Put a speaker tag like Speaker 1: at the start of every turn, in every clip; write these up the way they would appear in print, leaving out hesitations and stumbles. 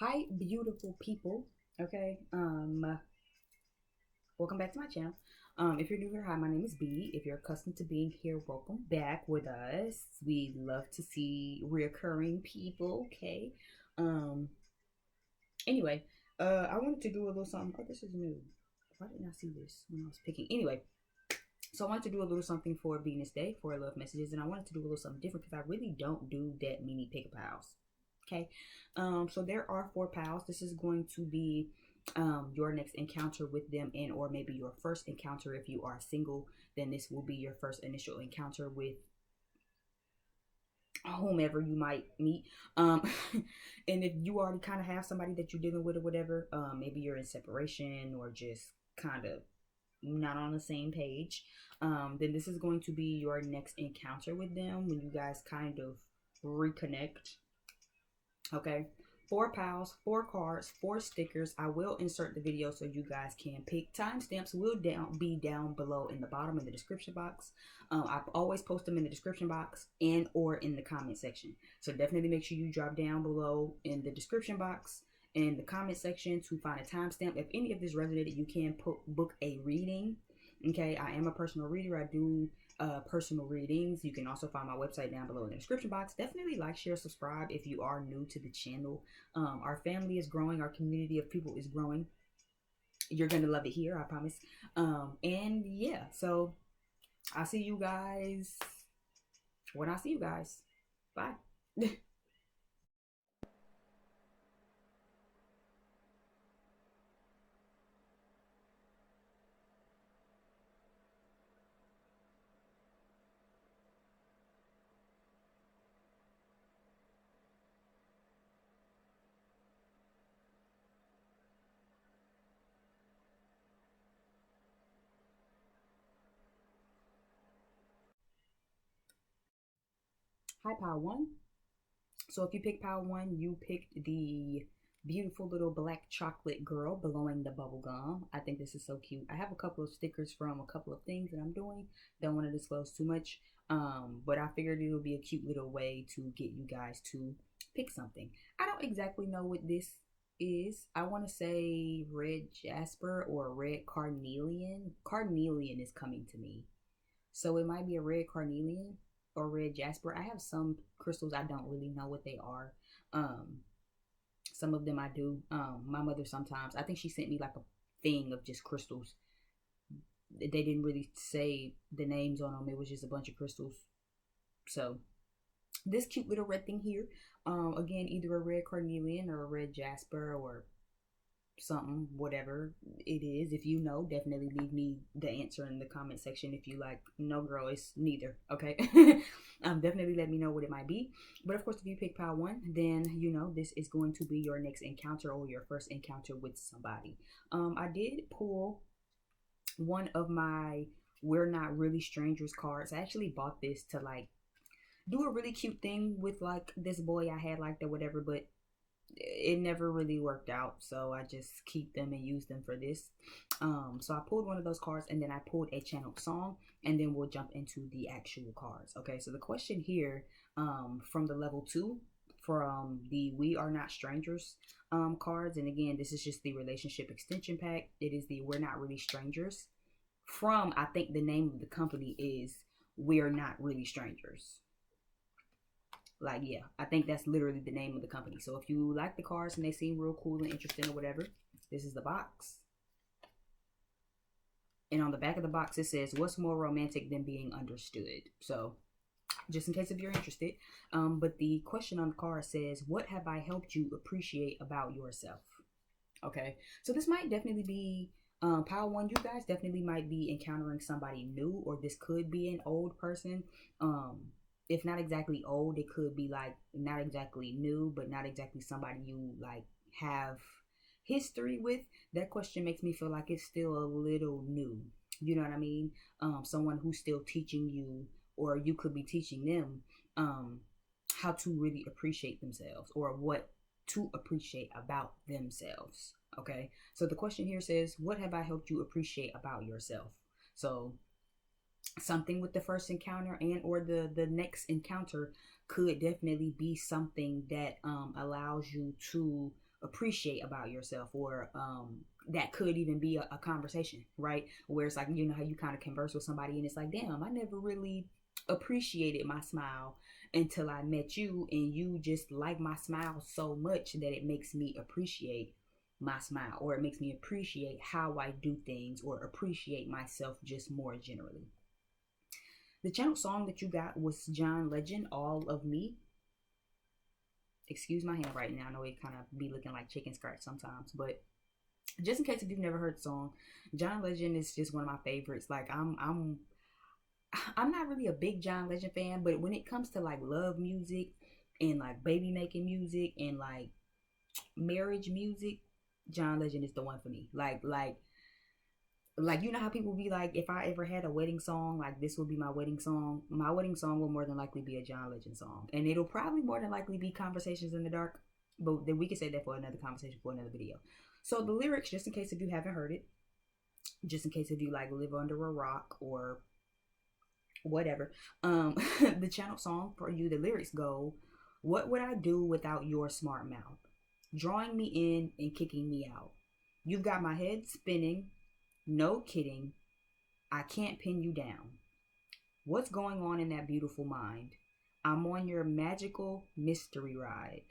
Speaker 1: Hi, beautiful people. Okay. Welcome back to my channel. If you're new here, hi, my name is B. If you're accustomed to being here, welcome back with us. We love to see reoccurring people. Okay. Um. Anyway, I wanted to do a little something. Oh, this is new. Why didn't I see this when I was picking? Anyway, so I wanted to do a little something for Venus Day for love messages, and I wanted to do a little something different because I really don't do that many pick piles. Okay. So there are four pals. This is going to be your next encounter with them, and or maybe your first encounter if you are single. Then this will be your first initial encounter with whomever you might meet. And if you already kind of have somebody that you're dealing with or whatever, maybe you're in separation or just kind of not on the same page, then this is going to be your next encounter with them when you guys kind of reconnect. Okay. Four pals, four cards, four stickers. I will insert the video so you guys can pick. Timestamps will be down below in the bottom in the description box. I always post them in the description box and or in the comment section. So definitely make sure you drop down below in the description box in the comment section to find a timestamp. If any of this resonated, you can book a reading. Okay, I am a personal reader. I do personal readings. You can also find my website down below in the description box. Definitely like, share, subscribe if you are new to the channel. Our family is growing. Our community of people is growing. You're going to love it here, I promise. And yeah, so I'll see you guys when I see you guys. Bye. Hi, Pile 1. So if you pick pile 1, you picked the beautiful little black chocolate girl blowing the bubble gum. I think this is so cute. I have a couple of stickers from a couple of things that I'm doing. Don't want to disclose too much. But I figured it would be a cute little way to get you guys to pick something. I don't exactly know what this is. I want to say red jasper or red carnelian. Carnelian is coming to me. So it might be a red carnelian or red jasper. I have some crystals I don't really know what they are. Um, some of them I do. My mother sometimes, I think she sent me like a thing of just crystals. They didn't really say the names on them. It was just a bunch of crystals. So this cute little red thing here, again, either a red carnelian or a red jasper or something, whatever it is. If you know, definitely leave me the answer in the comment section. If you like, no girl, it's neither. Okay. Definitely let me know what it might be. But of course, if you pick pile 1, then you know this is going to be your next encounter or your first encounter with somebody. I did pull one of my We're Not Really Strangers cards. I actually bought this to like do a really cute thing with like this boy I had liked or whatever, but it never really worked out, so I just keep them and use them for this. So I pulled one of those cards, and then I pulled a channeled song, and then we'll jump into the actual cards. Okay, so the question here, from the level 2, from the We Are Not Strangers cards, and again, this is just the relationship extension pack. It is the We're Not Really Strangers. From, I think the name of the company is We're Not Really Strangers. Like, yeah, I think that's literally the name of the company. So if you like the cards and they seem real cool and interesting or whatever, this is the box. And on the back of the box, it says, what's more romantic than being understood? So just in case if you're interested. But the question on the card says, what have I helped you appreciate about yourself? Okay, so this might definitely be pile 1. You guys definitely might be encountering somebody new, or this could be an old person. If not exactly old, it could be like not exactly new, but not exactly somebody you like have history with. That question makes me feel like it's still a little new. You know what I mean? Someone who's still teaching you, or you could be teaching them how to really appreciate themselves, or what to appreciate about themselves. Okay, so the question here says, what have I helped you appreciate about yourself? So something with the first encounter and or the next encounter could definitely be something that allows you to appreciate about yourself, or that could even be a conversation, right? Where it's like, you know how you kind of converse with somebody and it's like, damn, I never really appreciated my smile until I met you, and you just like my smile so much that it makes me appreciate my smile, or it makes me appreciate how I do things, or appreciate myself just more generally. The channel song that you got was John Legend, All of Me. Excuse my handwriting now. I know it kind of be looking like chicken scratch sometimes, but just in case if you've never heard the song, John Legend is just one of my favorites. Like I'm not really a big John Legend fan, but when it comes to like love music and like baby making music and like marriage music, John Legend is the one for me. Like you know how people be like, if I ever had a wedding song, like this would be my wedding song. My wedding song will more than likely be a John Legend song, and it'll probably more than likely be Conversations in the Dark. But then we can say that for another conversation, for another video. So the lyrics, just in case if you haven't heard it, just in case if you like live under a rock or whatever, the channel song for you, the lyrics go, "What would I do without your smart mouth, drawing me in and kicking me out? You've got my head spinning. No kidding. I can't pin you down. What's going on in that beautiful mind? I'm on your magical mystery ride,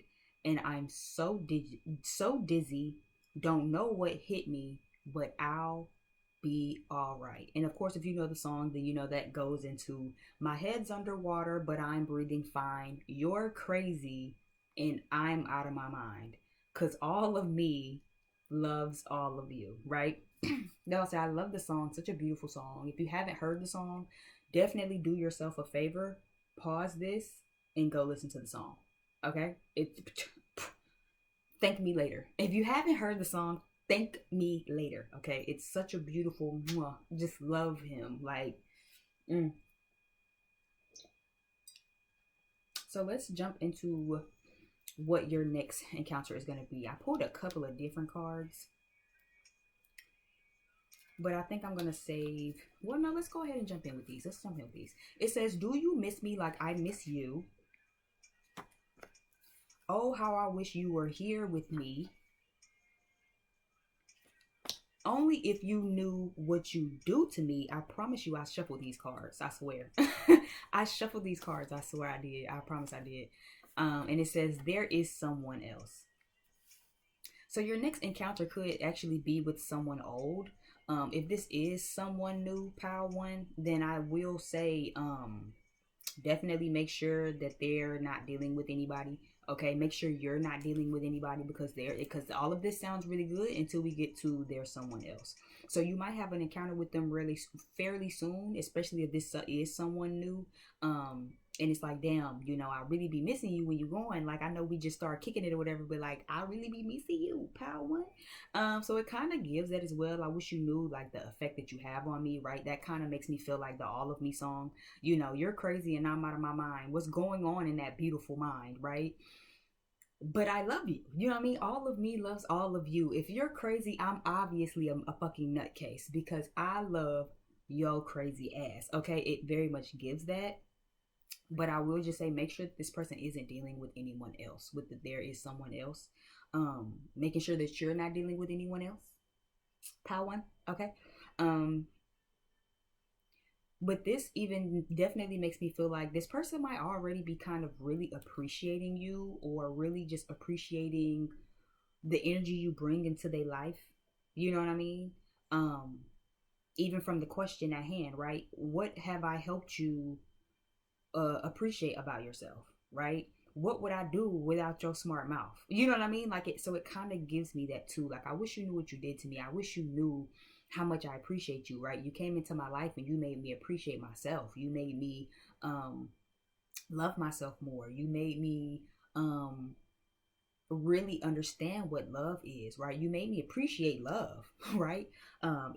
Speaker 1: and I'm so dizzy. Don't know what hit me, but I'll be all right." And of course, if you know the song, then you know that goes into, "My head's underwater, but I'm breathing fine. You're crazy, and I'm out of my mind. 'Cause all of me loves all of you," right? No, I love the song. Such a beautiful song. If you haven't heard the song, definitely do yourself a favor. Pause this and go listen to the song. Okay? Thank me later. If you haven't heard the song, thank me later. Okay? It's such a beautiful, just love him. Like, So let's jump into what your next encounter is going to be. I pulled a couple of different cards, but I think I'm going to save. Well, no, let's go ahead and jump in with these. Let's jump in with these. It says, "Do you miss me like I miss you? Oh, how I wish you were here with me. Only if you knew what you do to me." I promise you I shuffled these cards. I swear. I shuffled these cards. I swear I did. I promise I did. And it says, "There is someone else." So your next encounter could actually be with someone old. If this is someone new, Power One, then I will say definitely make sure that they're not dealing with anybody. Okay, make sure you're not dealing with anybody, because all of this sounds really good until we get to "there's someone else." So you might have an encounter with them really fairly soon, especially if this is someone new. And it's like, damn, I really be missing you when you're going. Like, I know we just start kicking it or whatever, but like, I really be missing you, Power One. So it kind of gives that as well. I wish you knew like the effect that you have on me, right? That kind of makes me feel like the "All of Me" song. You're crazy and I'm out of my mind. What's going on in that beautiful mind, right? But I love you. You know what I mean? All of me loves all of you. If you're crazy, I'm obviously a fucking nutcase, because I love your crazy ass. Okay, it very much gives that. But I will just say, make sure that this person isn't dealing with anyone else. There is someone else. Making sure that you're not dealing with anyone else. Power One. Okay. But this even definitely makes me feel like this person might already be kind of really appreciating you, or really just appreciating the energy you bring into their life. You know what I mean? Even from the question at hand, right? What have I helped you appreciate about yourself, right? What would I do without your smart mouth? You know what I mean? So it kind of gives me that too. Like, I wish you knew what you did to me. I wish you knew how much I appreciate you, right? You came into my life and you made me appreciate myself. You made me love myself more. You made me really understand what love is, right? You made me appreciate love, right?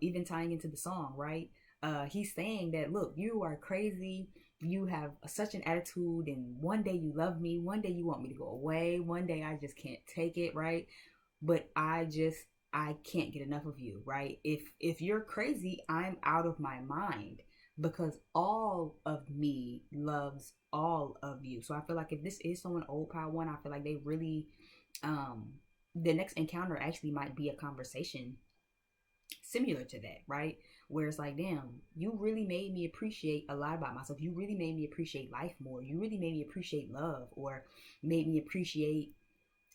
Speaker 1: Even tying into the song, right? He's saying that, look, you are crazy. You have such an attitude, and one day you love me, one day you want me to go away, one day I just can't take it, right? But I can't get enough of you, right? If you're crazy, I'm out of my mind, because all of me loves all of you. So I feel like if this is someone old, Power One, I feel like they really the next encounter actually might be a conversation similar to that, right? Where it's like, damn, you really made me appreciate a lot about myself. You really made me appreciate life more. You really made me appreciate love, or made me appreciate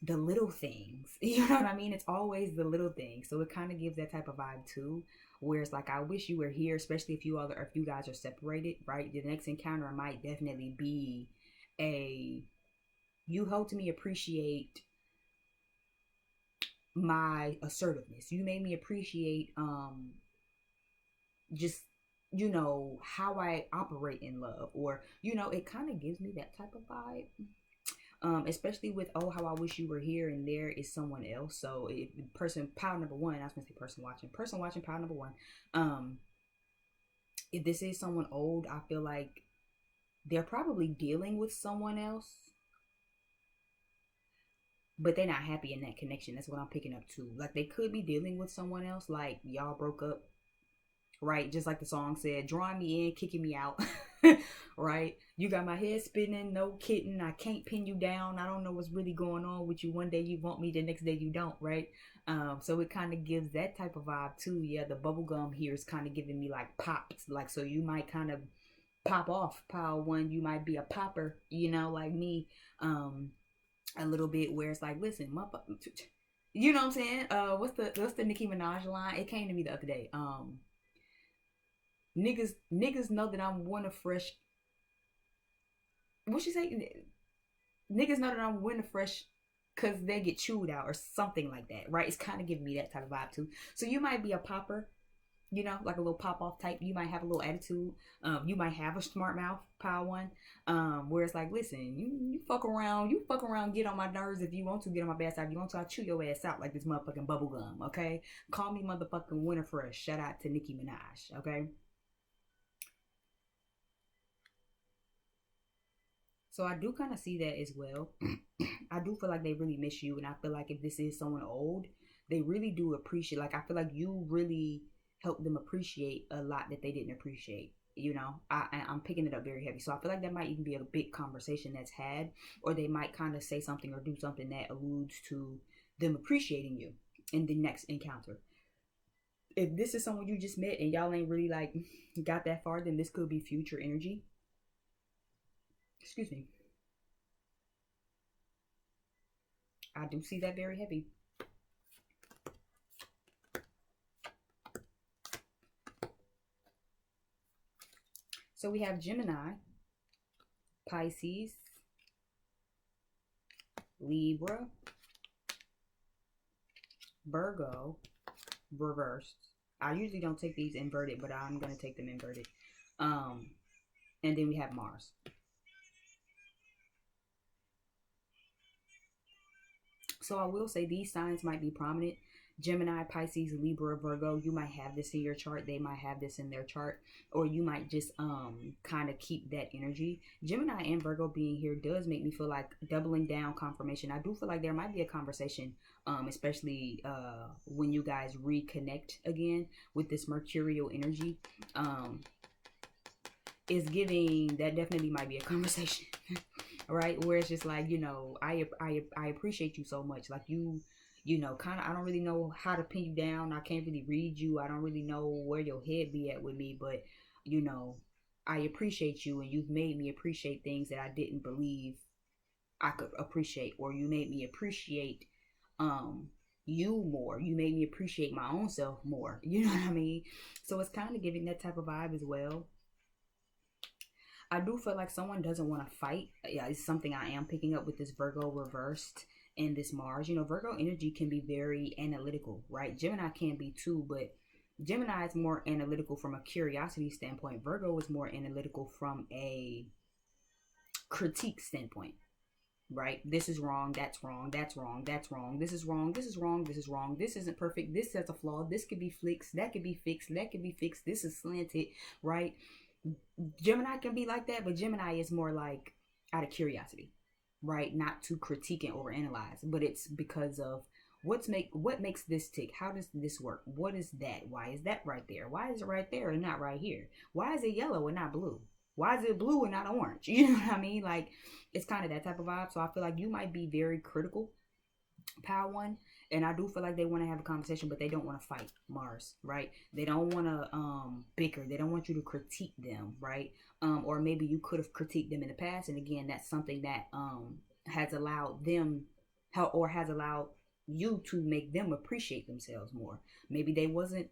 Speaker 1: the little things. You know what I mean? It's always the little things. So it kind of gives that type of vibe too. Where it's like, I wish you were here, especially if you guys are separated, right? The next encounter might definitely be a, you helped me appreciate my assertiveness. You made me appreciate just, you know, how I operate in love, or, you know, it kind of gives me that type of vibe. Especially with, oh, how I wish you were here, and there is someone else. So if person pile number one, I was gonna say person watching pile number one. If this is someone old, I feel like they're probably dealing with someone else, but they're not happy in that connection. That's what I'm picking up too. Like, they could be dealing with someone else, like y'all broke up, right? Just like the song said, drawing me in, kicking me out. Right? You got my head spinning, no kidding. I can't pin you down. I don't know what's really going on with you. One day you want me, the next day you don't, right? So it kind of gives that type of vibe too. Yeah, the bubblegum here is kind of giving me like pops. Like, so you might kind of pop off pile one. You might be a popper, you know, like me, a little bit, where it's like, listen, you know what I'm saying? What's the Nicki Minaj line? It came to me the other day. Niggas know that I'm one of fresh. What she say? Niggas know that I'm winter fresh because they get chewed out, or something like that, right? It's kind of giving me that type of vibe too. So you might be a popper, you know, like a little pop off type. You might have a little attitude. You might have a smart mouth, pile one. Where it's like, listen, you fuck around, get on my nerves if you want to, get on my bad side. If you want to, I'll chew your ass out like this motherfucking bubble gum, okay? Call me motherfucking winter fresh. Shout out to Nicki Minaj, okay? So I do kind of see that as well. I do feel like they really miss you, and I feel like if this is someone old, they really do appreciate. Like, I feel like you really helped them appreciate a lot that they didn't appreciate. You know, I'm picking it up very heavy. So I feel like that might even be a big conversation that's had, or they might kind of say something or do something that alludes to them appreciating you in the next encounter. If this is someone you just met and y'all ain't really like got that far, then this could be future energy. Excuse me. I do see that very heavy. So we have Gemini, Pisces, Libra, Virgo, reversed. I usually don't take these inverted, but I'm going to take them inverted. And then we have Mars. So I will say these signs might be prominent. Gemini, Pisces, Libra, Virgo, you might have this in your chart. They might have this in their chart. Or you might just kind of keep that energy. Gemini and Virgo being here does make me feel like doubling down confirmation. I do feel like there might be a conversation, especially when you guys reconnect again with this mercurial energy. Is giving that definitely might be a conversation. Right, where it's just like, you know, I appreciate you so much. Like, you know, kind of, I don't really know how to pin you down. I can't really read you. I don't really know where your head be at with me, but, you know, I appreciate you, and you've made me appreciate things that I didn't believe I could appreciate, or you made me appreciate you more. You made me appreciate my own self more. You know what I mean? So it's kind of giving that type of vibe as well. I do feel like someone doesn't want to fight. Yeah, it's something I am picking up with this Virgo reversed and this Mars. You know, Virgo energy can be very analytical, right? Gemini can be too, but Gemini is more analytical from a curiosity standpoint. Virgo is more analytical from a critique standpoint, right? This is wrong, that's wrong, that's wrong, that's wrong, this is wrong, this is wrong, this is wrong, this isn't perfect, this has a flaw, this could be fixed, that could be fixed, that could be fixed, this is slanted, right? Gemini can be like that, but Gemini is more like out of curiosity, right? Not to critique and overanalyze, but it's because of what makes this tick. How does this work? What is that? Why is that right there? Why is it right there and not right here? Why is it yellow and not blue? Why is it blue and not orange? You know what I mean? Like, it's kind of that type of vibe. So I feel like you might be very critical, Power one, and I do feel like they want to have a conversation, but they don't want to fight Mars, right? They don't want to bicker. They don't want you to critique them, right? Or maybe you could have critiqued them in the past, and again, that's something that has allowed them, has allowed you to make them appreciate themselves more. Maybe they wasn't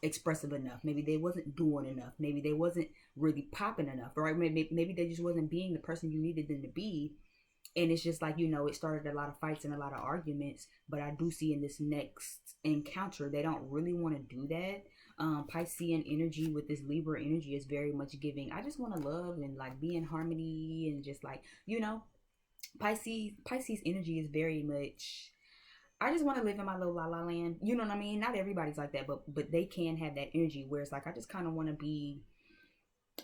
Speaker 1: expressive enough. Maybe they wasn't doing enough. Maybe they wasn't really popping enough, right? Maybe they just wasn't being the person you needed them to be. And it's just like, it started a lot of fights and a lot of arguments. But I do see in this next encounter, they don't really want to do that. Piscean energy with this Libra energy is very much giving, I just want to love and like be in harmony and just like, Pisces energy is very much, I just want to live in my little la la land. You know what I mean? Not everybody's like that, but they can have that energy where it's like, I just kind of want to be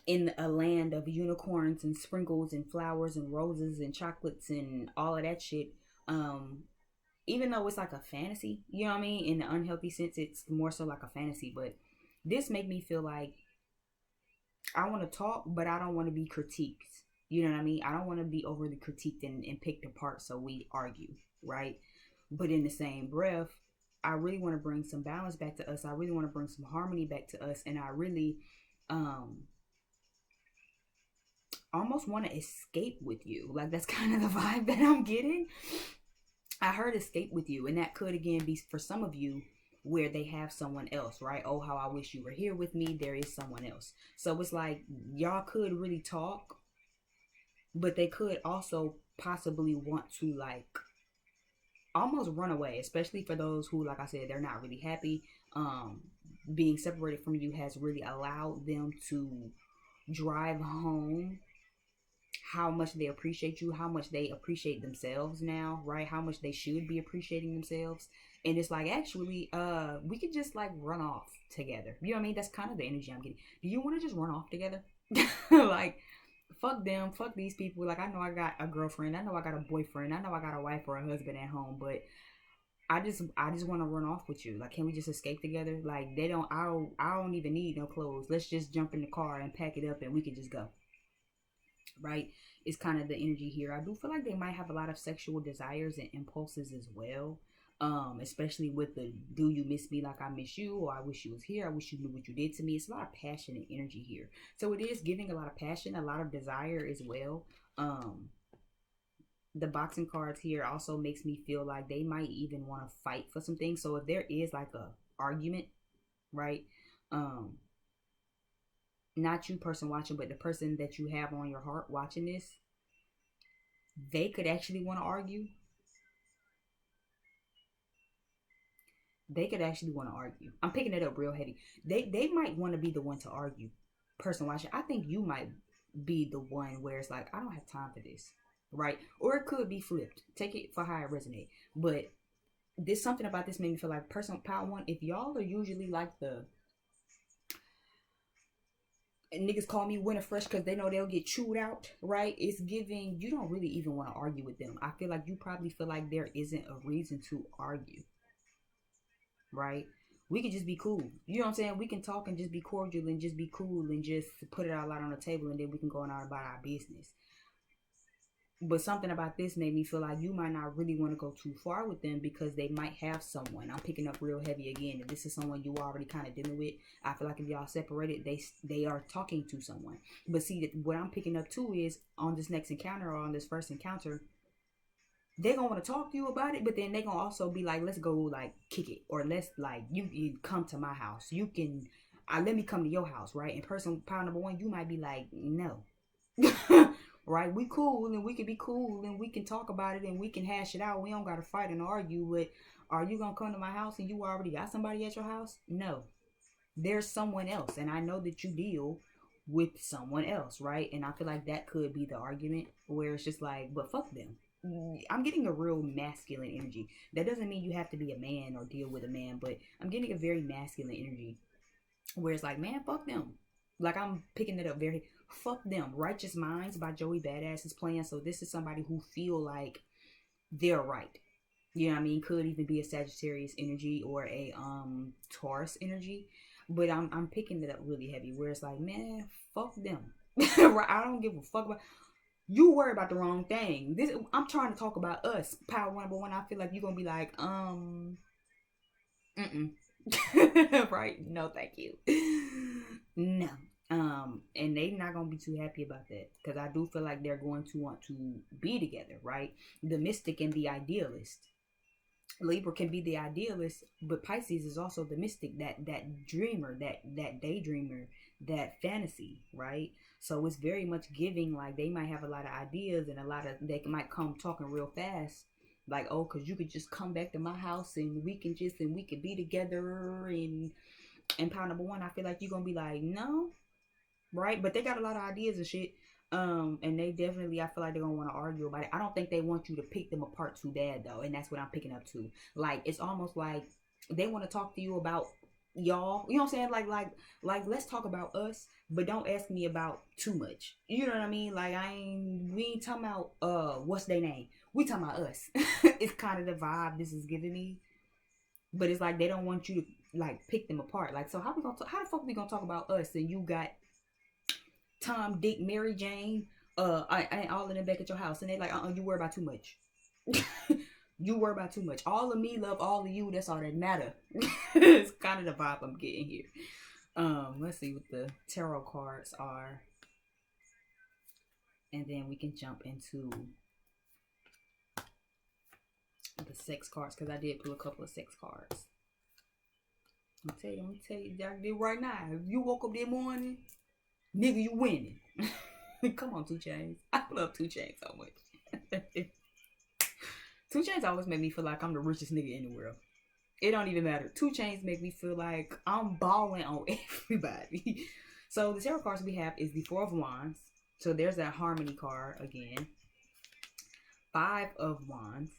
Speaker 1: in a land of unicorns and sprinkles and flowers and roses and chocolates and all of that shit. Even though it's like a fantasy, you know what I mean? In the unhealthy sense, it's more so like a fantasy. But this make me feel like I want to talk, but I don't want to be critiqued. You know what I mean? I don't want to be overly critiqued and picked apart so we argue, right? But in the same breath, I really want to bring some balance back to us. I really want to bring some harmony back to us. And I really almost want to escape with you. Like, that's kind of the vibe that I'm getting. I heard escape with you. And that could, again, be for some of you where they have someone else, right? Oh, how I wish you were here with me. There is someone else. So it's like y'all could really talk, but they could also possibly want to like almost run away, especially for those who, like I said, they're not really happy. Being separated from you has really allowed them to drive home how much they appreciate you, how much they appreciate themselves now, right? How much they should be appreciating themselves. And it's like, actually, we could just like run off together. You know what I mean? That's kind of the energy I'm getting. Do you want to just run off together? Like, fuck them, fuck these people. Like, I know I got a girlfriend, I know I got a boyfriend, I know I got a wife or a husband at home, but I just want to run off with you. Like, can we just escape together? Like, I don't even need no clothes. Let's just jump in the car and pack it up and we can just go. Right? It's kind of the energy here. I do feel like they might have a lot of sexual desires and impulses as well. Especially with the do you miss me like I miss you, or I wish you was here, I wish you knew what you did to me. It's a lot of passion and energy here. So it is giving a lot of passion, a lot of desire as well. The boxing cards here also makes me feel like they might even want to fight for some things. So if there is like a argument, right? Not you person watching, but the person that you have on your heart watching this, they could actually want to argue. They could actually want to argue. I'm picking it up real heavy. They might want to be the one to argue. Person watching, I think you might be the one where it's like, I don't have time for this, right? Or it could be flipped. Take it for how it resonate. But there's something about this made me feel like person power one. If y'all are usually like the niggas call me winter fresh because they know they'll get chewed out, right? It's giving, you don't really even want to argue with them. I feel like you probably feel like there isn't a reason to argue, right? We could just be cool. You know what I'm saying? We can talk and just be cordial and just be cool and just put it all out on the table, and then we can go on out about our business. But something about this made me feel like you might not really want to go too far with them because they might have someone. I'm picking up real heavy again. If this is someone you already kind of dealing with, I feel like if y'all separated, they are talking to someone. But see, what I'm picking up too is on this next encounter or on this first encounter, they're going to want to talk to you about it, but then they're going to also be like, let's go like kick it. Or let's like, you come to my house. You can, let me come to your house, right? And person power number one, you might be like, no. Right, we cool and we can be cool and we can talk about it and we can hash it out. We don't gotta fight and argue. But are you gonna come to my house and you already got somebody at your house? No, there's someone else, and I know that you deal with someone else, right? And I feel like that could be the argument where it's just like, but fuck them. I'm getting a real masculine energy. That doesn't mean you have to be a man or deal with a man, but I'm getting a very masculine energy where it's like, man, fuck them. Like, I'm picking it up very, fuck them. Righteous Minds by Joey Badass is playing. So this is somebody who feel like they're right. You know what I mean? Could even be a Sagittarius energy or a Taurus energy. But I'm picking it up really heavy where it's like, man, fuck them. I don't give a fuck about. You worry about the wrong thing. This I'm trying to talk about us. Power one, but when I feel like you're gonna be like, mm-mm. Right? No, thank you. No. And they not gonna be too happy about that because I do feel like they're going to want to be together, right? The mystic and the idealist. Libra can be the idealist, but Pisces is also the mystic, that dreamer, that daydreamer, that fantasy, right? So it's very much giving like they might have a lot of ideas and a lot of they might come talking real fast, like oh, cause you could just come back to my house and we could be together and pound number one. I feel like you're gonna be like no, right? But they got a lot of ideas and shit. And they definitely, I feel like they're gonna want to argue about it. I don't think they want you to pick them apart too bad though, and that's what I'm picking up too. Like it's almost like they want to talk to you about y'all. You know what I'm saying? Like let's talk about us, but don't ask me about too much. You know what I mean? Like we ain't talking about what's their name. We talking about us. It's kind of the vibe this is giving me, but it's like they don't want you to like pick them apart. Like so, how the fuck we gonna talk about us and you got Tom, Dick, Mary Jane, I all in the back at your house, and they like, you worry about too much. You worry about too much. All of me love all of you. That's all that matter. It's kind of the vibe I'm getting here. Let's see what the tarot cards are, and then we can jump into the sex cards because I did pull a couple of sex cards. I'm gonna tell you, I did right now. If you woke up that morning, nigga, you winning. Come on, 2 Chainz. I love 2 Chainz so much. 2 Chainz always make me feel like I'm the richest nigga in the world. It don't even matter. 2 Chainz make me feel like I'm balling on everybody. So the tarot cards we have is the 4 of Wands. So there's that harmony card again. 5 of Wands.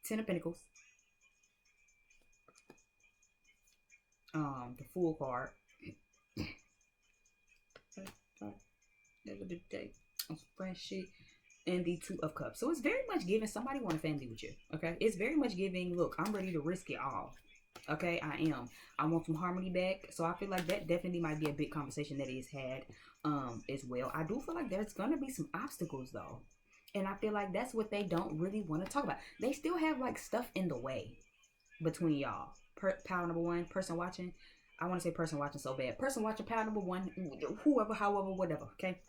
Speaker 1: 10 of Pentacles. The Fool card. Friendship and the 2 of Cups. So it's very much giving somebody want a family with you. Okay, it's very much giving. Look, I'm ready to risk it all. Okay, I am. I want some harmony back. So I feel like that definitely might be a big conversation that is had as well. I do feel like there's gonna be some obstacles though, and I feel like that's what they don't really want to talk about. They still have like stuff in the way between y'all. Power number one, person watching. I want to say person watching so bad. Person watching, power number one, whoever, however, whatever. Okay.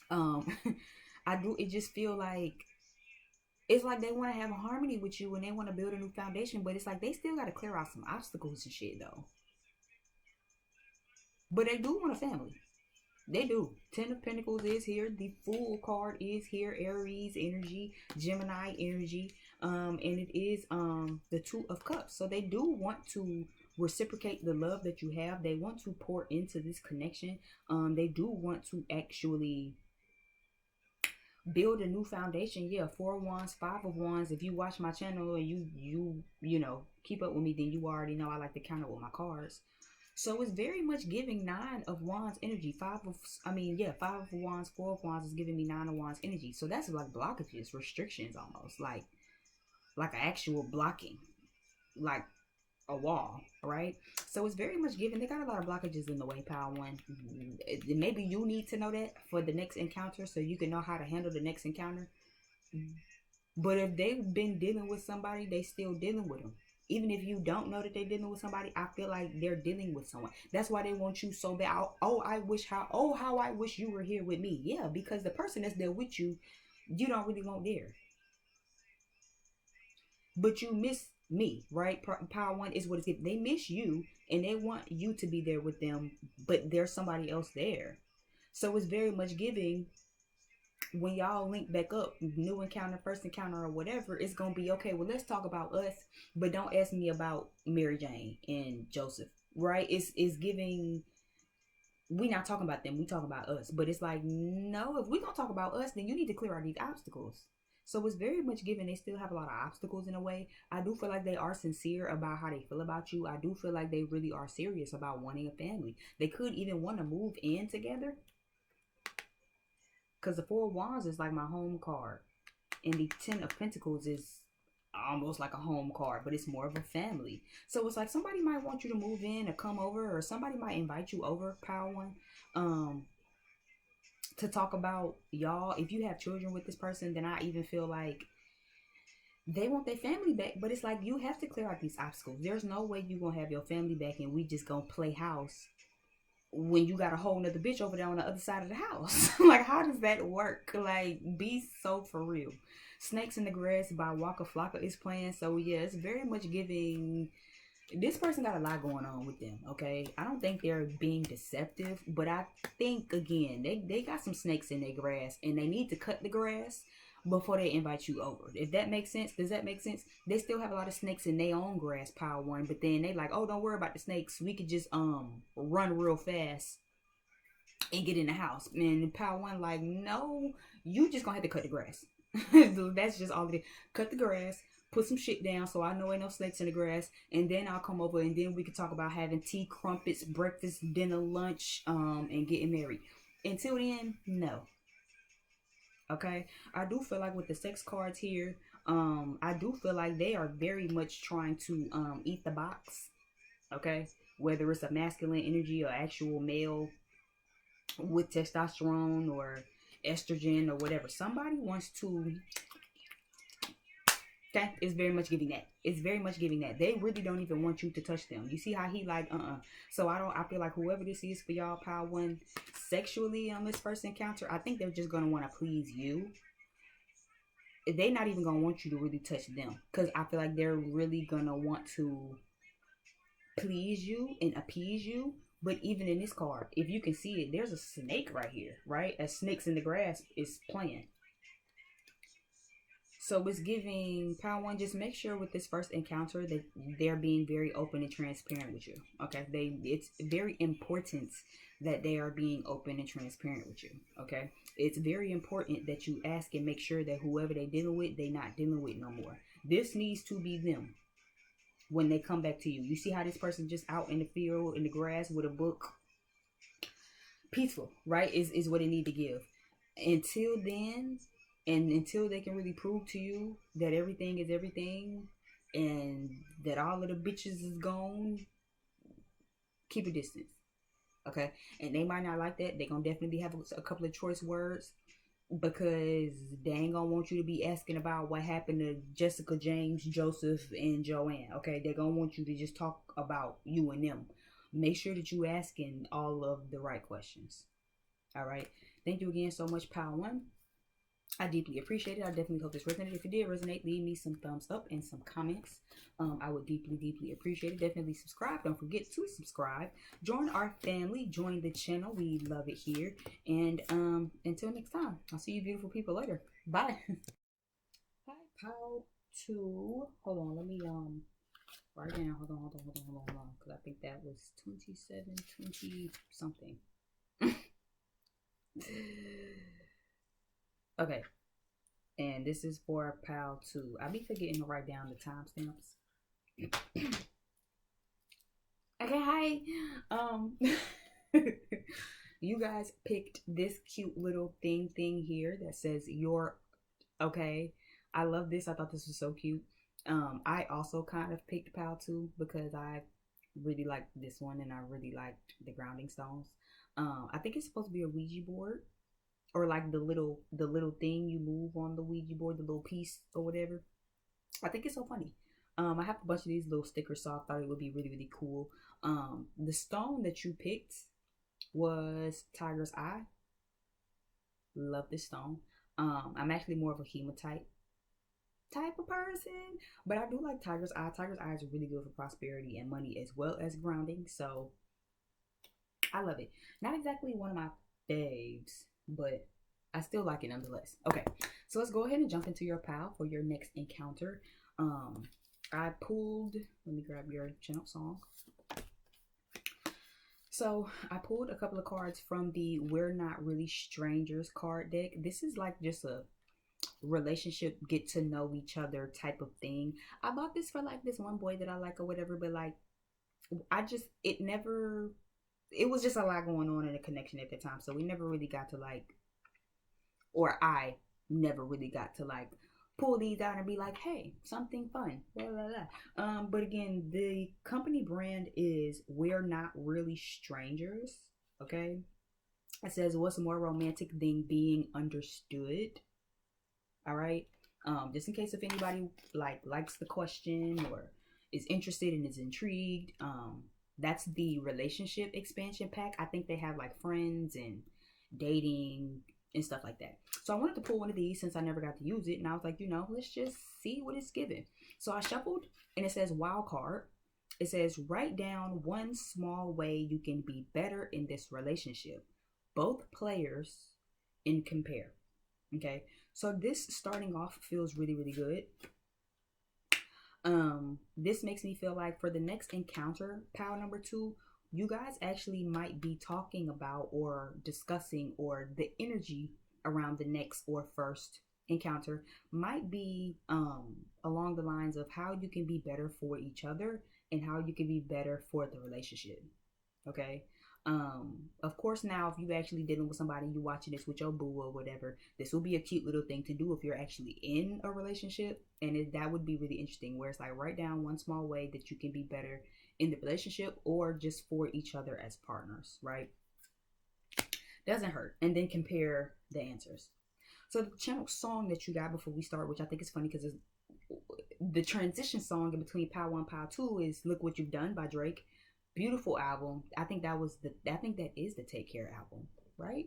Speaker 1: I do. It just feel like it's like they want to have a harmony with you and they want to build a new foundation, but it's like they still got to clear out some obstacles and shit though. But they do want a family. They do. 10 of Pentacles is here. The Fool card is here. Aries energy, Gemini energy, and it is the 2 of Cups. So they do want to reciprocate the love that you have. They want to pour into this connection. They do want to actually build a new foundation. Yeah, 4 of Wands, 5 of Wands. If you watch my channel and you know keep up with me, then you already know I like to counter with my cards. So it's very much giving 9 of Wands energy. 5 of Wands, 4 of Wands is giving me 9 of Wands energy. So that's like blockages, restrictions almost, like an actual blocking, like a wall, right? So it's very much giving. They got a lot of blockages in the way, Power One. Maybe you need to know that for the next encounter so you can know how to handle the next encounter. But if they've been dealing with somebody, they still dealing with them. Even if you don't know that they're dealing with somebody, I feel like they're dealing with someone. That's why they want you so bad. How I wish you were here with me. Yeah, because the person that's there with you, you don't really want there. But you miss me, right? Power One is what it's. They miss you and they want you to be there with them, but there's somebody else there. So it's very much giving. When y'all link back up, new encounter, first encounter, or whatever, it's gonna be okay. Well, let's talk about us, but don't ask me about Mary Jane and Joseph, right? It's giving. We not talking about them. We talking about us. But it's like, no, if we gonna talk about us, then you need to clear out these obstacles. So it's very much given. They still have a lot of obstacles in a way. I do feel like they are sincere about how they feel about you. I do feel like they really are serious about wanting a family. They could even want to move in together. Because the 4 of Wands is like my home card. And the 10 of Pentacles is almost like a home card, but it's more of a family. So it's like somebody might want you to move in or come over, or somebody might invite you over, Power One. to talk about y'all. If you have children with this person, then I even feel like they want their family back. But it's like you have to clear out these obstacles. There's no way you gonna have your family back and we just gonna play house when you got a whole nother bitch over there on the other side of the house. Like, how does that work? Like, be so for real. Snakes in the Grass by Waka Flocka is playing. So yeah, it's very much giving. This person got a lot going on with them, okay? I don't think they're being deceptive, but I think, again, they got some snakes in their grass, and they need to cut the grass before they invite you over. If that makes sense, does that make sense? They still have a lot of snakes in their own grass, pile one, but then they like, oh, don't worry about the snakes. We could just run real fast and get in the house. And pile one like, no, you just gonna have to cut the grass. That's just all it is. Cut the grass, put some shit down so I know ain't no snakes in the grass, and then I'll come over and then we can talk about having tea, crumpets, breakfast, dinner, lunch, and getting married. Until then, no. Okay, I do feel like with the sex cards here, I do feel like they are very much trying to eat the box. Okay, whether it's a masculine energy or actual male with testosterone or estrogen or whatever, somebody wants to. That is very much giving that. It's very much giving that. They really don't even want you to touch them. You see how he like, So I feel like whoever this is for y'all, pile one, sexually on this first encounter, I think they're just going to want to please you. They're not even going to want you to really touch them. Because I feel like they're really going to want to please you and appease you. But even in this card, if you can see it, there's a snake right here, right? As snakes in the grass is playing. So it's giving pile one, just make sure with this first encounter that they're being very open and transparent with you. Okay. It's very important that they are being open and transparent with you. Okay. It's very important that you ask and make sure that whoever they dealing with, they not dealing with no more. This needs to be them when they come back to you. You see how this person just out in the field, in the grass with a book. Peaceful, right? Is what they need to give. Until then, and until they can really prove to you that everything is everything and that all of the bitches is gone, keep a distance. Okay? And they might not like that. They're going to definitely have a couple of choice words because they ain't going to want you to be asking about what happened to Jessica, James, Joseph, and Joanne. Okay? They're going to want you to just talk about you and them. Make sure that you asking all of the right questions. All right? Thank you again so much, pile one. I deeply appreciate it. I definitely hope this resonated. If it did resonate, leave me some thumbs up and some comments. I would deeply appreciate it. Definitely subscribe. Don't forget to subscribe. Join our family. Join the channel. We love it here. And until next time, I'll see you beautiful people later. Bye. Hi, pile two. Hold on. Let me write down. Hold on. Because I think that was 27, 20 something. Okay, and this is for pile two. I be forgetting to write down the timestamps. Okay, hi. You guys picked this cute little thing here that says you're okay. I love this. I thought this was so cute. I also kind of picked pile two because I really liked this one and I really liked the grounding stones. I think it's supposed to be a Ouija board. Or like the little thing you move on the Ouija board, the little piece or whatever. I think it's so funny. I have a bunch of these little stickers, so I thought it would be really cool. The stone that you picked was Tiger's Eye. Love this stone. I'm actually more of a hematite type of person, but I do like Tiger's Eye. Tiger's Eye is really good for prosperity and money as well as grounding, so I love it. Not exactly one of my faves, but I still like it nonetheless. Okay, so let's go ahead and jump into your pile for your next encounter. I pulled, let me grab your channel song. So I pulled a couple of cards from the We're Not Really Strangers card deck. This is like just a relationship, get to know each other type of thing. I bought this for like this one boy that I like or whatever, but like it was just a lot going on in the connection at the time. So we never really got to like, or I never really got to like pull these out and be like, hey, something fun. Blah, blah, blah. But again, the company brand is We're Not Really Strangers. Okay. It says, what's more romantic than being understood? All right. Just in case if anybody likes the question or is interested and is intrigued, that's the relationship expansion pack. I think they have like friends and dating and stuff like that. So I wanted to pull one of these since I never got to use it, and I was like, let's just see what it's given. So I shuffled, and it says wild card. It says, write down one small way you can be better in this relationship, both players, and compare. Okay, so this starting off feels really, really good. This makes me feel like for the next encounter, pile number 2, you guys actually might be talking about or discussing, or the energy around the next or first encounter might be along the lines of how you can be better for each other and how you can be better for the relationship. Okay. Of course, now if you actually dealing with somebody, you watching this with your boo or whatever, this will be a cute little thing to do if you're actually in a relationship, and that would be really interesting, where it's like, write down one small way that you can be better in the relationship or just for each other as partners, right? Doesn't hurt. And then compare the answers. So the channel song that you got before we start, which I think is funny because it's the transition song in between Pile 1, Pile 2, is Look What You've Done by Drake. Beautiful album. I think that is the Take Care album, right?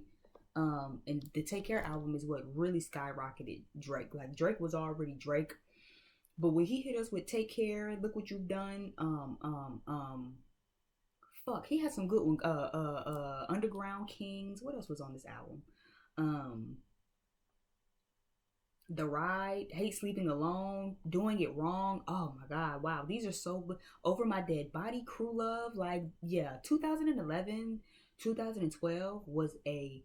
Speaker 1: And the Take Care album is what really skyrocketed Drake. Like, Drake was already Drake, but when he hit us with Take Care, Look What You've Done, he had some good ones. Underground Kings. What else was on this album? The Ride, Hate Sleeping Alone, Doing It Wrong. Oh my God, wow, these are so good. Over My Dead Body, Crew Love. Like, yeah, 2011, 2012 was a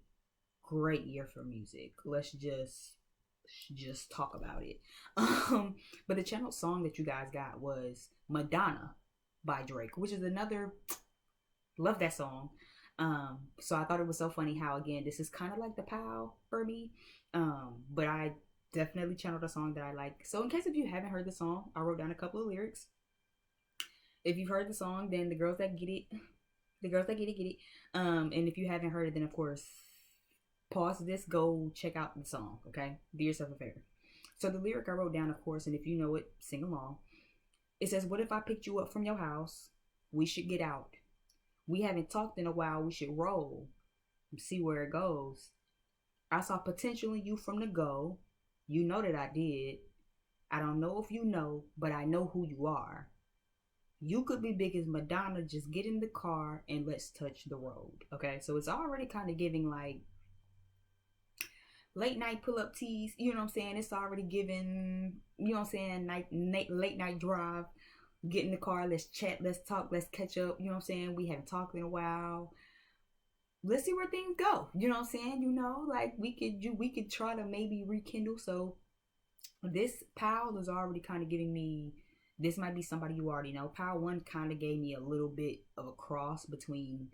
Speaker 1: great year for music. Let's just talk about it. But the channel song that you guys got was Madonna by Drake, which is another, love that song. So I thought it was so funny how, again, this is kind of like the POW for me. But I definitely channeled a song that I like. So in case if you haven't heard the song, I wrote down a couple of lyrics. If you've heard the song, then the girls that get it, get it. And if you haven't heard it, then of course, pause this, go check out the song, okay? Do yourself a favor. So the lyric I wrote down, of course, and if you know it, sing along. It says, what if I picked you up from your house? We should get out. We haven't talked in a while, we should roll. See where it goes. I saw potential in you from the go. You know that I did. I don't know if you know, but I know who you are. You could be big as Madonna. Just get in the car and let's touch the road. Okay, so it's already kind of giving like late night pull up teas. You know what I'm saying? It's already giving, you know what I'm saying, late night drive. Get in the car, let's chat, let's talk, let's catch up. You know what I'm saying? We haven't talked in a while. Let's see where things go. You know what I'm saying? You know, like we could try to maybe rekindle. So this Powell is already kind of giving me, this might be somebody you already know. Powell 1 kind of gave me a little bit of a cross between,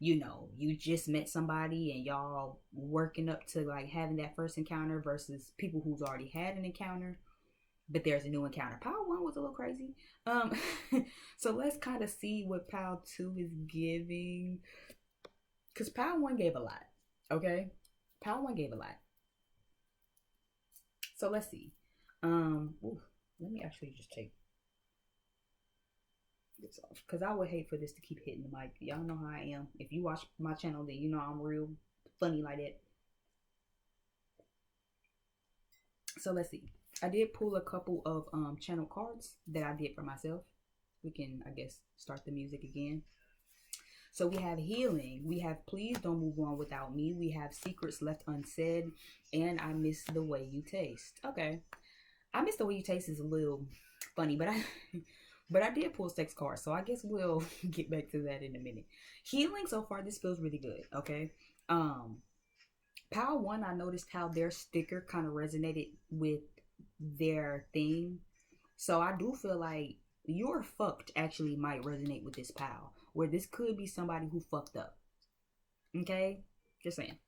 Speaker 1: you know, you just met somebody and y'all working up to like having that first encounter versus people who's already had an encounter, but there's a new encounter. Powell 1 was a little crazy. So let's kind of see what Powell 2 is giving. Because Powell 1 gave a lot, okay? Powell 1 gave a lot. So let's see. Let me actually just take this off. Because I would hate for this to keep hitting the mic. Y'all know how I am. If you watch my channel, then you know I'm real funny like that. So let's see. I did pull a couple of channel cards that I did for myself. We can, I guess, start the music again. So we have Healing, we have Please Don't Move On Without Me, we have Secrets Left Unsaid, and I Miss the Way You Taste. Okay, I Miss the Way You Taste is a little funny, but I did pull 6 cards, so I guess we'll get back to that in a minute. Healing, so far this feels really good. Okay, Power 1, I noticed how their sticker kind of resonated with their theme, so I do feel like You're Fucked actually might resonate with this pal, where this could be somebody who fucked up. Okay, just saying.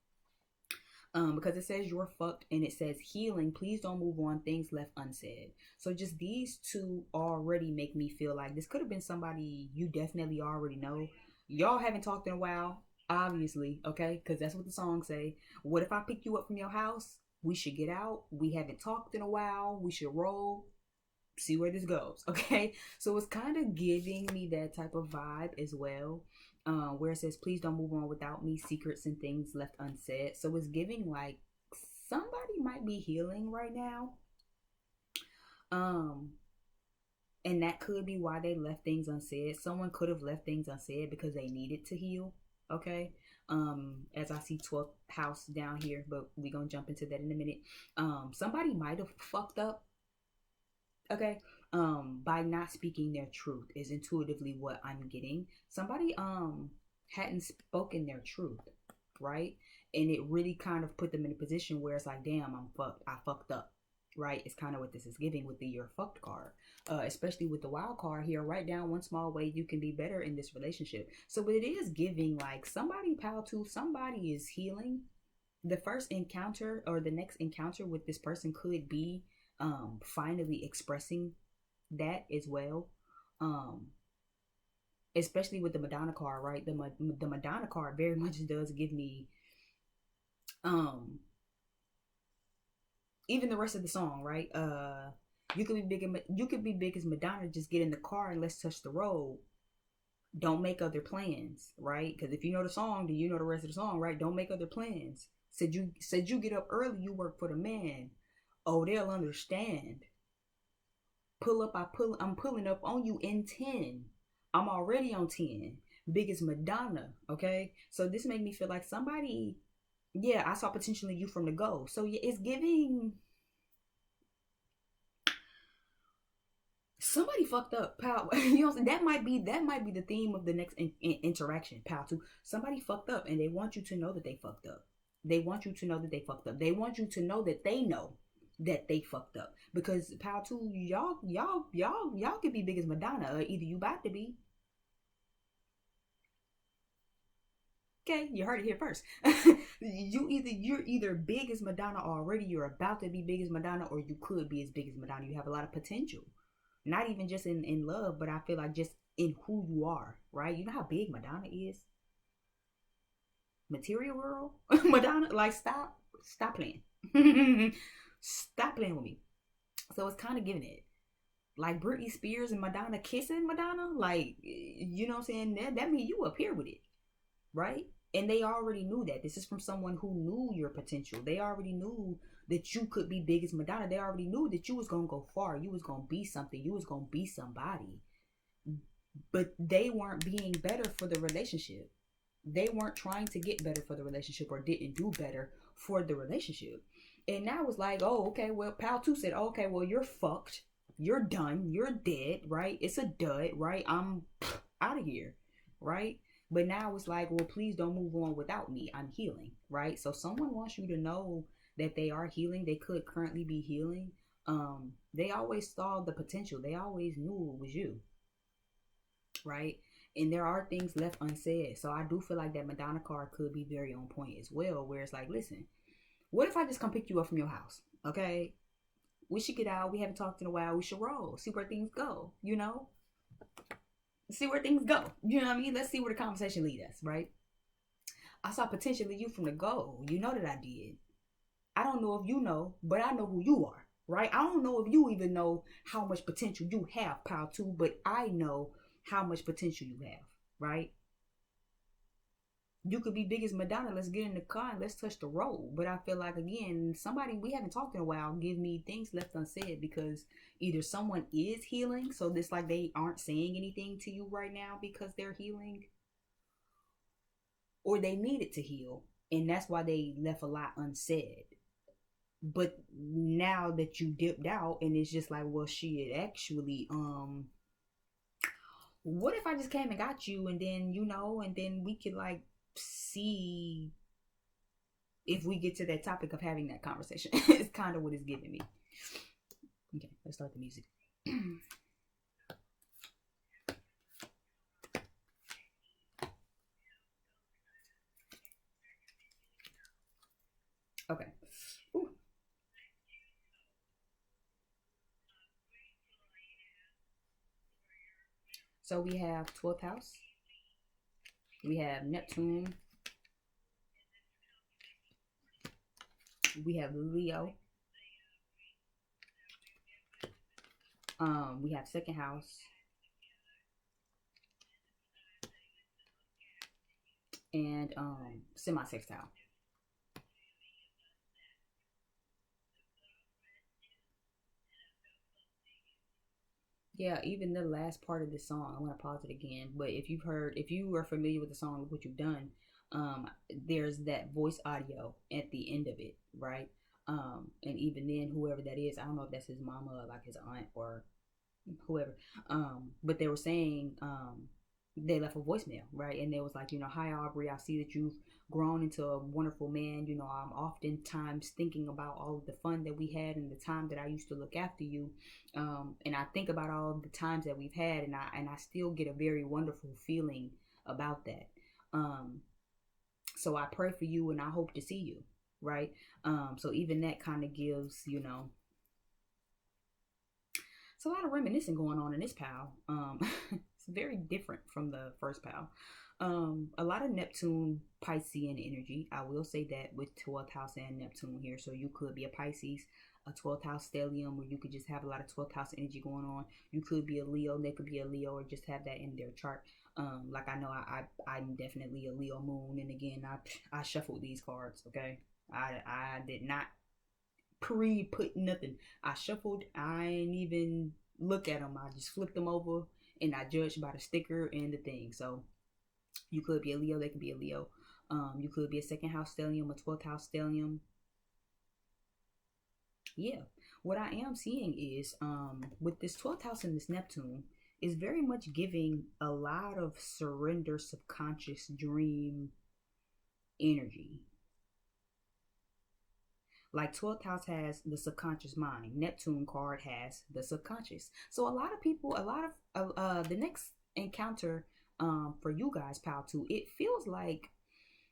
Speaker 1: Because it says you're fucked and it says healing, please don't move on, things left unsaid. So just these two already make me feel like this could have been somebody you definitely already know. Y'all haven't talked in a while. Obviously, okay? Because that's what the songs say. What if I pick you up from your house? We should get out. We haven't talked in a while. We should roll. See where this goes, okay? So it's kind of giving me that type of vibe as well, where it says, please don't move on without me, secrets and things left unsaid. So it's giving like somebody might be healing right now. Um, and that could be why they left things unsaid. Someone could have left things unsaid because they needed to heal, okay? As I see 12th house down here, but we're gonna jump into that in a minute. Somebody might have fucked up, okay, by not speaking their truth is intuitively what I'm getting. Somebody hadn't spoken their truth, right? And it really kind of put them in a position where it's like, damn, I fucked up, right? It's kind of what this is giving with the you're fucked card, especially with the wild card here. Write down one small way you can be better in this relationship. So it is giving like somebody, pal, to somebody is healing. The first encounter or the next encounter with this person could be finally expressing that as well. um Especially with the Madonna card, right? The Madonna card very much does give me um even the rest of the song, right? You could be big as Madonna, just get in the car and let's touch the road. Don't make other plans, right? Because if you know the song, then you know the rest of the song, right? Don't make other plans. Said you get up early, you work for the man. Oh, they'll understand. Pull up, I'm pulling up on you in 10. I'm already on 10. Biggest Madonna, okay? So this made me feel like somebody, yeah, I saw potentially you from the go. So yeah, it's giving somebody fucked up, pal. You know, that might be the theme of the next interaction, pal. Too. Somebody fucked up, and they want you to know that they fucked up. They want you to know that they fucked up. They want you to know that they know that they fucked up. Because pal, too, y'all could be big as Madonna, or either you about to be. Okay, you heard it here first. You're either big as Madonna already, you're about to be big as Madonna, or you could be as big as Madonna. You have a lot of potential. Not even just in love, but I feel like just in who you are, right? You know how big Madonna is? Material world? Madonna, like stop playing. Stop playing with me. So it's kind of giving it. Like Britney Spears and Madonna kissing Madonna, like, you know what I'm saying? That means you up here with it, right? And they already knew that. This is from someone who knew your potential. They already knew that you could be big as Madonna. They already knew that you was gonna go far. You was gonna be something. You was gonna be somebody. But they weren't being better for the relationship. They weren't trying to get better for the relationship, or didn't do better for the relationship. And now it's like, oh, okay, well, Pal 2 said, oh, okay, well, you're fucked. You're done. You're dead, right? It's a dud, right? I'm out of here, right? But now it's like, well, please don't move on without me. I'm healing, right? So someone wants you to know that they are healing. They could currently be healing. They always saw the potential. They always knew it was you, right? And there are things left unsaid. So I do feel like that Madonna card could be very on point as well, where it's like, listen, what if I just come pick you up from your house? Okay, we should get out. We haven't talked in a while. We should roll. See where things go. You know, see where things go. You know what I mean? Let's see where the conversation lead us, right? I saw potentially you from the go. You know that I did. I don't know if you know, but I know who you are, right? I don't know if you even know how much potential you have, pal, too, but I know how much potential you have, right? You could be big as Madonna. Let's get in the car and let's touch the road. But I feel like, again, somebody we haven't talked in a while give me things left unsaid, because either someone is healing, so it's like they aren't saying anything to you right now because they're healing, or they needed to heal, and that's why they left a lot unsaid. But now that you dipped out, and it's just like, well, she had actually, what if I just came and got you, and then, you know, and then we could like see if we get to that topic of having that conversation. It's kind of what it's giving me. Okay, let's start the music. Okay. Ooh. So we have 12th house. We have Neptune We have Leo. We have second house and semi-sextile. Yeah, even the last part of the song, I'm gonna pause it again. But if you are familiar with the song, what you've done, there's that voice audio at the end of it, right? And even then, whoever that is, I don't know if that's his mama or like his aunt or whoever. But they were saying, they left a voicemail, right? And they was like, hi Aubrey, I see that you've grown into a wonderful man. I'm oftentimes thinking about all of the fun that we had and the time that I used to look after you. And I think about all the times that we've had, and I still get a very wonderful feeling about that. Um, so I pray for you and I hope to see you, right? So even that kind of gives, it's a lot of reminiscing going on in this pal. It's very different from the first pal. A lot of Neptune Piscean energy. I will say that with 12th house and Neptune here. So you could be a Pisces, a 12th house stellium, or you could just have a lot of 12th house energy going on. You could be a Leo. They could be a Leo or just have that in their chart. Like I know I'm definitely a Leo moon. And again, I shuffled these cards. Okay. I did not put nothing. I shuffled. I ain't even look at them. I just flipped them over and I judged by the sticker and the thing. So you could be a Leo. They could be a Leo. You could be a second house stellium, a 12th house stellium. Yeah. What I am seeing is with this 12th house and this Neptune is very much giving a lot of surrender, subconscious dream energy. Like 12th house has the subconscious mind. Neptune card has the subconscious. So a lot of people, a lot of the next encounter for you guys, pal, too, it feels like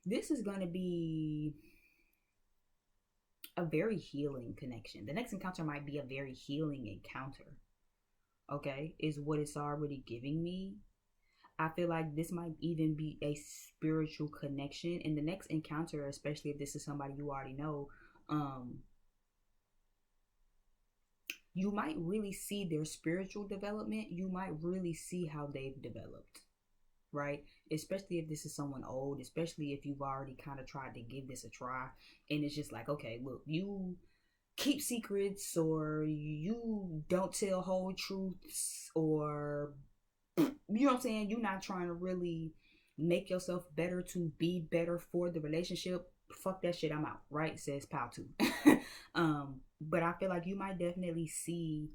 Speaker 1: this is going to be a very healing connection. The next encounter might be a very healing encounter. Okay, is what it's already giving me. I feel like this might even be a spiritual connection. In the next encounter, especially if this is somebody you already know, you might really see their spiritual development. You might really see how they've developed, right? Especially if this is someone old, especially if you've already kind of tried to give this a try. And it's just like, okay, look, you keep secrets or you don't tell whole truths or, you know what I'm saying? You're not trying to really make yourself better to be better for the relationship. Fuck that shit, I'm out, right? Says pal too. But I feel like you might definitely see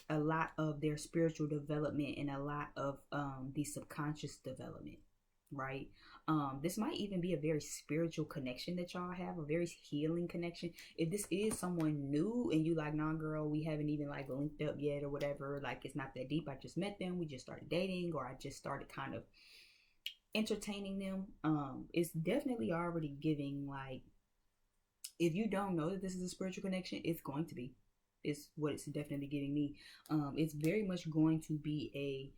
Speaker 1: a lot of their spiritual development and a lot of the subconscious development, right? This might even be a very spiritual connection that y'all have, a very healing connection. If this is someone new and you like, nah girl, we haven't even like linked up yet or whatever, like it's not that deep, I just met them, we just started dating, or I just started kind of entertaining them, it's definitely already giving like, if you don't know that this is a spiritual connection, it's going to be. It's what it's definitely giving me. It's very much going to be a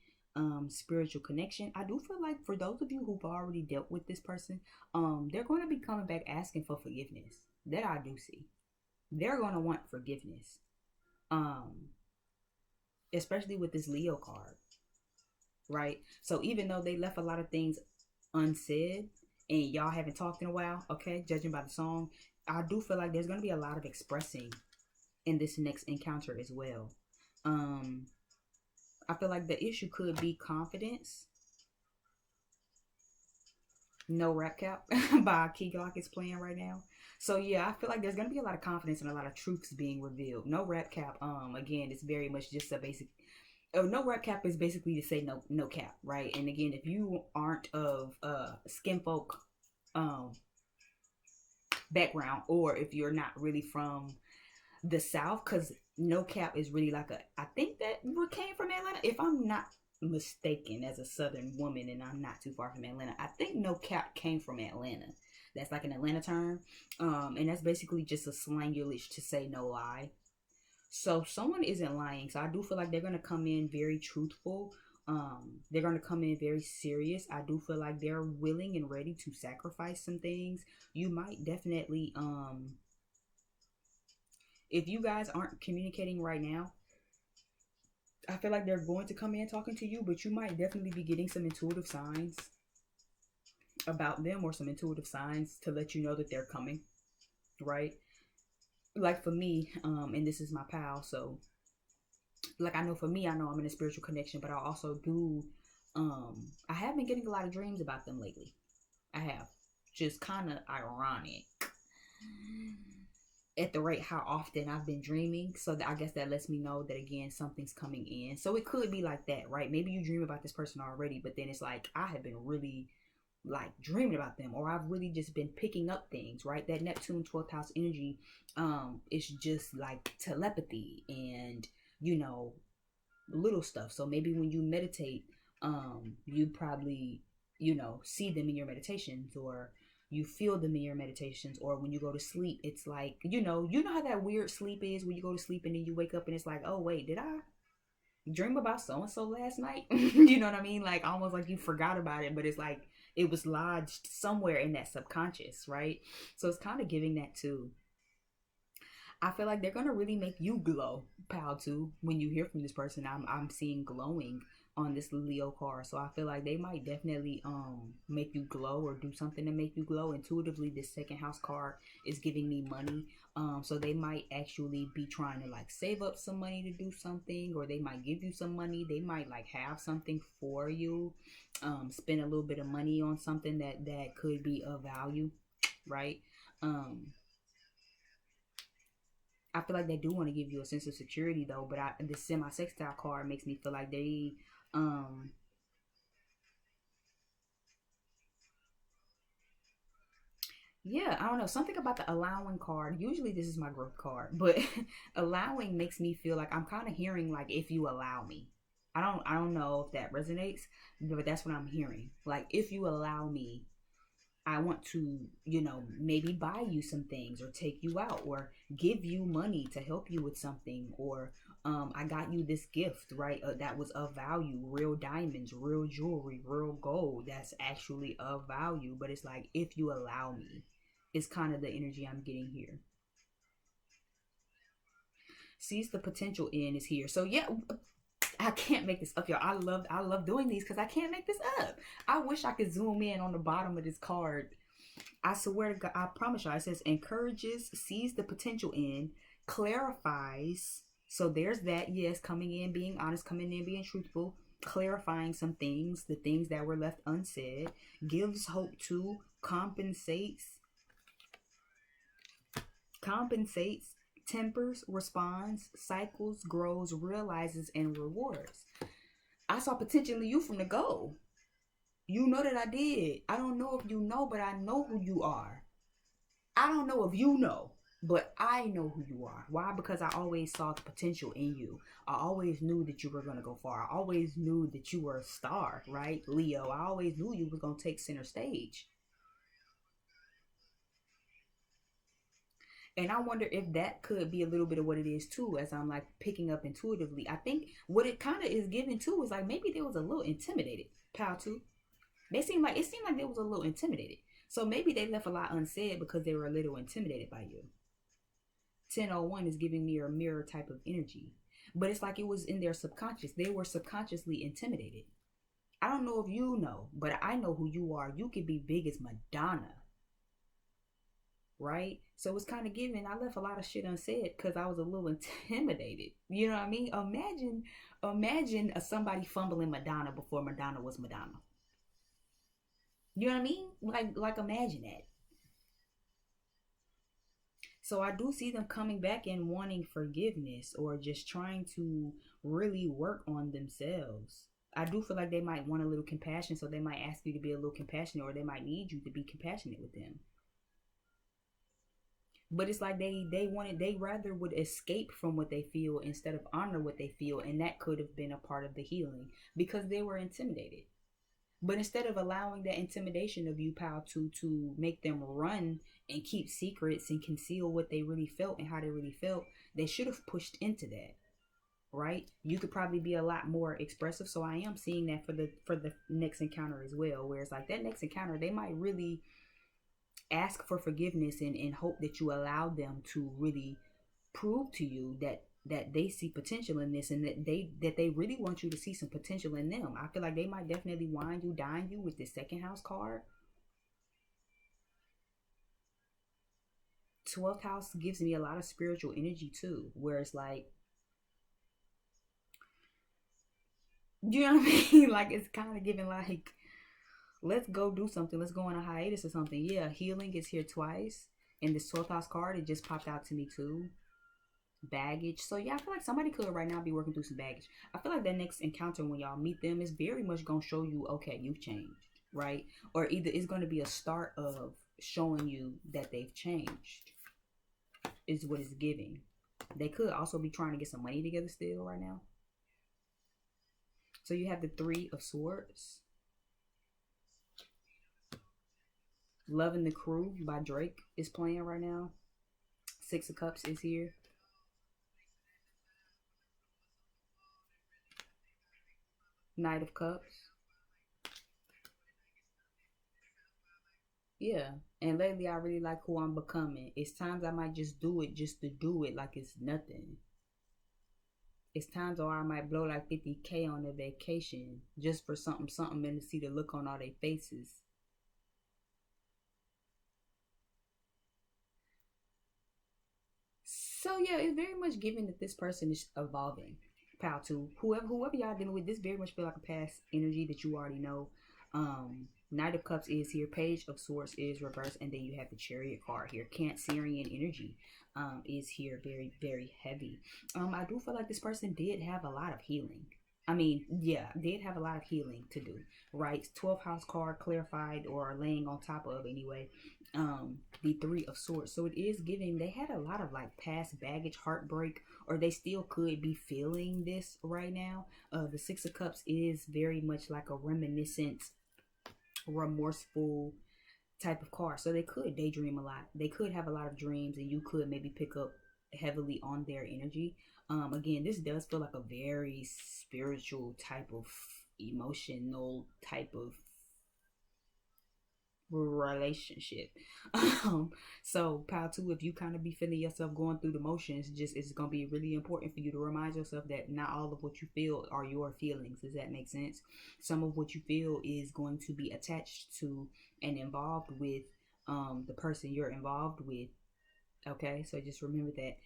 Speaker 1: spiritual connection. I do feel like for those of you who've already dealt with this person, they're going to be coming back asking for forgiveness. That I do see. They're going to want forgiveness. Especially with this Leo card, right? So even though they left a lot of things unsaid and y'all haven't talked in a while, okay, judging by the song, I do feel like there's going to be a lot of expressing in this next encounter as well. I feel like the issue could be confidence. No Rap Cap by Key Glock is playing right now. So yeah, I feel like there's gonna be a lot of confidence and a lot of truths being revealed. No Rap Cap, again, it's very much just a basic. Oh, no Rap Cap is basically to say no cap, right? And again, if you aren't of skin folk background, or if you're not really from the South, because no cap is really like I think that came from Atlanta, if I'm not mistaken, as a Southern woman, and I'm not too far from Atlanta, I think no cap came from Atlanta. That's like an Atlanta term, and that's basically just a slang English to say no lie. So someone isn't lying. So I do feel like they're gonna come in very truthful. They're gonna come in very serious. I do feel like they're willing and ready to sacrifice some things. You might definitely If you guys aren't communicating right now, I feel like they're going to come in talking to you, but you might definitely be getting some intuitive signs about them, or some intuitive signs to let you know that they're coming, right? Like for me, and this is my pal, so like I know for me, I know I'm in a spiritual connection, but I also do, I have been getting a lot of dreams about them lately. I have. Just kind of ironic at the rate how often I've been dreaming. So that, I guess that lets me know that again, something's coming in. So it could be like that, right? Maybe you dream about this person already, but then it's like I have been really like dreaming about them, or I've really just been picking up things, right? That Neptune 12th house energy, it's just like telepathy and, you know, little stuff. So maybe when you meditate, you probably, you know, see them in your meditations, or you feel them in your meditations, or when you go to sleep, it's like, you know how that weird sleep is when you go to sleep and then you wake up and it's like, oh wait, did I dream about so and so last night? You know what I mean? Like almost like you forgot about it, but it's like it was lodged somewhere in that subconscious, right? So it's kind of giving that too. I feel like they're gonna really make you glow, pal. Too, when you hear from this person, I'm seeing glowing on this Leo card. So I feel like they might definitely make you glow or do something to make you glow. Intuitively, this second house card is giving me money. So they might actually be trying to like save up some money to do something, or they might give you some money. They might like have something for you. Spend a little bit of money on something that could be of value, right? Um, I feel like they do want to give you a sense of security though, but this semi-sextile card makes me feel like they um yeah, I don't know, something about the allowing card. Usually this is my growth card, but allowing makes me feel like I'm kind of hearing like if you allow me. I don't know if that resonates, but that's what I'm hearing. Like if you allow me, I want to, maybe buy you some things or take you out or give you money to help you with something, or I got you this gift, right? That was of value, real diamonds, real jewelry, real gold. That's actually of value. But it's like, if you allow me, is kind of the energy I'm getting here. Sees the potential in is here. So yeah, I can't make this up, y'all. I love doing these because I can't make this up. I wish I could zoom in on the bottom of this card. I swear to God, I promise y'all, it says encourages, sees the potential in, clarifies. So there's that, yes, coming in, being honest, coming in, being truthful, clarifying some things, the things that were left unsaid, gives hope to, compensates, tempers, responds, cycles, grows, realizes, and rewards. I saw potential in you from the go. You know that I did. I don't know if you know, but I know who you are. I don't know if you know, but I know who you are. Why? Because I always saw the potential in you. I always knew that you were going to go far. I always knew that you were a star, right? Leo, I always knew you was going to take center stage. And I wonder if that could be a little bit of what it is too, as I'm like picking up intuitively. I think what it kind of is giving too is like maybe they was a little intimidated, pal too. It seemed like they was a little intimidated. So maybe they left a lot unsaid because they were a little intimidated by you. 1001 is giving me a mirror type of energy. But it's like it was in their subconscious. They were subconsciously intimidated. I don't know if you know, but I know who you are. You could be big as Madonna, right? So it's kind of giving. I left a lot of shit unsaid because I was a little intimidated. You know what I mean? Imagine somebody fumbling Madonna before Madonna was Madonna. You know what I mean? Like imagine that. So I do see them coming back and wanting forgiveness, or just trying to really work on themselves. I do feel like they might want a little compassion, so they might ask you to be a little compassionate, or they might need you to be compassionate with them. But it's like they rather would escape from what they feel instead of honor what they feel, and that could have been a part of the healing because they were intimidated. But instead of allowing that intimidation of you, pal, to make them run and keep secrets and conceal what they really felt and how they really felt, they should have pushed into that, right? You could probably be a lot more expressive. So I am seeing that for the next encounter as well, where it's like that next encounter, they might really ask for forgiveness and hope that you allow them to really prove to you that they see potential in this, and that they really want you to see some potential in them. I feel like they might definitely wine you, dine you with this second house card. 12th house gives me a lot of spiritual energy too, where it's like, you know what I mean? Like, it's kind of giving like, let's go do something. Let's go on a hiatus or something. Yeah, healing is here twice. And this 12th house card, it just popped out to me too. Baggage. So yeah, I feel like somebody could right now be working through some baggage. I feel like that next encounter when y'all meet them is very much going to show you, okay, you've changed, right? Or either it's going to be a start of showing you that they've changed, is what it's giving. They could also be trying to get some money together still right now. So you have the 3 of Swords. Loving the Crew by Drake is playing right now. 6 of Cups is here. Knight of Cups. Yeah. And lately I really like who I'm becoming. It's times I might just do it just to do it like it's nothing. It's times or I might blow like 50K on a vacation just for something and to see the look on all their faces. So yeah, it's very much given that this person is evolving. Pal to whoever y'all dealing with, this very much feel like a past energy that you already know. Knight of Cups is here, Page of Swords is reversed, and then you have the Chariot card here. Cancerian energy is here, very, very heavy. I do feel like this person did have a lot of healing. I mean, yeah, did have a lot of healing to do, right? 12th house card clarified, or laying on top of anyway. The 3 of Swords. So it is giving, they had a lot of like past baggage, heartbreak, or they still could be feeling this right now. The 6 of Cups is very much like a reminiscent, remorseful type of card. So they could daydream a lot. They could have a lot of dreams, and you could maybe pick up heavily on their energy. Again, this does feel like a very spiritual type of emotional type of relationship. So pile 2, if you kind of be feeling yourself going through the motions, just it's gonna be really important for you to remind yourself that not all of what you feel are your feelings. Does that make sense? Some of what you feel is going to be attached to and involved with the person you're involved with. Okay, so just remember that.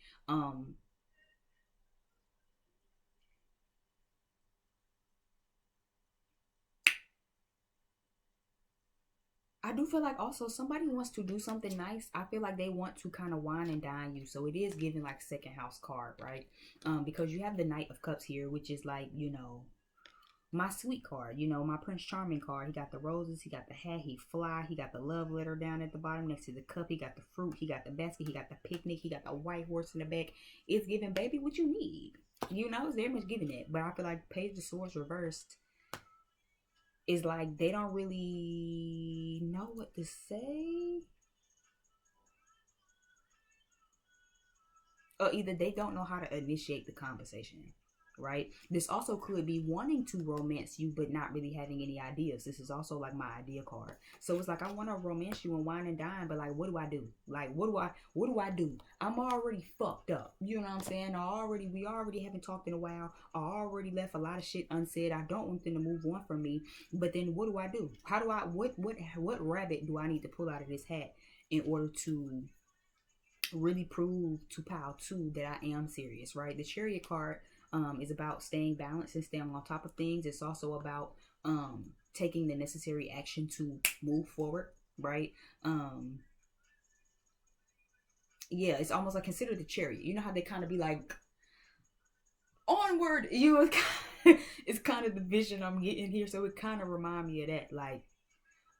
Speaker 1: I do feel like also somebody wants to do something nice. I feel like they want to kind of wine and dine you. So it is giving like second house card, right? Because you have the Knight of Cups here, which is like, you know, my sweet card, you know, my Prince Charming card. He got the roses, he got the hat, he fly, he got the love letter down at the bottom next to the cup, he got the fruit, he got the basket, he got the picnic, he got the white horse in the back. It's giving, baby, what you need. You know, it's very much giving it. But I feel like Page of Swords reversed is like they don't really know what to say. Or either they don't know how to initiate the conversation, right? This also could be wanting to romance you but not really having any ideas. This is also like my idea card. So it's like I want to romance you and wine and dine, but like what do I do? Like what do I do? I'm already fucked up. You know what I'm saying? We already haven't talked in a while. I already left a lot of shit unsaid. I don't want them to move on from me. But then what do I do? How do I what rabbit do I need to pull out of this hat in order to really prove to pile 2 that I am serious, right? The Chariot card is about staying balanced and staying on top of things. It's also about taking the necessary action to move forward, right? Yeah, it's almost like consider the chariot. You know how they kind of be like onward. You know, it's kind of the vision I'm getting here. So it kind of remind me of that, like,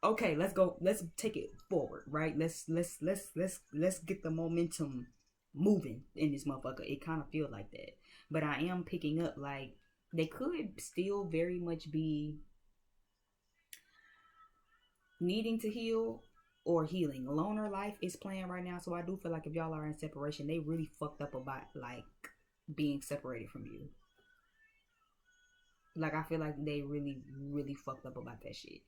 Speaker 1: okay, let's go, let's take it forward, right? Let's get the momentum moving in this motherfucker. It kind of feels like that. But I am picking up like they could still very much be needing to heal or healing. Loner life is playing right now. So I do feel like if y'all are in separation, they really fucked up about like being separated from you. Like I feel like they really, really fucked up about that shit.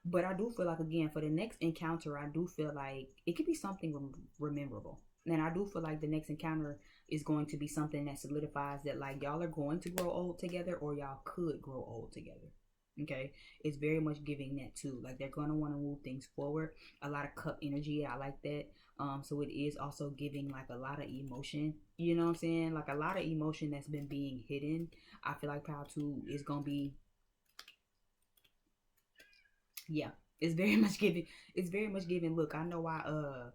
Speaker 1: But I do feel like, again, for the next encounter, I do feel like it could be something rememberable. And I do feel like the next encounter is going to be something that solidifies that like y'all are going to grow old together, or y'all could grow old together. Okay, it's very much giving that too. Like they're gonna want to move things forward. A lot of cup energy, I like that. So it is also giving like a lot of emotion. You know what I'm saying? Like a lot of emotion that's been being hidden. I feel like Pile 2 is gonna be, yeah, it's very much giving. It's very much giving. Look, I know I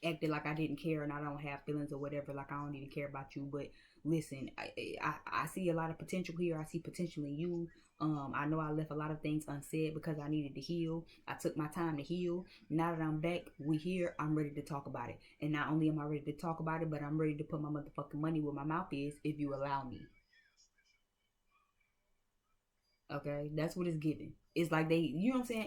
Speaker 1: acted like I didn't care and I don't have feelings or whatever, like I don't even care about you. But listen, I see a lot of potential here. I see potential in you. I know I left a lot of things unsaid because I needed to heal. I took my time to heal. Now that I'm back, we here, I'm ready to talk about it. And not only am I ready to talk about it, but I'm ready to put my motherfucking money where my mouth is if you allow me. Okay, that's what it's giving. It's like they, you know what I'm saying?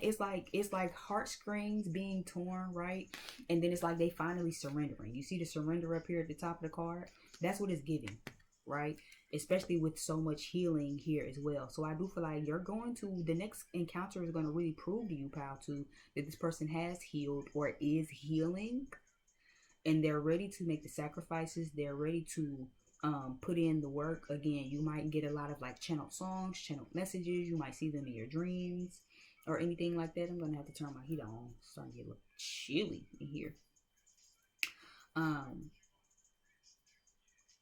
Speaker 1: It's like heartstrings being torn, right? And then it's like they finally surrendering. You see the surrender up here at the top of the card? That's what it's giving, right? Especially with so much healing here as well. So I do feel like you're going to, the next encounter is going to really prove to you, pal, too, that this person has healed or is healing, and they're ready to make the sacrifices. They're ready to put in the work. Again, you might get a lot of like channeled songs, channeled messages. You might see them in your dreams or anything like that. I'm gonna have to turn my heat on. It's starting to get a little chilly in here. um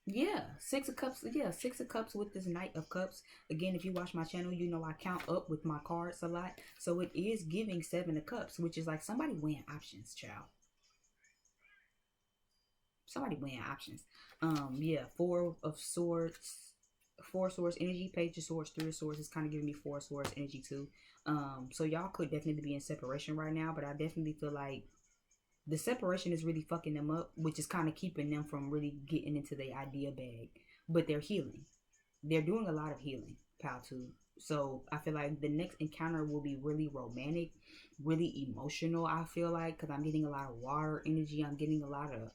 Speaker 1: yeah, Six of Cups. Yeah, Six of Cups with this Knight of Cups. Again, if you watch my channel, you know I count up with my cards a lot. So it is giving Seven of Cups, which is like somebody weighing options, child. Somebody weighing options. Yeah, Four of Swords, Four Swords energy, Page of Swords, Three of Swords is kind of giving me Four Swords energy too. So y'all could definitely be in separation right now, but I definitely feel like the separation is really fucking them up, which is kind of keeping them from really getting into the idea bag. But they're healing. They're doing a lot of healing, pal too. So I feel like the next encounter will be really romantic, really emotional. I feel like, because I'm getting a lot of water energy. I'm getting a lot of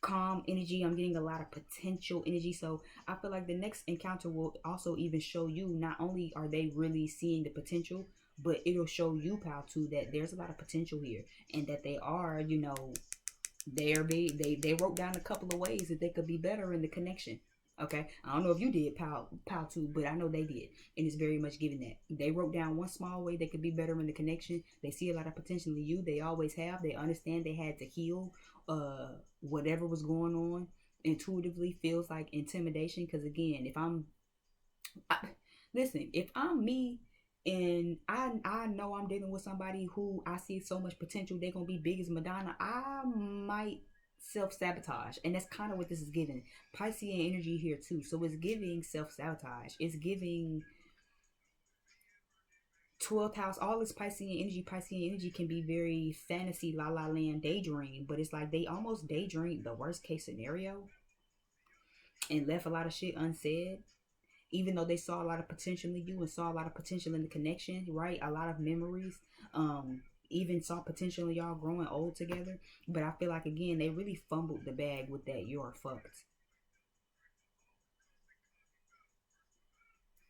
Speaker 1: calm energy. I'm getting a lot of potential energy. So I feel like the next encounter will also even show you, not only are they really seeing the potential, but it'll show you, pal, too, that there's a lot of potential here, and that they are, you know, they wrote down a couple of ways that they could be better in the connection. Okay, I don't know if you did, pal too, but I know they did, and it's very much given that they wrote down one small way they could be better in the connection. They see a lot of potential in you. They always have. They understand they had to heal whatever was going on. Intuitively feels like intimidation, because again, I, listen, if I'm me and I know I'm dealing with somebody who I see so much potential, they're gonna be big as Madonna, I might self-sabotage. And that's kind of what this is giving. Piscean energy here too. So it's giving self-sabotage. It's giving 12th house. All this Piscean energy. Piscean energy can be very fantasy, la la land, daydream, but it's like they almost daydream the worst case scenario and left a lot of shit unsaid, even though they saw a lot of potential in you and saw a lot of potential in the connection, right? A lot of memories. Even saw potential in y'all growing old together. But I feel like, again, they really fumbled the bag with that "you're fucked."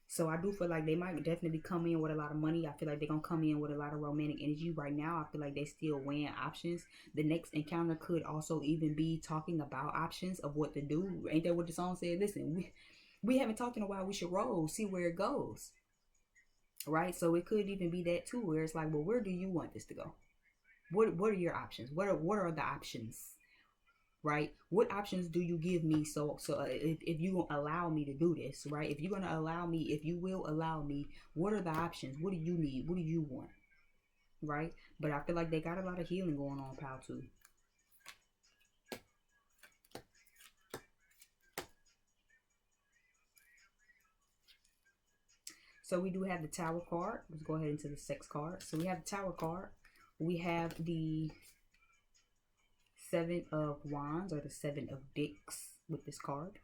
Speaker 1: So I do feel like they might definitely come in with a lot of money. I feel like they're gonna come in with a lot of romantic energy right now. I feel like they still weighing options. The next encounter could also even be talking about options of what to do. Ain't that what the song said? Listen, we haven't talked in a while. We should roll, see where it goes, right? So it could even be that too, where it's like, well, where do you want this to go? What are your options? What are the options? Right? What options do you give me? So if you gonna allow me to do this, right? If you're gonna allow me, if you will allow me, what are the options? What do you need? What do you want? Right? But I feel like they got a lot of healing going on, pal, too. So we do have the Tower card. Let's go ahead into the Sex card. So we have the Tower card. We have the Seven of Wands, or the Seven of Dicks with this card.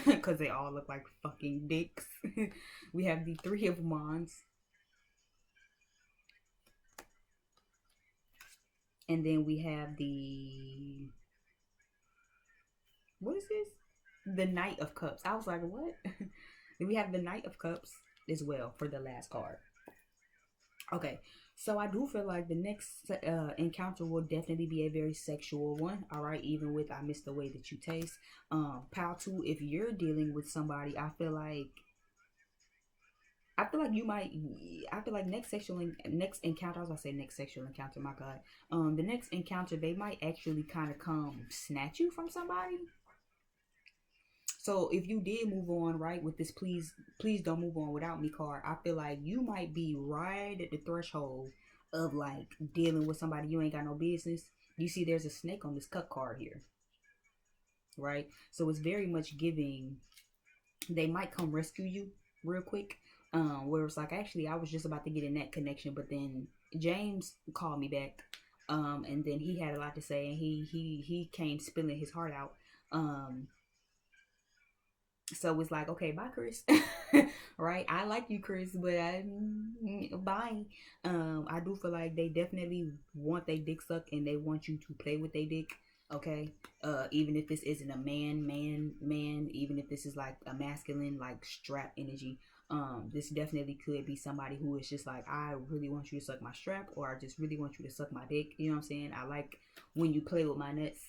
Speaker 1: Because they all look like fucking dicks. We have the Three of Wands. And then we have the... What is this? The Knight of Cups. I was like, what? Then we have the Knight of Cups as well for the last card. Okay, So I do feel like the next encounter will definitely be a very sexual one. All right, even with I miss the way that you taste. Pile two, if you're dealing with somebody, I feel like you might. I feel like next encounter. I was gonna say next sexual encounter. My God. The next encounter, they might actually kind of come snatch you from somebody. So if you did move on, right, with this, please don't move on without me card. I feel like you might be right at the threshold of like dealing with somebody you ain't got no business. You see, there's a snake on this cup card here, right? So it's very much giving. They might come rescue you real quick. Where it's like, actually, I was just about to get in that connection, but then James called me back, and then he had a lot to say, and he came spilling his heart out. So it's like, okay, bye, Chris. Right? I like you, Chris, but bye. I do feel like they definitely want their dick sucked and they want you to play with their dick. Okay. Even if this isn't a man, even if this is like a masculine, like strap energy. This definitely could be somebody who is just like, I really want you to suck my strap, or I just really want you to suck my dick. You know what I'm saying? I like when you play with my nuts.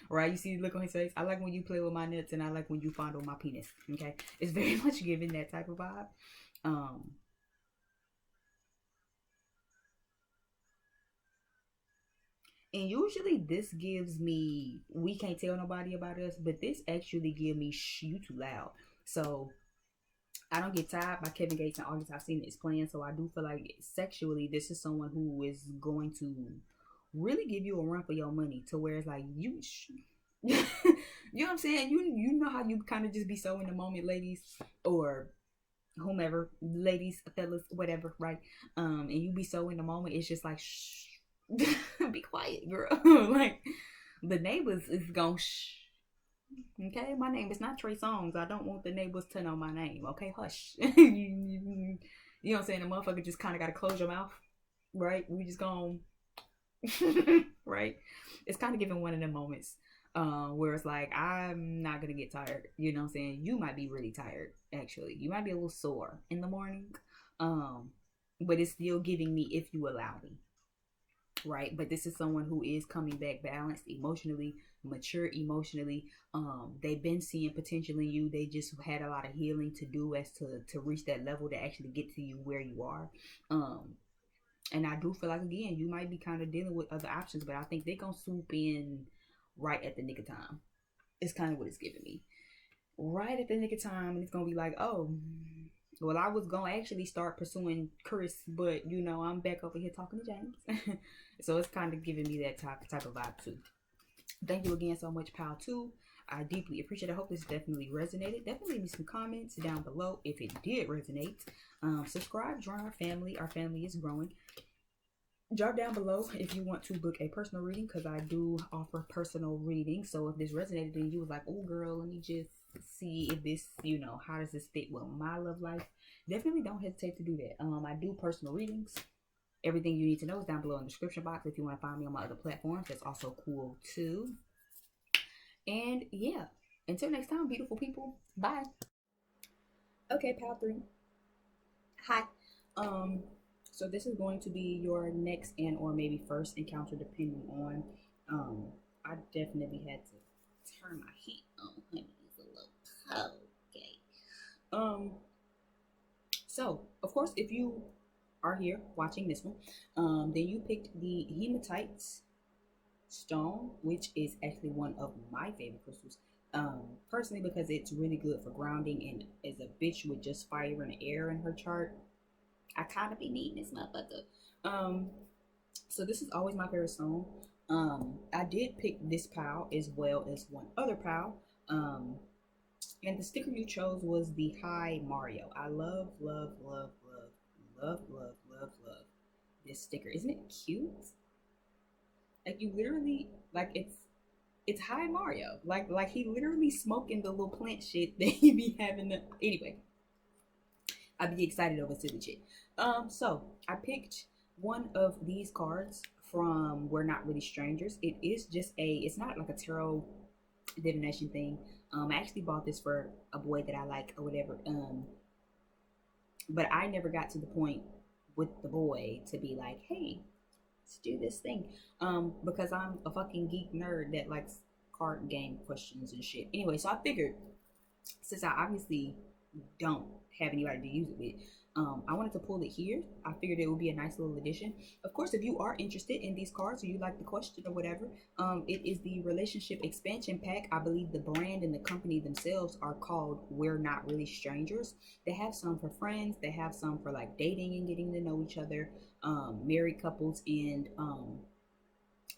Speaker 1: Right? You see the look on his face. I like when you play with my nuts, and I like when you fondle my penis. Okay, it's very much giving that type of vibe. Um, and usually this gives me, we can't tell nobody about us, but this actually give me you too loud. So I don't get tired by Kevin Gates and August Alsina is playing. So I do feel like sexually, this is someone who is going to really give you a run for your money, to where it's like you know what I'm saying? You know how you kind of just be so in the moment, ladies, or whomever, ladies, fellas, whatever, right? And you be so in the moment, it's just like shh, be quiet, girl. Like the neighbors is gonna shh. Okay, my name is not Trey Songs. I don't want the neighbors to know my name. Okay, hush. You know what I'm saying? The motherfucker just kind of got to close your mouth, right? We just gonna right? It's kind of giving one of them moments where it's like, I'm not gonna get tired. You know what I'm saying? You might be really tired, actually. You might be a little sore in the morning. Um, but it's still giving me if you allow me. Right. But this is someone who is coming back balanced emotionally, mature emotionally. They've been seeing potential in you. They just had a lot of healing to do as to reach that level to actually get to you where you are. And I do feel like, again, you might be kind of dealing with other options, but I think they're gonna swoop in right at the nick of time. It's kind of what it's giving me. Right at the nick of time, and it's gonna be like, oh, well, I was gonna actually start pursuing Chris, but you know, I'm back over here talking to James. So it's kind of giving me that type of vibe too. Thank you again so much, Pal 2. I deeply appreciate it. I hope this definitely resonated. Definitely leave me some comments down below if it did resonate. Subscribe, join our family. Our family is growing. Drop down below if you want to book a personal reading, because I do offer personal reading. So if this resonated and you was like, oh girl, let me just see if this, you know, how does this fit with my love life, definitely don't hesitate to do that. I do personal readings. Everything you need to know is down below in the description box. If you want to find me on my other platforms, that's also cool too. And yeah, until next time, beautiful people. Bye. Okay, pal 3. Hi. Um, so this is going to be your next and or maybe first encounter, depending on. I definitely had to turn my heat on, honey. It's a little cold. Okay. So of course, if you are here watching this one, then you picked the hematite stone, which is actually one of my favorite crystals. Personally, because it's really good for grounding, and as a bitch with just fire and air in her chart, I kind of be needing this motherfucker. Um, so this is always my favorite stone. I did pick this pile as well as one other pile. And the sticker you chose was the Hi Mario. I love, love, love, love, love, love, love, love this sticker. Isn't it cute? Like you literally, like it's Hi Mario. Like he literally smoking the little plant shit that he be having. Anyway, I'd be excited over silly shit. So I picked one of these cards from We're Not Really Strangers. It is just it's not like a tarot divination thing. I actually bought this for a boy that I like or whatever. But I never got to the point with the boy to be like, hey, let's do this thing. Because I'm a fucking geek nerd that likes card game questions and shit. Anyway, so I figured since I obviously don't have anybody to use it with, I wanted to pull it here. I figured it would be a nice little addition. Of course, if you are interested in these cards or you like the question or whatever, it is the relationship expansion pack. I believe the brand and the company themselves are called We're Not Really Strangers. They have some for friends, they have some for like dating and getting to know each other, married couples, and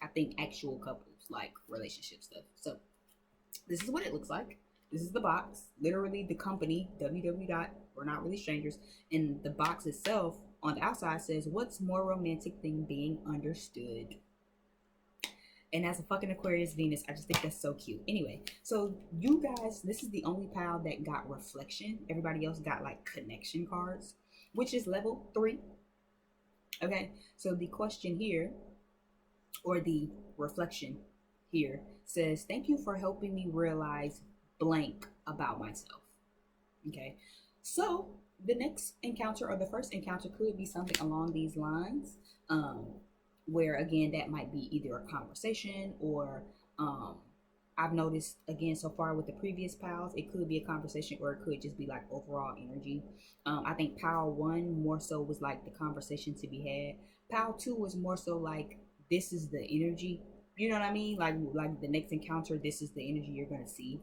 Speaker 1: I think actual couples, like relationship stuff. So this is what it looks like. This is the box, literally the company, www. We're Not Really Strangers. And the box itself on the outside says, what's more romantic than being understood? And as a fucking Aquarius Venus, I just think that's so cute. Anyway, so you guys, this is the only pile that got reflection. Everybody else got like connection cards, which is level 3. Okay, so the question here, or the reflection here, says, thank you for helping me realize blank about myself. Okay, so the next encounter or the first encounter could be something along these lines, where again that might be either a conversation or I've noticed again so far with the previous pals, it could be a conversation or it could just be like overall energy. I think pal 1 more so was like the conversation to be had. Pal 2 was more so like this is the energy, you know what I mean, like the next encounter, this is the energy you're gonna see.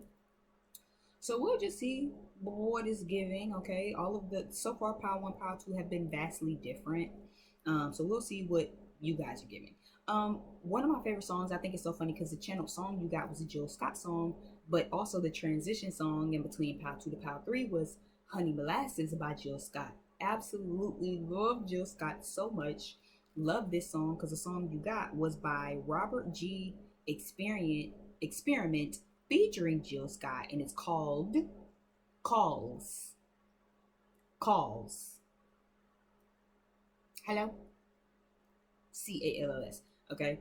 Speaker 1: So we'll just see what is giving. Okay, all of the so far pile 1, pile 2 have been vastly different. So we'll see what you guys are giving. One of my favorite songs, I think it's so funny because the channel song you got was a Jill Scott song, but also the transition song in between pile 2 to pile 3 was Honey Molasses by Jill Scott. Absolutely love Jill Scott so much. Love this song because the song you got was by Robert G. Experiment featuring Jill Scott, and it's called Calls. Calls. Hello? Calls. Okay.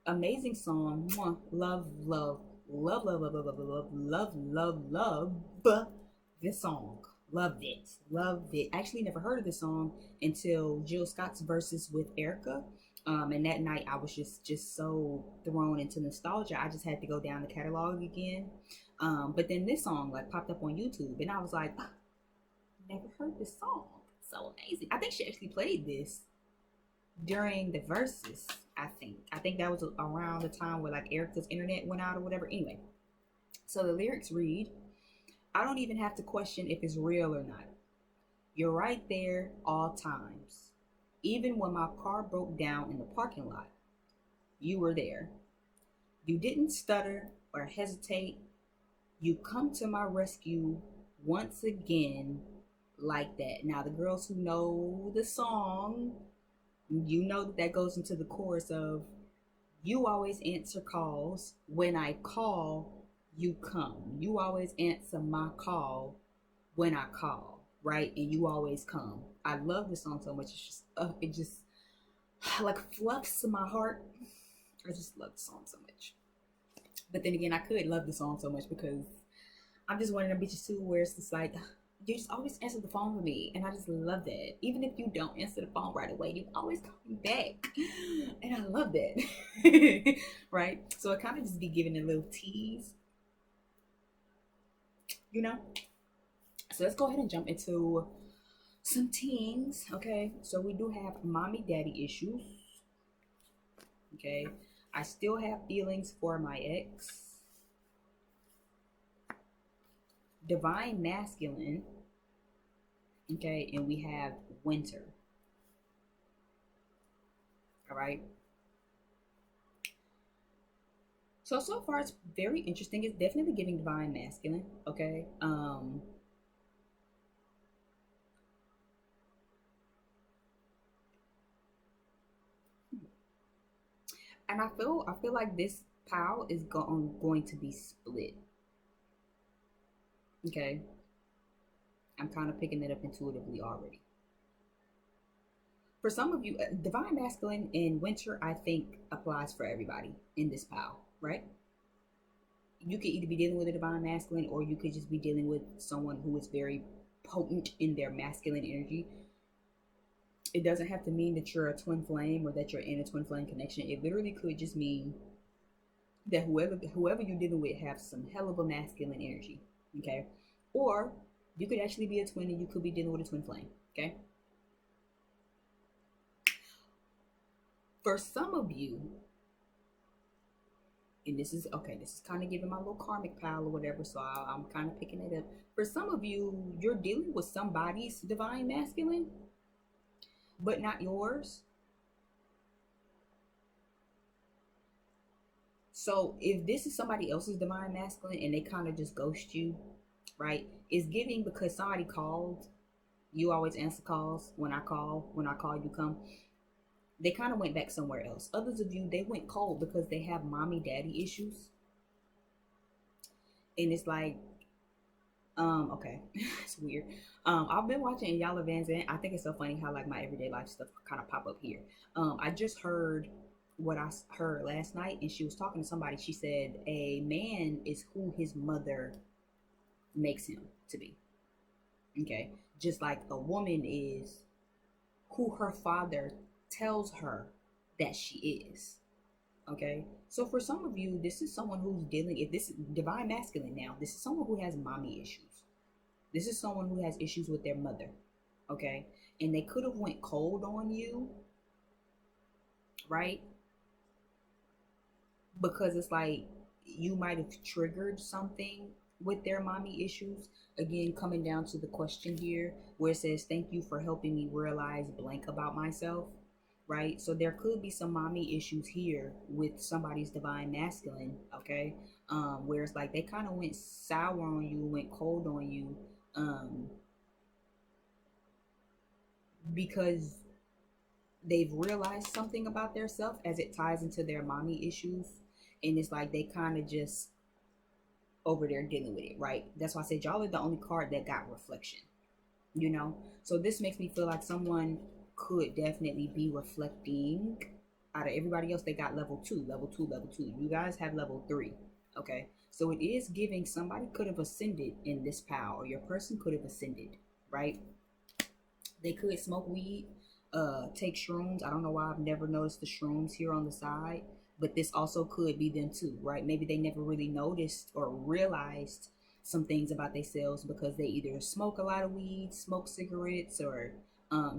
Speaker 1: Amazing song. Mwah. Love, love, love, love, love, love, love, love, love, love, love this song. Loved it. Loved it. Actually never heard of this song until Jill Scott's verses with Erica. And that night I was just so thrown into nostalgia. I just had to go down the catalog again. But then this song like popped up on YouTube and I was like, oh, never heard this song. So amazing. I think she actually played this during the verses. I think that was around the time where like Erica's internet went out or whatever. Anyway, so the lyrics read, I don't even have to question if it's real or not. You're right there all times. Even when my car broke down in the parking lot, you were there. You didn't stutter or hesitate. You come to my rescue once again like that. Now, the girls who know the song, you know that goes into the chorus of, you always answer calls. When I call, you come. You always answer my call when I call, right? And you always come. I love this song so much. It's just, it just like fluffs my heart. I just love the song so much. But then again, I could love the song so much because I'm just one of them bitches too, where it's just like, you just always answer the phone for me, and I just love that. Even if you don't answer the phone right away, you always call me back, and I love that. Right? So it kind of just be giving a little tease, you know. So let's go ahead and jump into some teens. Okay, so we do have mommy daddy issues. Okay, I still have feelings for my ex. Divine masculine. Okay, and we have winter. All right. So far it's very interesting. It's definitely giving divine masculine. Okay. And I feel like this pile is going to be split. Okay. I'm kind of picking it up intuitively already. For some of you, divine masculine in winter, I think applies for everybody in this pile, right? You could either be dealing with a divine masculine or you could just be dealing with someone who is very potent in their masculine energy. It doesn't have to mean that you're a twin flame or that you're in a twin flame connection. It literally could just mean that whoever you're dealing with have some hell of a masculine energy. Okay. Or you could actually be a twin and you could be dealing with a twin flame. Okay. For some of you, and this is okay, this is kind of giving my little karmic pile or whatever, so I'm kind of picking it up. For some of you, you're dealing with somebody's divine masculine, but not yours. So if this is somebody else's divine masculine and they kind of just ghost you, right? It's giving because somebody called. You always answer calls. When I call, you come. They kind of went back somewhere else. Others of you, they went cold because they have mommy daddy issues. And it's like, okay, it's weird. I've been watching Yala Van Zandt. I think it's so funny how like my everyday life stuff kind of pop up here. I just heard what I heard last night, and she was talking to somebody. She said a man is who his mother makes him to be. Okay, just like a woman is who her father tells her that she is. Okay, so for some of you, this is someone who's dealing. If this is divine masculine now, this is someone who has mommy issues. This is someone who has issues with their mother. Okay, and they could have went cold on you, right? Because it's like you might have triggered something with their mommy issues. Again, coming down to the question here where it says, thank you for helping me realize blank about myself, right? So there could be some mommy issues here with somebody's divine masculine, okay? Where it's like they kind of went sour on you, went cold on you, because they've realized something about their self as it ties into their mommy issues. And it's like they kind of just over there dealing with it, right? That's why I said y'all are the only card that got reflection, you know? So this makes me feel like someone could definitely be reflecting. Out of everybody else, they got level 2, level 2, level 2. You guys have level 3, okay? So it is giving somebody could have ascended in this pile, or your person could have ascended, right? They could smoke weed, take shrooms. I don't know why I've never noticed the shrooms here on the side, but this also could be them too, right? Maybe they never really noticed or realized some things about themselves because they either smoke a lot of weed, smoke cigarettes, or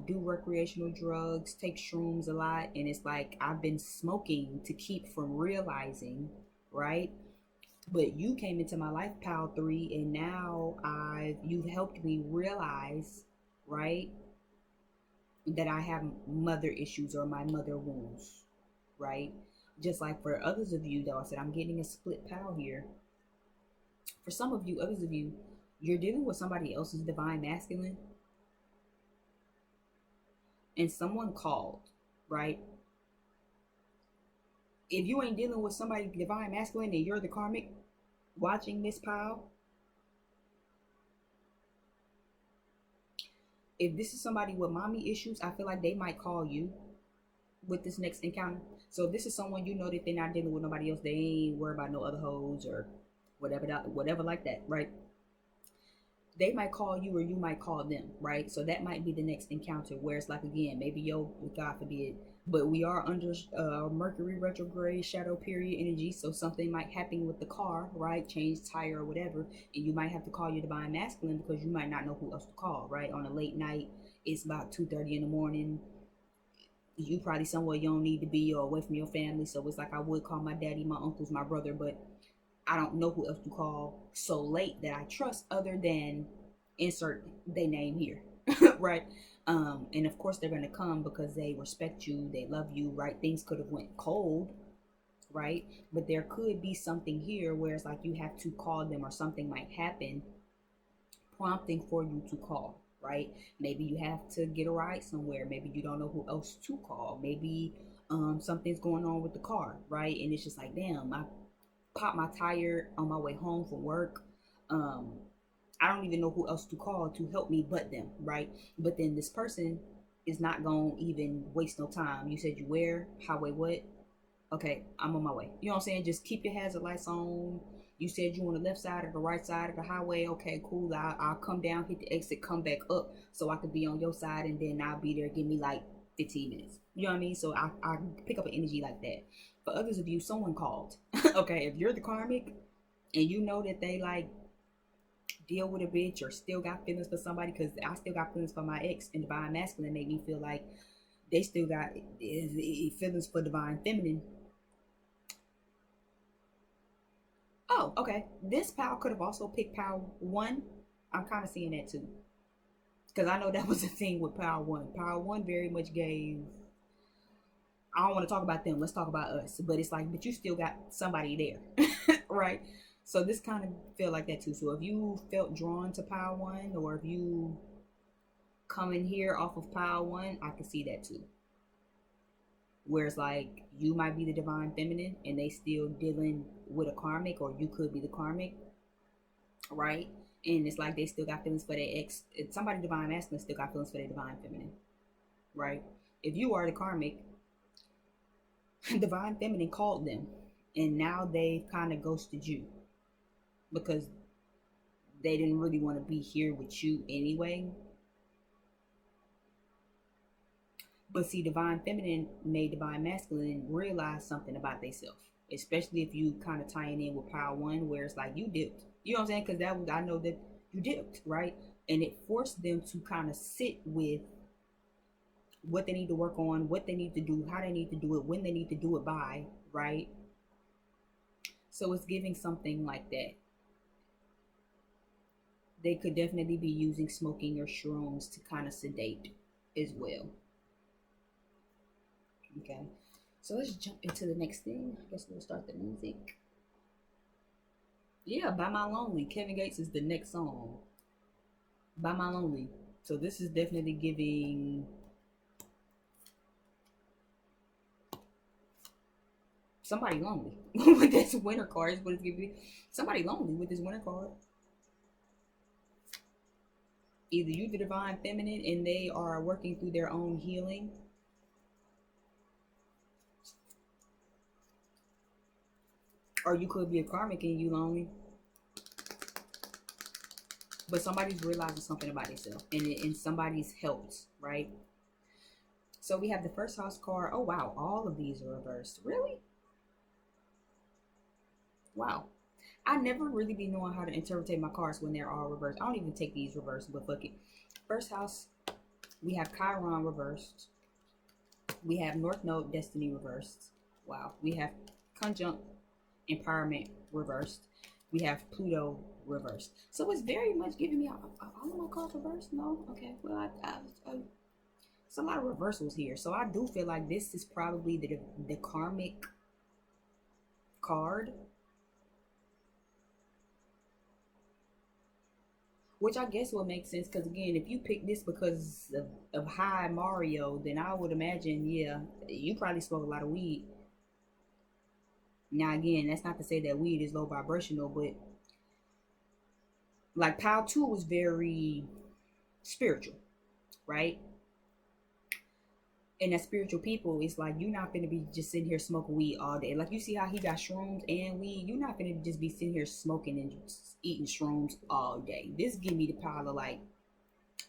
Speaker 1: do recreational drugs, take shrooms a lot. And it's like, I've been smoking to keep from realizing, right? But you came into my life, pal 3, and now you've helped me realize, right, that I have mother issues or my mother wounds, right? Just like for others of you, though, I said I'm getting a split pal here. For some of you, others of you, you're dealing with somebody else's divine masculine, and someone called, right? If you ain't dealing with somebody divine masculine and you're the karmic watching this pile, if this is somebody with mommy issues, I feel like they might call you with this next encounter. So if this is someone you know that they're not dealing with nobody else, they ain't worried about no other hoes or whatever like that, right? They might call you or you might call them, right? So that might be the next encounter where it's like, again, maybe God forbid, but we are under Mercury retrograde shadow period energy, so something might happen with the car, right? Change tire or whatever, and you might have to call your divine masculine because you might not know who else to call, right? On a late night, it's about 2:30 in the morning. You probably somewhere you don't need to be or away from your family, so it's like I would call my daddy, my uncles, my brother, but I don't know who else to call so late that I trust other than insert their name here, right? And of course they're gonna come because they respect you, they love you, right? Things could have went cold, right? But there could be something here where it's like you have to call them or something might happen prompting for you to call, right? Maybe you have to get a ride somewhere. Maybe you don't know who else to call. Maybe something's going on with the car, right? And it's just like, damn, I popped my tire on my way home from work. I don't even know who else to call to help me but them, right? But then this person is not gonna even waste no time. You said you where? Highway what? Okay, I'm on my way. You know what I'm saying? Just keep your hazard lights on. You said you on the left side or the right side of the highway. Okay, cool. I'll come down, hit the exit, come back up so I could be on your side, and then I'll be there. Give me like 15 minutes. You know what I mean? So I pick up an energy like that. For others of you, someone called. Okay, if you're the karmic and you know that they like deal with a bitch or still got feelings for somebody, because I still got feelings for my ex, and divine masculine made me feel like they still got feelings for divine feminine. Oh, okay. This pal could have also picked pal one. I'm kind of seeing that too. Because I know that was a thing with pal one. Pal one very much gave. I don't want to talk about them. Let's talk about us. But it's like, but you still got somebody there. Right? So this kind of feel like that too. So if you felt drawn to pile one, or if you come in here off of pile one, I can see that too. Whereas like you might be the divine feminine and they still dealing with a karmic, or you could be the karmic, right? And it's like they still got feelings for their ex. Somebody divine masculine still got feelings for their divine feminine, right? If you are the karmic, divine feminine called them, and now they've kind of ghosted you because they didn't really want to be here with you anyway. But see, divine feminine made divine masculine realize something about themselves, especially if you kind of tying in with power one, where it's like you dipped. You know what I'm saying? Because that was, I know that you dipped, right? And it forced them to kind of sit with what they need to work on, what they need to do, how they need to do it, when they need to do it by, right? So it's giving something like that. They could definitely be using smoking or shrooms to kind of sedate as well. Okay, so let's jump into the next thing. I guess we'll start the music. Yeah, By My Lonely. Kevin Gates is the next song. By My Lonely. So this is definitely giving somebody lonely with this winter card. Is what it's giving. Somebody lonely with this winter card. Either you the divine feminine and they are working through their own healing, or you could be a karmic and you lonely. But somebody's realizing something about themselves, and somebody's helped, right? So we have the first house card. Oh wow, all of these are reversed. Really? Wow. I never really be knowing how to interpret my cards when they're all reversed. I don't even take these reversed, but fuck it. First house, we have Chiron reversed. We have North Node Destiny reversed. Wow. We have Conjunct Empowerment reversed. We have Pluto reversed. So it's very much giving me all of my cards reversed. No, okay. Well, it's a lot of reversals here. So I do feel like this is probably the karmic card, which I guess will make sense. Because again, if you pick this because of High Mario, then I would imagine, yeah, you probably smoke a lot of weed. Now again, that's not to say that weed is low vibrational, but like Pal 2 was very spiritual, right? And that spiritual people, it's like you're not gonna be just sitting here smoking weed all day. Like you see how he got shrooms and weed. You're not gonna just be sitting here smoking and just eating shrooms all day. This give me the pile of like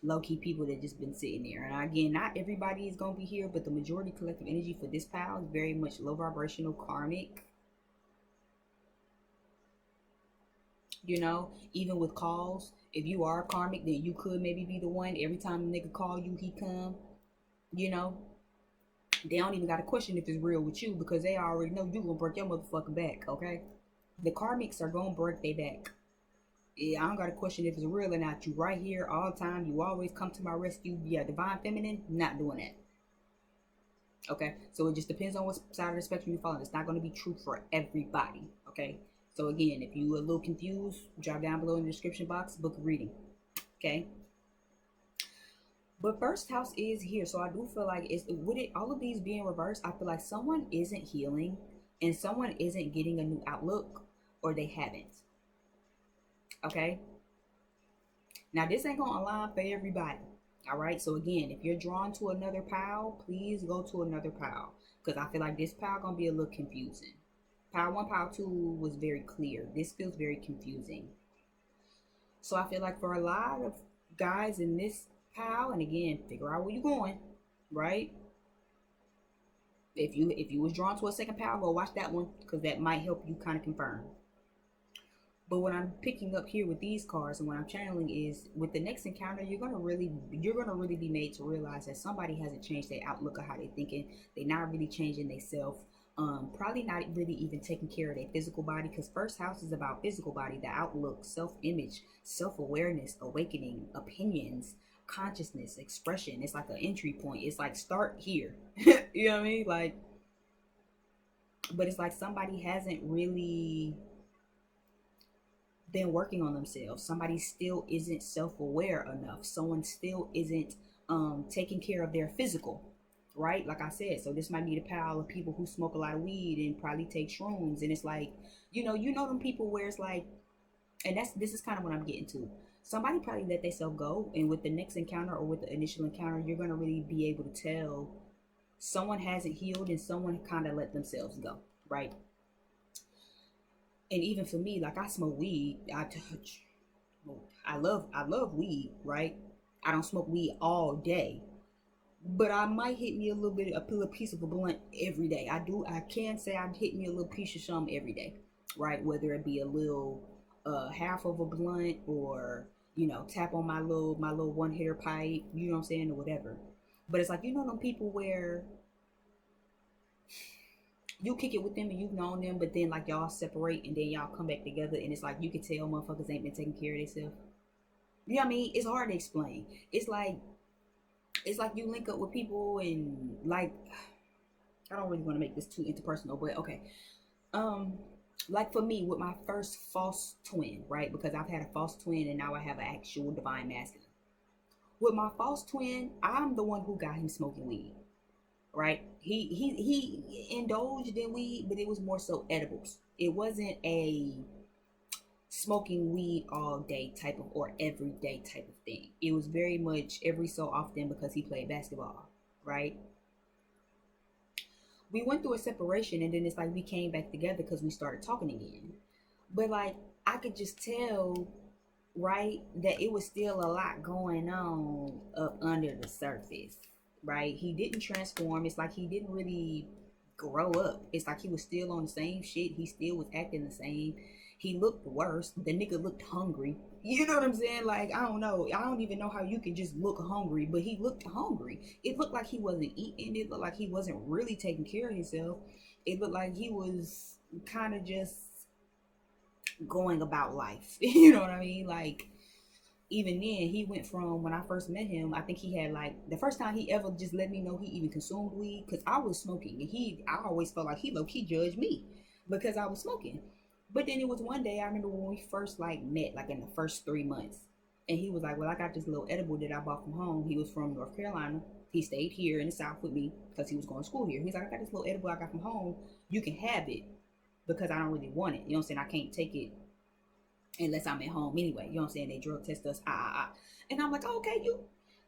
Speaker 1: low-key people that just been sitting there. And again, not everybody is gonna be here, but the majority collective energy for this pile is very much low vibrational, karmic. You know, even with calls, if you are karmic, then you could maybe be the one. Every time a nigga call you, he come. You know, they don't even got to question if it's real with you, because they already know you gonna break your motherfucking back. Okay, the karmics are gonna break their back. Yeah, I don't gotta question if it's real or not. You right here all the time. You always come to my rescue. Yeah, divine feminine, not doing that. Okay, so it just depends on what side of the spectrum you fall on. It's not gonna be true for everybody. Okay, so again, if you a little confused, drop down below in the description box, book a reading. Okay. But first house is here, so I do feel like it's with it all of these being reversed. I feel like someone isn't healing, and someone isn't getting a new outlook, or they haven't. Okay. Now this ain't gonna align for everybody. All right. So again, if you're drawn to another pile, please go to another pile, because I feel like this pile gonna be a little confusing. Pile 1, pile 2 was very clear. This feels very confusing. So I feel like for a lot of guys in this pile, and again, figure out where you're going, right? If you was drawn to a second pile, go watch that one because that might help you kind of confirm. But what I'm picking up here with these cards and what I'm channeling is with the next encounter, you're gonna really be made to realize that somebody hasn't changed their outlook of how they're thinking. They're not really changing themselves. Probably not really even taking care of their physical body, because first house is about physical body, the outlook, self-image, self-awareness, awakening, opinions, consciousness, expression. It's like an entry point. It's like start here. You know what I mean? Like, but it's like somebody hasn't really been working on themselves. Somebody still isn't self-aware enough. Someone still isn't taking care of their physical, right? Like I said, so this might be the pile of people who smoke a lot of weed and probably take shrooms, and it's like, you know them people where it's like, and this is kind of what I'm getting to. Somebody probably let themselves go, and with the next encounter or with the initial encounter, you're gonna really be able to tell someone hasn't healed and someone kind of let themselves go, right? And even for me, like I smoke weed, I love weed, right? I don't smoke weed all day, but I might hit me a little piece of a blunt every day. I can say I hit me a little piece of something every day, right? Whether it be a little half of a blunt, or tap on my little one hitter pipe, you know what I'm saying, or whatever. But it's like, them people where you kick it with them and you've known them, but then like y'all separate and then y'all come back together, and it's like you can tell motherfuckers ain't been taking care of themselves. You know what I mean? It's hard to explain. It's like you link up with people and like, I don't really want to make this too interpersonal, but okay. Um, like for me with my first false twin, right? Because I've had a false twin and now I have an actual divine masculine. With my false twin, I'm the one who got him smoking weed, right? He indulged in weed, but it was more so edibles. It wasn't a smoking weed all day type of, or everyday type of thing. It was very much every so often because he played basketball, right? We went through a separation and then it's like we came back together because we started talking again. But like I could just tell, right, that it was still a lot going on up under the surface, right? He didn't transform. It's like he didn't really grow up. It's like he was still on the same shit. He still was acting the same. He looked worse. The nigga looked hungry. You know what I'm saying? Like, I don't know. I don't even know how you can just look hungry, but he looked hungry. It looked like he wasn't eating. It looked like he wasn't really taking care of himself. It looked like he was kind of just going about life. You know what I mean? Like, even then, he went from when I first met him, I think he had like the first time he ever just let me know he even consumed weed, because I was smoking and I always felt like he low key judged me because I was smoking. But then it was one day, I remember when we first like met, like in the first 3 months, and he was like, well, I got this little edible that I bought from home. He was from North Carolina. He stayed here in the South with me because he was going to school here. He's like, I got this little edible I got from home. You can have it because I don't really want it. You know what I'm saying? I can't take it unless I'm at home anyway. You know what I'm saying? They drug test us. And I'm like, oh, okay,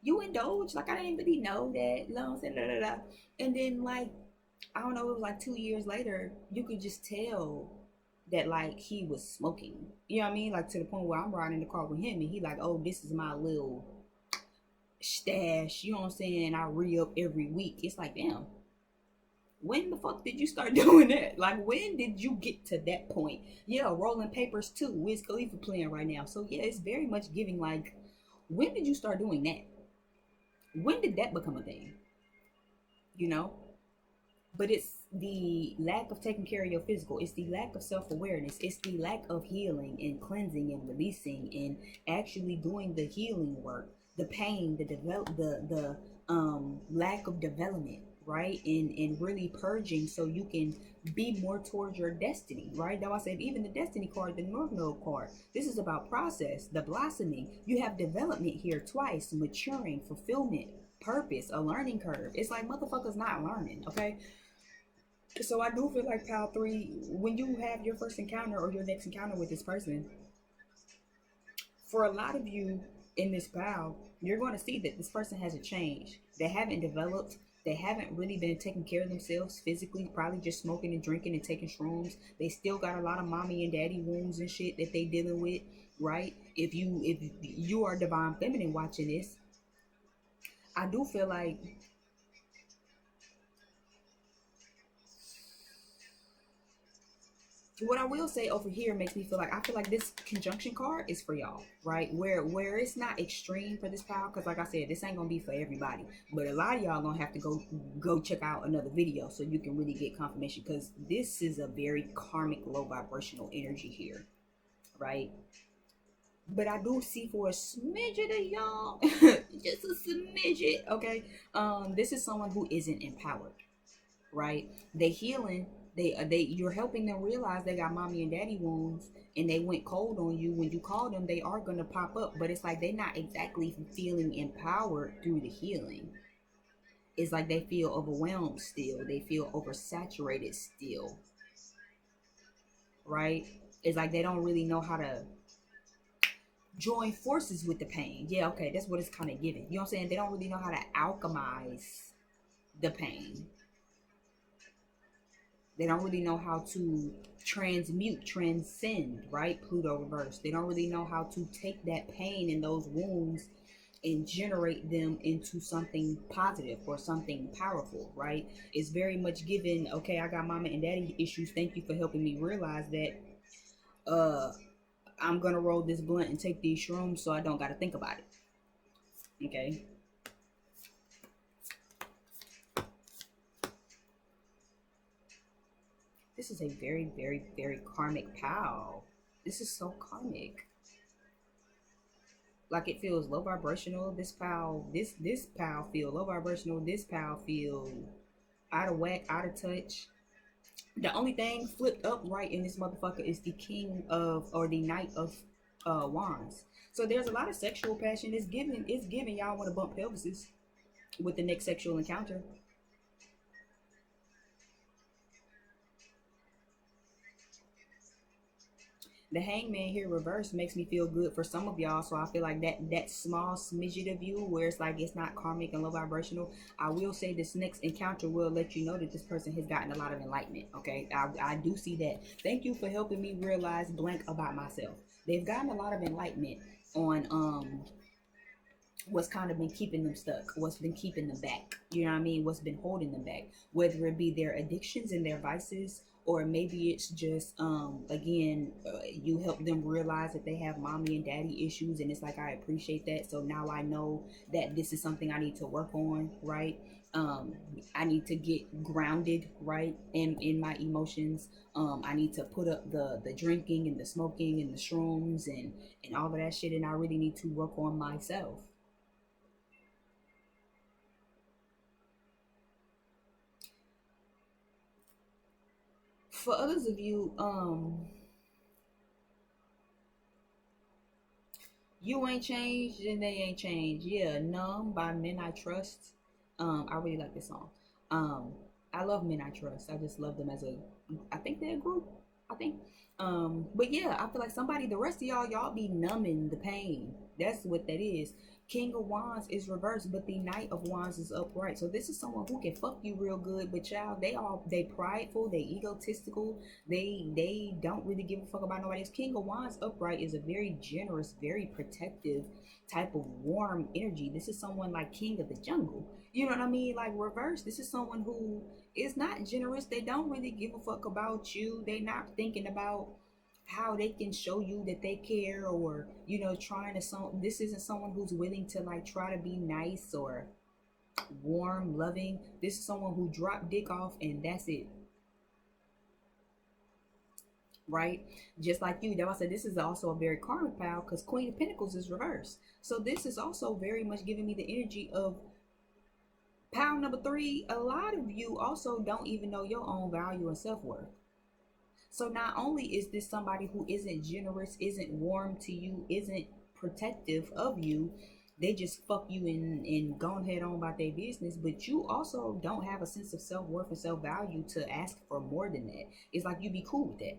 Speaker 1: you indulge. Like, I didn't really know that. You know what I'm saying? Da, da, da. And then, like, I don't know, it was like 2 years later, you could just tell that, like, he was smoking. You know what I mean? Like, to the point where I'm riding in the car with him, and he like, oh, this is my little stash. You know what I'm saying? I re-up every week. It's like, damn. When the fuck did you start doing that? Like, when did you get to that point? Yeah, Rolling Papers too. Wiz Khalifa playing right now. So yeah, it's very much giving like, when did you start doing that? When did that become a thing? You know? But it's the lack of taking care of your physical. It's the lack of self-awareness. It's the lack of healing and cleansing and releasing and actually doing the healing work. The pain, the lack of development, right? And really purging so you can be more towards your destiny, right? Now I said even the destiny card, the North Node card, this is about process, the blossoming. You have development here twice, maturing, fulfillment, purpose, a learning curve. It's like motherfuckers not learning, okay? So I do feel like pile 3, when you have your first encounter or your next encounter with this person, for a lot of you in this pile, you're going to see that this person hasn't changed. They haven't developed. They haven't really been taking care of themselves physically, probably just smoking and drinking and taking shrooms. They still got a lot of mommy and daddy wounds and shit that they dealing with, right? If you are divine feminine watching this, I do feel like what I will say over here makes me feel like I feel like this conjunction card is for y'all, right? Where it's not extreme for this pile, because like I said, this ain't gonna be for everybody. But a lot of y'all gonna have to go check out another video so you can really get confirmation, because this is a very karmic, low vibrational energy here, right? But I do see for a smidget of y'all, just a smidget, okay? This is someone who isn't empowered, right? They healing. You're helping them realize they got mommy and daddy wounds, and they went cold on you. When you call them, they are gonna pop up, but it's like they're not exactly feeling empowered through the healing. It's like they feel overwhelmed still. They feel oversaturated still, right? It's like they don't really know how to join forces with the pain. Yeah, okay, that's what it's kind of giving. You know what I'm saying? They don't really know how to alchemize the pain. They don't really know how to transmute, transcend, right? Pluto reverse. They don't really know how to take that pain and those wounds and generate them into something positive or something powerful, right? It's very much given, okay, I got mama and daddy issues. Thank you for helping me realize that I'm gonna roll this blunt and take these shrooms so I don't gotta think about it. Okay. This is a very, very, very karmic pal. This is so karmic. Like it feels low vibrational. This pal feel low vibrational. This pal feel out of whack, out of touch. The only thing flipped upright in this motherfucker is the king of, or the knight of wands. So there's a lot of sexual passion. It's giving y'all want to bump pelvises with the next sexual encounter. The hangman here reversed makes me feel good for some of y'all. So I feel like that small smidget of you where it's like it's not karmic and low vibrational. I will say this next encounter will let you know that this person has gotten a lot of enlightenment. Okay, I do see that. Thank you for helping me realize blank about myself. They've gotten a lot of enlightenment on what's kind of been keeping them stuck, what's been keeping them back, you know what I mean, what's been holding them back, whether it be their addictions and their vices, or maybe it's just you help them realize that they have mommy and daddy issues, and it's like, I appreciate that, so now I know that this is something I need to work on, right? I need to get grounded, right, in my emotions. I need to put up the drinking and the smoking and the shrooms and all of that shit, and I really need to work on myself. For others of you, you ain't changed and they ain't changed. Yeah, Numb by Men I Trust. I really like this song. Um, I love Men I Trust. I just love them as a, I think they're a group. I think. But yeah, I feel like somebody, the rest of y'all be numbing the pain. That's what that is. King of Wands is reversed, but the Knight of Wands is upright. So this is someone who can fuck you real good, but y'all, they prideful, they egotistical, they don't really give a fuck about nobody else. King of Wands upright is a very generous, very protective type of warm energy. This is someone like King of the Jungle. You know what I mean? Like reverse. This is someone who is not generous. They don't really give a fuck about you. They not thinking about how they can show you that they care, or trying to this isn't someone who's willing to like try to be nice or warm, loving. This is someone who drop dick off and that's it, right? Just like you. That's why I said this is also a very karmic pal, because Queen of Pentacles is reversed. So this is also very much giving me the energy of pal number 3. A lot of you also don't even know your own value and self-worth. So not only is this somebody who isn't generous, isn't warm to you, isn't protective of you, they just fuck you and go ahead on about their business, but you also don't have a sense of self-worth and self-value to ask for more than that. It's like you be cool with that,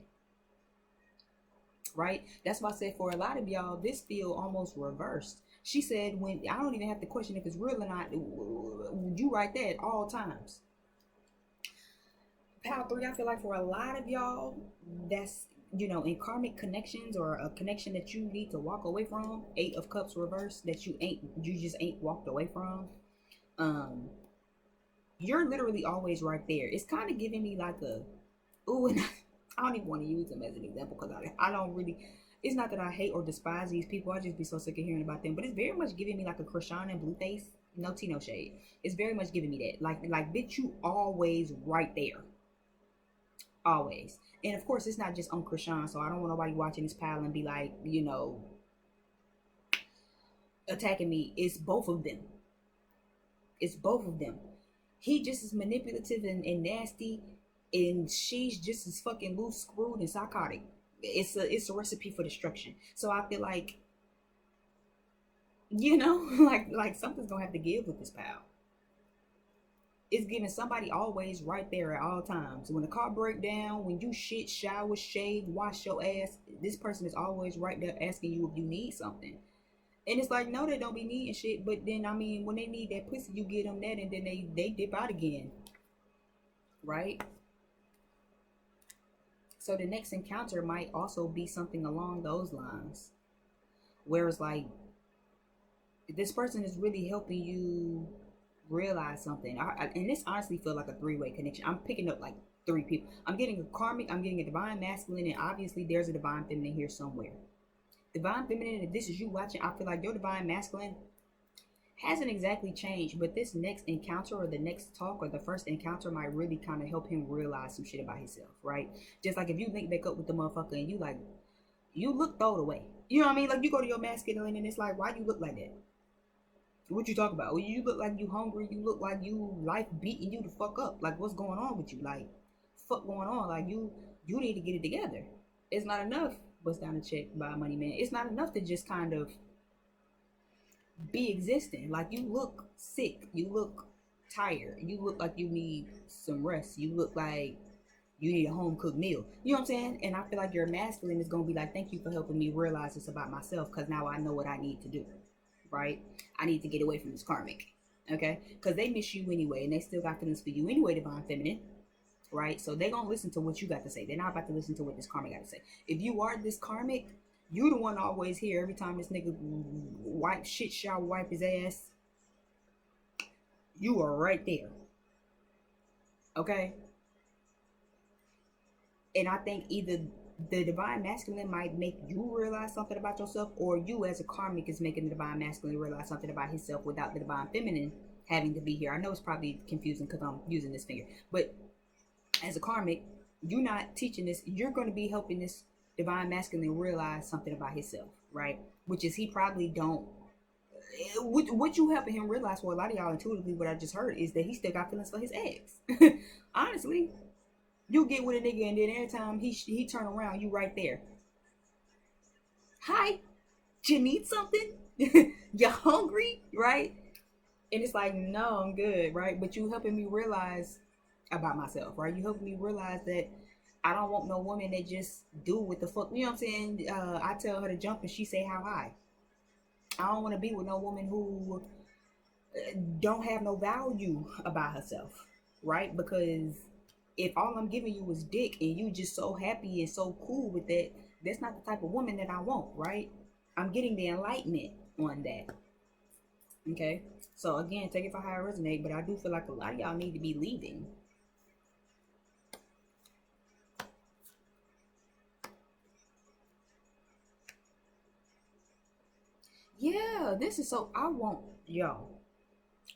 Speaker 1: right? That's why I said for a lot of y'all, this feel almost reversed, She said, when I don't even have to question if it's real or not, you right there at all times. Pile 3, I feel like for a lot of y'all, that's, in karmic connections or a connection that you need to walk away from. 8 of Cups reverse that you just ain't walked away from. You're literally always right there. It's kind of giving me like a, ooh, and I don't even want to use them as an example because I don't really, it's not that I hate or despise these people. I just be so sick of hearing about them. But it's very much giving me like a Krishan and Blueface. No tea, no shade. It's very much giving me that. Like, bitch, you always right there. Always. And of course, it's not just on Krishan. So I don't want nobody watching this pile and be like, attacking me. It's both of them. It's both of them. He just as manipulative and nasty, and she's just as fucking loose, screwed, and psychotic. It's a recipe for destruction. So I feel like, like something's gonna have to give with this pal. It's giving somebody always right there at all times. When the car break down, when you shit, shower, shave, wash your ass, this person is always right there asking you if you need something. And it's like, no, they don't be needing shit. But then, I mean, when they need that pussy, you get them that, and then they dip out again. Right? So the next encounter might also be something along those lines. Whereas, like, this person is really helping you realize something. And this honestly feels like a 3-way connection. I'm picking up like 3 people. I'm getting a karmic, I'm getting a divine masculine, and obviously there's a divine feminine here somewhere. Divine feminine, if this is you watching, I feel like your divine masculine hasn't exactly changed, but this next encounter or the next talk or the first encounter might really kind of help him realize some shit about himself, right? Just like if you link back up with the motherfucker and you look thrown away. You know what I mean? Like, you go to your masculine and it's like, why you look like that? What you talk about? Well, you look like you hungry. You look like you life beating you the fuck up. Like, what's going on with you? Like, fuck going on? Like, you need to get it together. It's not enough. Bust down the check by money man. It's not enough to just kind of be existing. Like, you look sick. You look tired. You look like you need some rest. You look like you need a home cooked meal. You know what I'm saying? And I feel like your masculine is gonna be like, thank you for helping me realize this about myself, because now I know what I need to do. Right? I need to get away from this karmic. Okay? Because they miss you anyway, and they still got feelings for you anyway, divine feminine. Right? So they're gonna listen to what you got to say. They're not about to listen to what this karmic got to say. If you are this karmic, you the one always here every time this nigga wipe his ass. You are right there. Okay? And I think either the divine masculine might make you realize something about yourself, or you as a karmic is making the divine masculine realize something about himself without the divine feminine having to be here. I know it's probably confusing because I'm using this finger, but as a karmic, you're not teaching this. You're going to be helping this divine masculine realize something about himself, right? Which is he probably don't. What you helping him realize, for a lot of y'all intuitively, what I just heard is that he still got feelings for his ex. Honestly, you get with a nigga and then every time he turn around, you right there. Hi, you need something? You hungry, right? And it's like, no, I'm good, right? But you helping me realize about myself, right? You helping me realize that I don't want no woman that just do what the fuck, you know what I'm saying? I tell her to jump and she say how high. I don't want to be with no woman who don't have no value about herself, right? Because if all I'm giving you is dick and you just so happy and so cool with that, that's not the type of woman that I want, right? I'm getting the enlightenment on that. Okay? So again, take it for how it resonates, but I do feel like a lot of y'all need to be leaving. Yeah, this is so, I want, yo,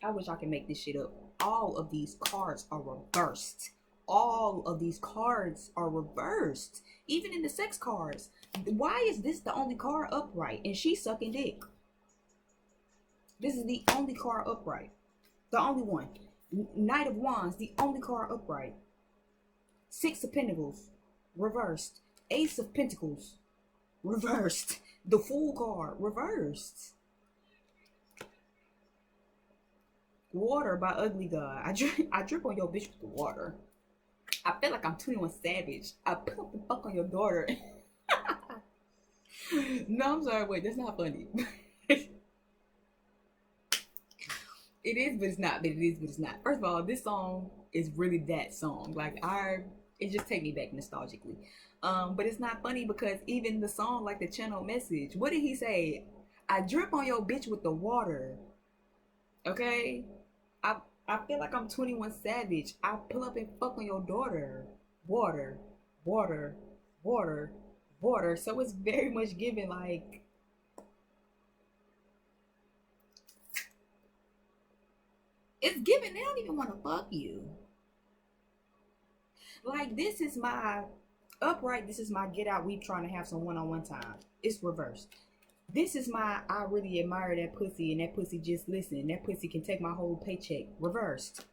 Speaker 1: I wish I could make this shit up. All of these cards are reversed. All of these cards are reversed. Even in the sex cards. Why is this the only card upright? And she's sucking dick. This is the only card upright. The only one. Knight of Wands, the only card upright. 6 of Pentacles, reversed. Ace of Pentacles, reversed. The Fool card, reversed. Water by Ugly God. I drip on your bitch with the water. I feel like I'm 21 Savage. I put the fuck on your daughter. No, I'm sorry. Wait, that's not funny. It is, but it's not. But it is, but it's not. First of all, this song is really that song. Like it just take me back nostalgically. But it's not funny because even the song, like the channel message, what did he say? I drip on your bitch with the water. Okay, I feel like I'm 21 Savage. I pull up and fuck on your daughter. Water, water, water, water. So it's very much given like it's given they don't even want to fuck you. Like this is my upright. This is my get out. We trying to have some one-on-one time. It's reversed. This is my I really admire that pussy and that pussy just listen. That pussy can take my whole paycheck. Reversed.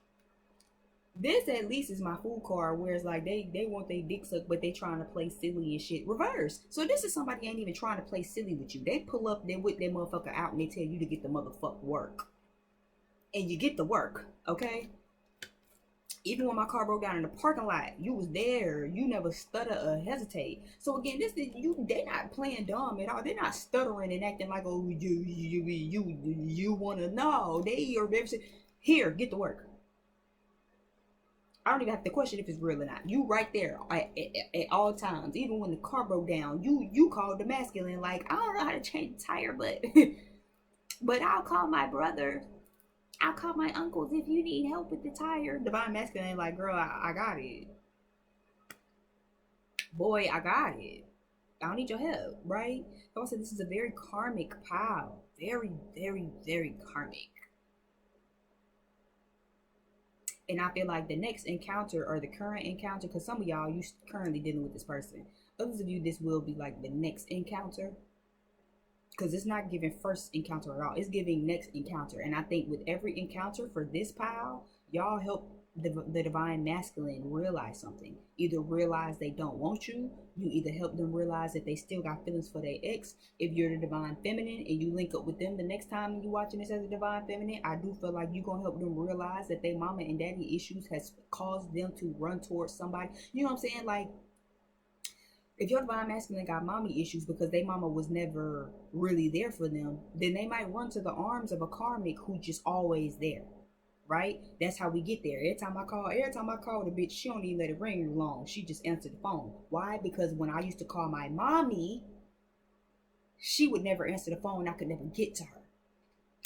Speaker 1: This at least is my food card where it's like they want their dick sucked but they trying to play silly and shit. Reverse. So this is somebody ain't even trying to play silly with you. They pull up, they whip that motherfucker out and they tell you to get the motherfucker work. And you get the work, okay? Even when my car broke down in the parking lot, you was there. You never stutter or hesitate. So again, they not playing dumb at all. They're not stuttering and acting like, oh, you wanna know. They are very here, get to work. I don't even have to question if it's real or not. You right there at all times. Even when the car broke down, you called the masculine like, I don't know how to change the tire, but but I'll call my brother. I'll call my uncles if you need help with the tire. Divine masculine like, girl, I got it. Boy, I got it. I don't need your help, right? Also, this is a very karmic pile. Very, very, very karmic. And I feel like the next encounter or the current encounter, because some of y'all, you currently dealing with this person. Others of you, this will be like the next encounter. Because it's not giving first encounter at all. It's giving next encounter. And I think with every encounter for this pile, y'all help the divine masculine realize something. Either realize they don't want you. You either help them realize that they still got feelings for their ex. If you're the divine feminine and you link up with them the next time you watching this as a divine feminine, I do feel like you're going to help them realize that their mama and daddy issues has caused them to run towards somebody. You know what I'm saying? Like, if your divine masculine got mommy issues because their mama was never really there for them, then they might run to the arms of a karmic who just always there. Right? That's how we get there. Every time I call the bitch, she don't even let it ring long. She just answered the phone. Why? Because when I used to call my mommy, she would never answer the phone. I could never get to her.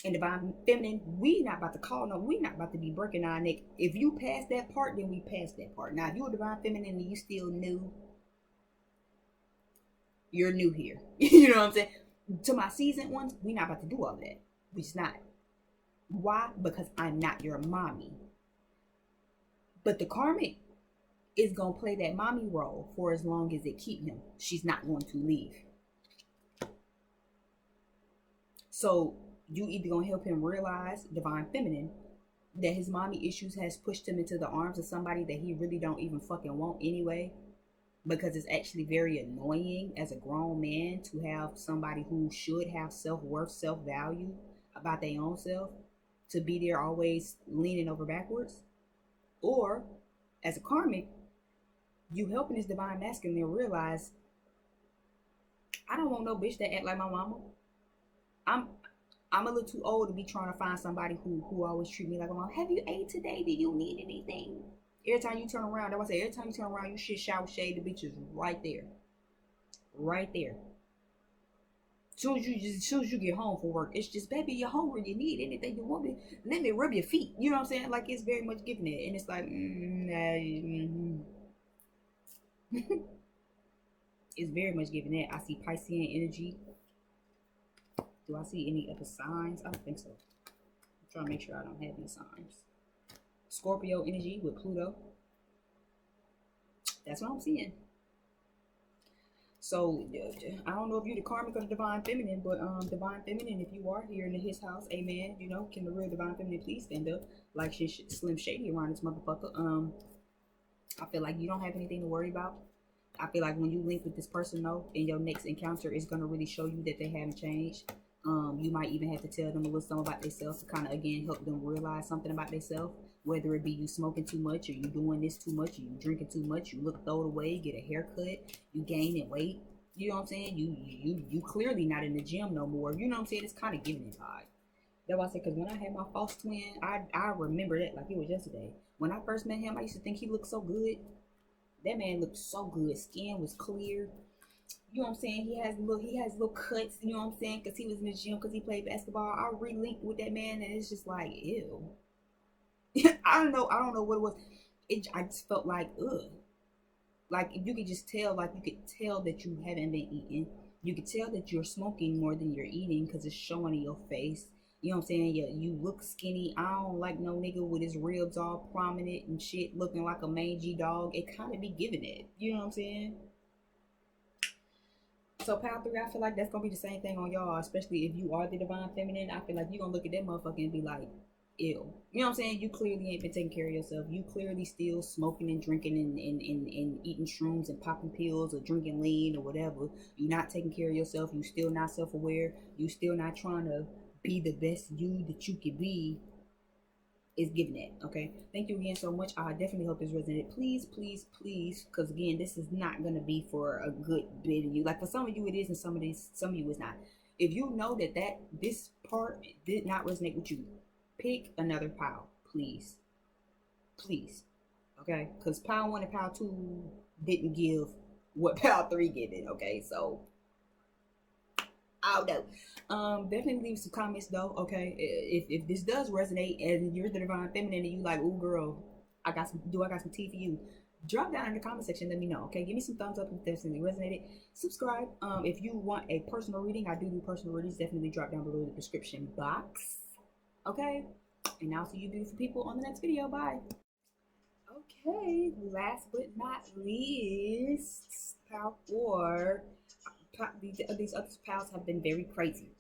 Speaker 1: And divine feminine, we not about to call no, we not about to be breaking our neck. If you pass that part, then we pass that part. Now, if you're a divine feminine and you still new, you're new here. You know what I'm saying? To my seasoned ones, we not about to do all that. We just not. Why? Because I'm not your mommy. But the karmic is going to play that mommy role for as long as it keep him. She's not going to leave. So you either going to help him realize, divine feminine, that his mommy issues has pushed him into the arms of somebody that he really don't even fucking want anyway. Because it's actually very annoying as a grown man to have somebody who should have self-worth, self-value about their own self to be there always leaning over backwards. Or as a karmic, you helping this divine masculine realize, I don't want no bitch that act like my mama. I'm a little too old to be trying to find somebody who always treat me like a mom. Have you ate today? Do you need anything? Every time you turn around, that's what I say, every time you turn around, you shit, shower, shade, the bitch is right there. Right there. As soon as you get home from work, it's just, baby, you're hungry, you need anything you want me, let me rub your feet. You know what I'm saying? Like, it's very much giving it. And it's like, it's very much giving that. I see Piscean energy. Do I see any other signs? I don't think so. I'm trying to make sure I don't have any signs. Scorpio energy with Pluto. That's what I'm seeing. So I don't know if you're the karmic or the divine feminine, but divine feminine, if you are here in his house, amen. You know, can the real divine feminine please stand up like Slim Shady around this motherfucker? I feel like you don't have anything to worry about. I feel like when you link with this person though, in your next encounter, it's gonna really show you that they haven't changed. You might even have to tell them a little something about themselves to kind of again help them realize something about themselves. Whether it be you smoking too much, or you doing this too much, or you drinking too much, you look throw it away, get a haircut, you gaining weight. You know what I'm saying? You clearly not in the gym no more. You know what I'm saying? It's kind of giving it vibe. That's why I said, because when I had my false twin, I remember that like it was yesterday. When I first met him, I used to think he looked so good. That man looked so good. Skin was clear. You know what I'm saying? He has little cuts. You know what I'm saying? Because he was in the gym, because he played basketball. I relinked with that man, and it's just like, ew. I don't know. I don't know what it was. I just felt like, ugh. Like you could just tell, like you could tell that you haven't been eating. You could tell that you're smoking more than you're eating because it's showing in your face. You know what I'm saying? Yeah, you look skinny. I don't like no nigga with his ribs all prominent and shit, looking like a mangy dog. It kind of be giving it. You know what I'm saying? So power three, I feel like that's gonna be the same thing on y'all, especially if you are the divine feminine. I feel like you're gonna look at that motherfucker and be like, ew. You know what I'm saying? You clearly ain't been taking care of yourself. You clearly still smoking and drinking and eating shrooms and popping pills or drinking lean or whatever. You're not taking care of yourself. You still not self-aware. You still not trying to be the best you that you can be. Is giving it. Okay, thank you again so much. I definitely hope this resonated. Please, please, please, because again, this is not gonna be for a good bit of you. Like for some of you it is, and some of you is not. If you know that this part did not resonate with you, pick another pile, please. Please. Okay, because pile one and pile two didn't give what pile three gave it. Okay, so I don't know. Definitely leave some comments though. Okay, if this does resonate and you're the divine feminine and you like, oh girl, I got some tea for you. Drop down in the comment section. Let me know. Okay, give me some thumbs up if this really resonated. Subscribe. If you want a personal reading, I do personal readings. Definitely drop down below in the description box. Okay, and I'll see you beautiful people on the next video. Bye. Okay, last but not least, pile four. These other pals have been very crazy.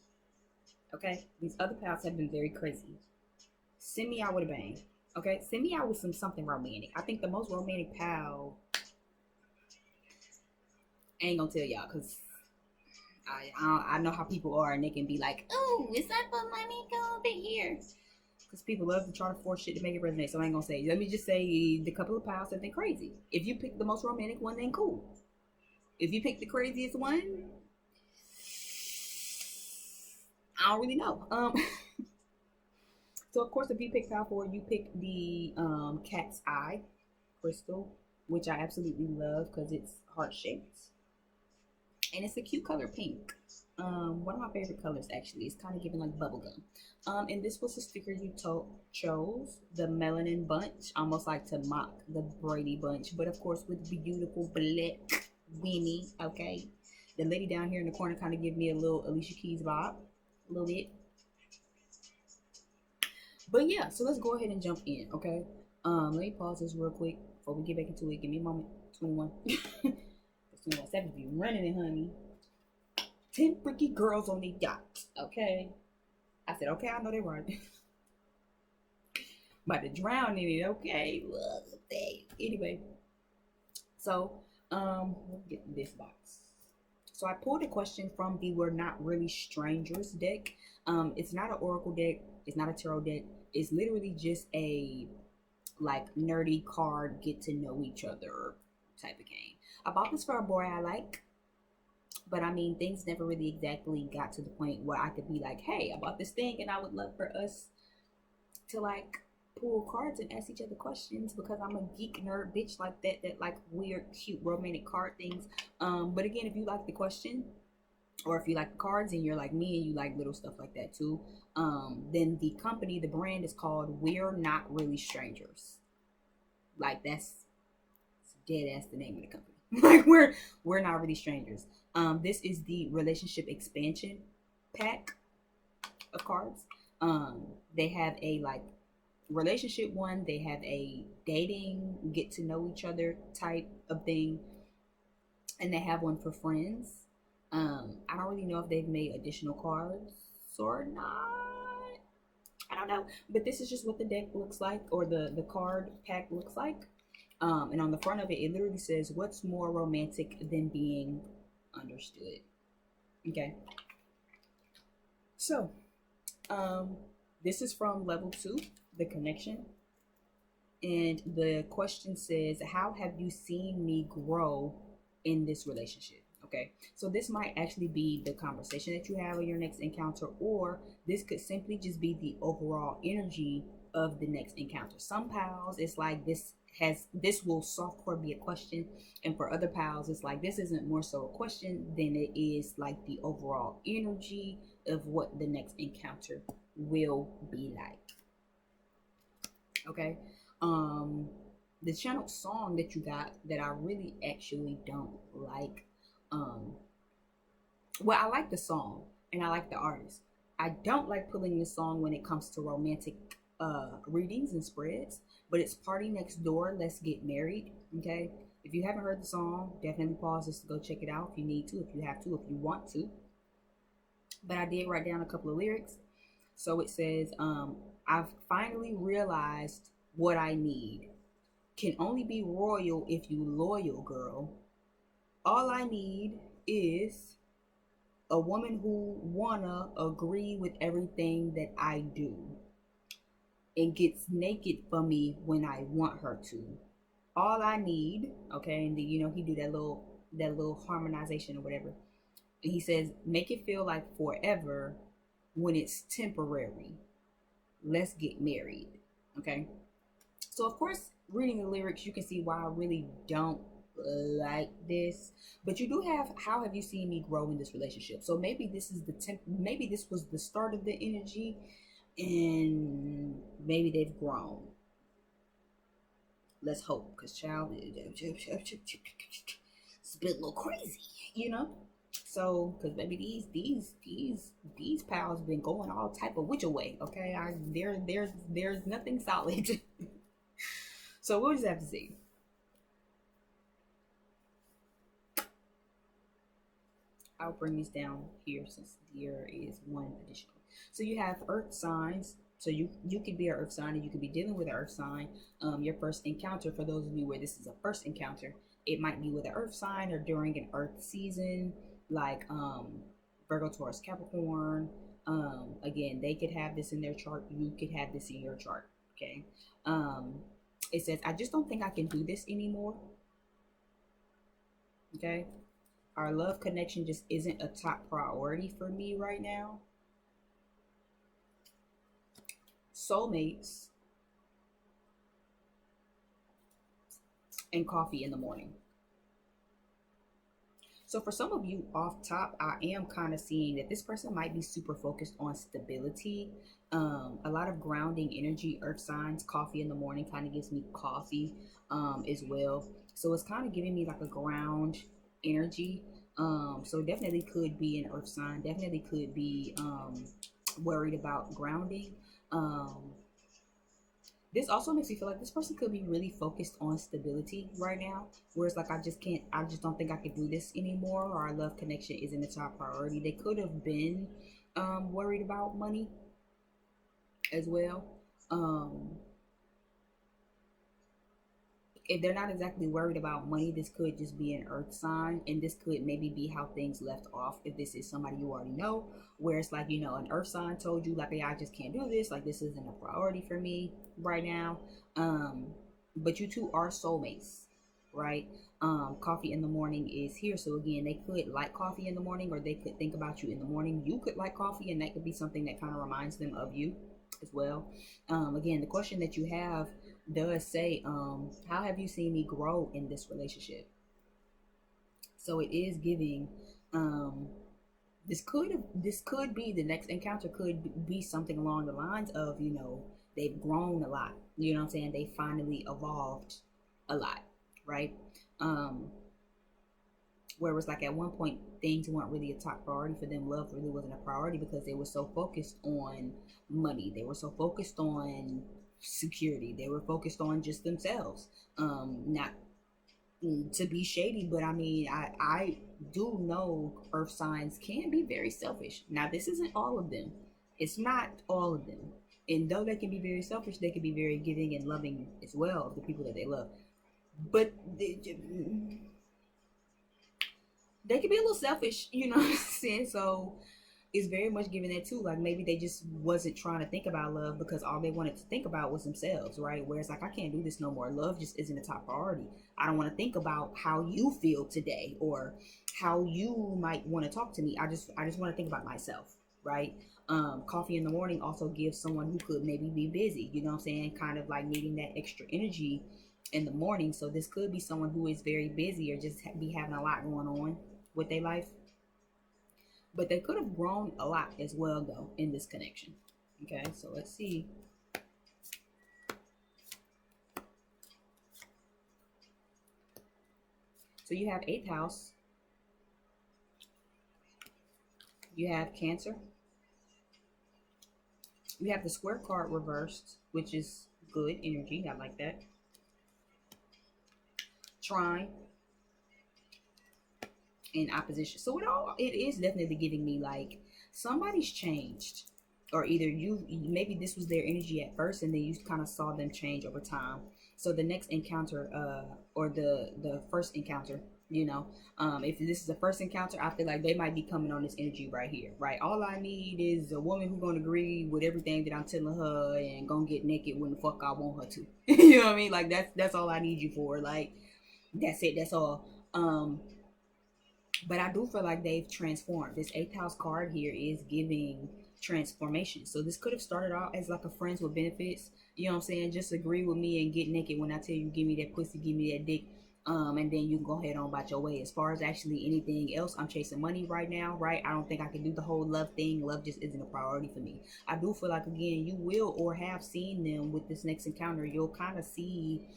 Speaker 1: Okay, these other pals have been very crazy. Send me out with a bang. Okay, send me out with something romantic. I think the most romantic pal. I ain't gonna tell y'all because I know how people are and they can be like, oh, it's not for money, go over here. Because people love to try to force shit to make it resonate. So I ain't gonna say. Let me just say the couple of pals have been crazy. If you pick the most romantic one, then cool. If you pick the craziest one, I don't really know. So of course, if you pick pile four, you pick the cat's eye crystal, which I absolutely love because it's heart shaped and it's a cute color pink. One of my favorite colors actually. It's kind of giving like bubblegum. And this was the sticker you chose, the melanin bunch, almost like to mock the Brady bunch, but of course with beautiful black Winnie. Okay, the lady down here in the corner kind of give me a little Alicia Keys vibe, a little bit. But yeah, so let's go ahead and jump in, okay? Let me pause this real quick before we get back into it. Give me a moment. 21. 21 seconds be running it, honey. 10 freaky girls on the yacht, okay? I said, okay, I know they're right. About to drown in it, okay? Anyway, so let's get this box. So I pulled a question from the We're Not Really Strangers deck. It's not an oracle deck. It's not a tarot deck. It's literally just a like nerdy card get to know each other type of game. I bought this for a boy I like, but I mean things never really exactly got to the point where I could be like, hey, I bought this thing and I would love for us to like pull cards and ask each other questions because I'm a geek nerd bitch like that like weird cute romantic card things. But again, if you like the question or if you like the cards and you're like me and you like little stuff like that too, then the company, the brand is called We're Not Really Strangers. Like that's dead ass the name of the company. Like we're not really strangers. This is the relationship expansion pack of cards. They have a like relationship one, they have a dating, get to know each other type of thing, and they have one for friends. I don't really know if they've made additional cards or not. I don't know, but this is just what the deck looks like, or the card pack looks like. And on the front of it, it literally says, what's more romantic than being understood? Okay. So, this is from level 2, the connection. And the question says, how have you seen me grow in this relationship? Okay, so this might actually be the conversation that you have in your next encounter, or this could simply just be the overall energy of the next encounter. Some pals, it's like this will softcore be a question, and for other pals, it's like this isn't more so a question than it is like the overall energy of what the next encounter will be like. Okay, the channel song that you got that I really actually don't like. Well, I like the song and I like the artist. I don't like pulling this song when it comes to romantic readings and spreads, but it's Party Next Door, Let's Get Married. Okay, if you haven't heard the song, definitely pause this to go check it out if you need to, if you have to, if you want to. But I did write down a couple of lyrics. So it says, I've finally realized what I need. Can only be royal if you loyal, girl. All I need is a woman who wanna agree with everything that I do and gets naked for me when I want her to. All I need, okay, and then, you know, he do that little harmonization or whatever. And he says, make it feel like forever when it's temporary. Let's get married. Okay. So of course, reading the lyrics, you can see why I really don't like this. But you do have, how have you seen me grow in this relationship? So maybe this is maybe this was the start of the energy, and maybe they've grown. Let's hope, because child, it's been a little crazy, you know. So, because maybe these pals been going all type of which way. Okay, there's nothing solid. So we'll just have to see. I'll bring these down here since there is one additional. So you have earth signs. So you could be an earth sign, and you could be dealing with an earth sign. Your first encounter, for those of you where this is a first encounter, it might be with an earth sign or during an earth season, like Virgo, Taurus, Capricorn. Again, they could have this in their chart. You could have this in your chart. Okay. It says, I just don't think I can do this anymore. Okay. Our love connection just isn't a top priority for me right now. Soulmates and coffee in the morning. So for some of you off top, I am kind of seeing that this person might be super focused on stability. A lot of grounding energy, earth signs, coffee in the morning kind of gives me coffee as well. So it's kind of giving me like a ground energy. So definitely could be an earth sign, definitely could be worried about grounding. This also makes me feel like this person could be really focused on stability right now, where it's like, I just don't think I could do this anymore, or our love connection isn't a top priority. They could have been worried about money as well. If they're not exactly worried about money, this could just be an earth sign, and this could maybe be how things left off if this is somebody you already know, where it's like, you know, an earth sign told you like, yeah, I just can't do this, like this isn't a priority for me right now. But you two are soulmates, right? Coffee in the morning is here. So again, they could like coffee in the morning, or they could think about you in the morning. You could like coffee, and that could be something that kind of reminds them of you as well. Again, the question that you have does say, how have you seen me grow in this relationship? So it is giving, this could be the next encounter, could be something along the lines of, you know, they've grown a lot, you know what I'm saying, they finally evolved a lot, right? Whereas like at one point things weren't really a top priority for them, love really wasn't a priority, because they were so focused on money, they were so focused on security, they were focused on just themselves. Not to be shady, but I mean, I do know earth signs can be very selfish. Now this isn't all of them, it's not all of them, and though they can be very selfish, they can be very giving and loving as well of the people that they love. But they can be a little selfish, you know what I'm saying? So It's very much giving that too. Like maybe they just wasn't trying to think about love because all they wanted to think about was themselves, right? Whereas like I can't do this no more. Love just isn't a top priority. I don't want to think about how you feel today or how you might want to talk to me. I just want to think about myself, right? Coffee in the morning also gives someone who could maybe be busy, you know what I'm saying? Kind of like needing that extra energy in the morning. So this could be someone who is very busy or just be having a lot going on with their life, but they could have grown a lot as well though in this connection. Okay, so let's see. So you have eighth house, you have Cancer, you have the square card reversed, which is good energy. I like that. Trine in opposition. So it is definitely giving me like somebody's changed, or either you, maybe this was their energy at first and then you kind of saw them change over time. So the next encounter, or the first encounter, you know, if this is the first encounter, I feel like they might be coming on this energy right here, right? All I need is a woman who's gonna agree with everything that I'm telling her and gonna get naked when the fuck I want her to. You know what I mean? Like that's all I need you for. Like that's it. That's all. But I do feel like they've transformed. This eighth house card here is giving transformation. So this could have started out as like a friends with benefits. You know what I'm saying? Just agree with me and get naked when I tell you give me that pussy, give me that dick. And then you can go ahead on about your way. As far as actually anything else, I'm chasing money right now, right? I don't think I can do the whole love thing. Love just isn't a priority for me. I do feel like again, you will or have seen them with this next encounter. You'll kind of see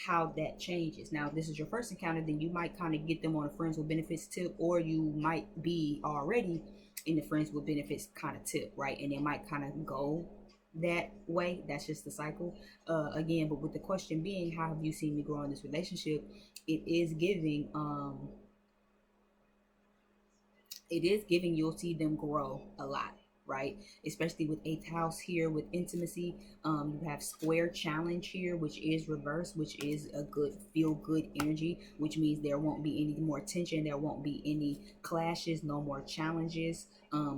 Speaker 1: how that changes. Now, if this is your first encounter, then you might kind of get them on a friends with benefits tip, or you might be already in the friends with benefits kind of tip, right? And it might kind of go that way. That's just the cycle. Again, but with the question being, how have you seen me grow in this relationship? It is giving, you'll see them grow a lot, right? Especially with eighth house here with intimacy. You have square challenge here, which is reverse, which is a good feel good energy, which means there won't be any more tension, there won't be any clashes, no more challenges.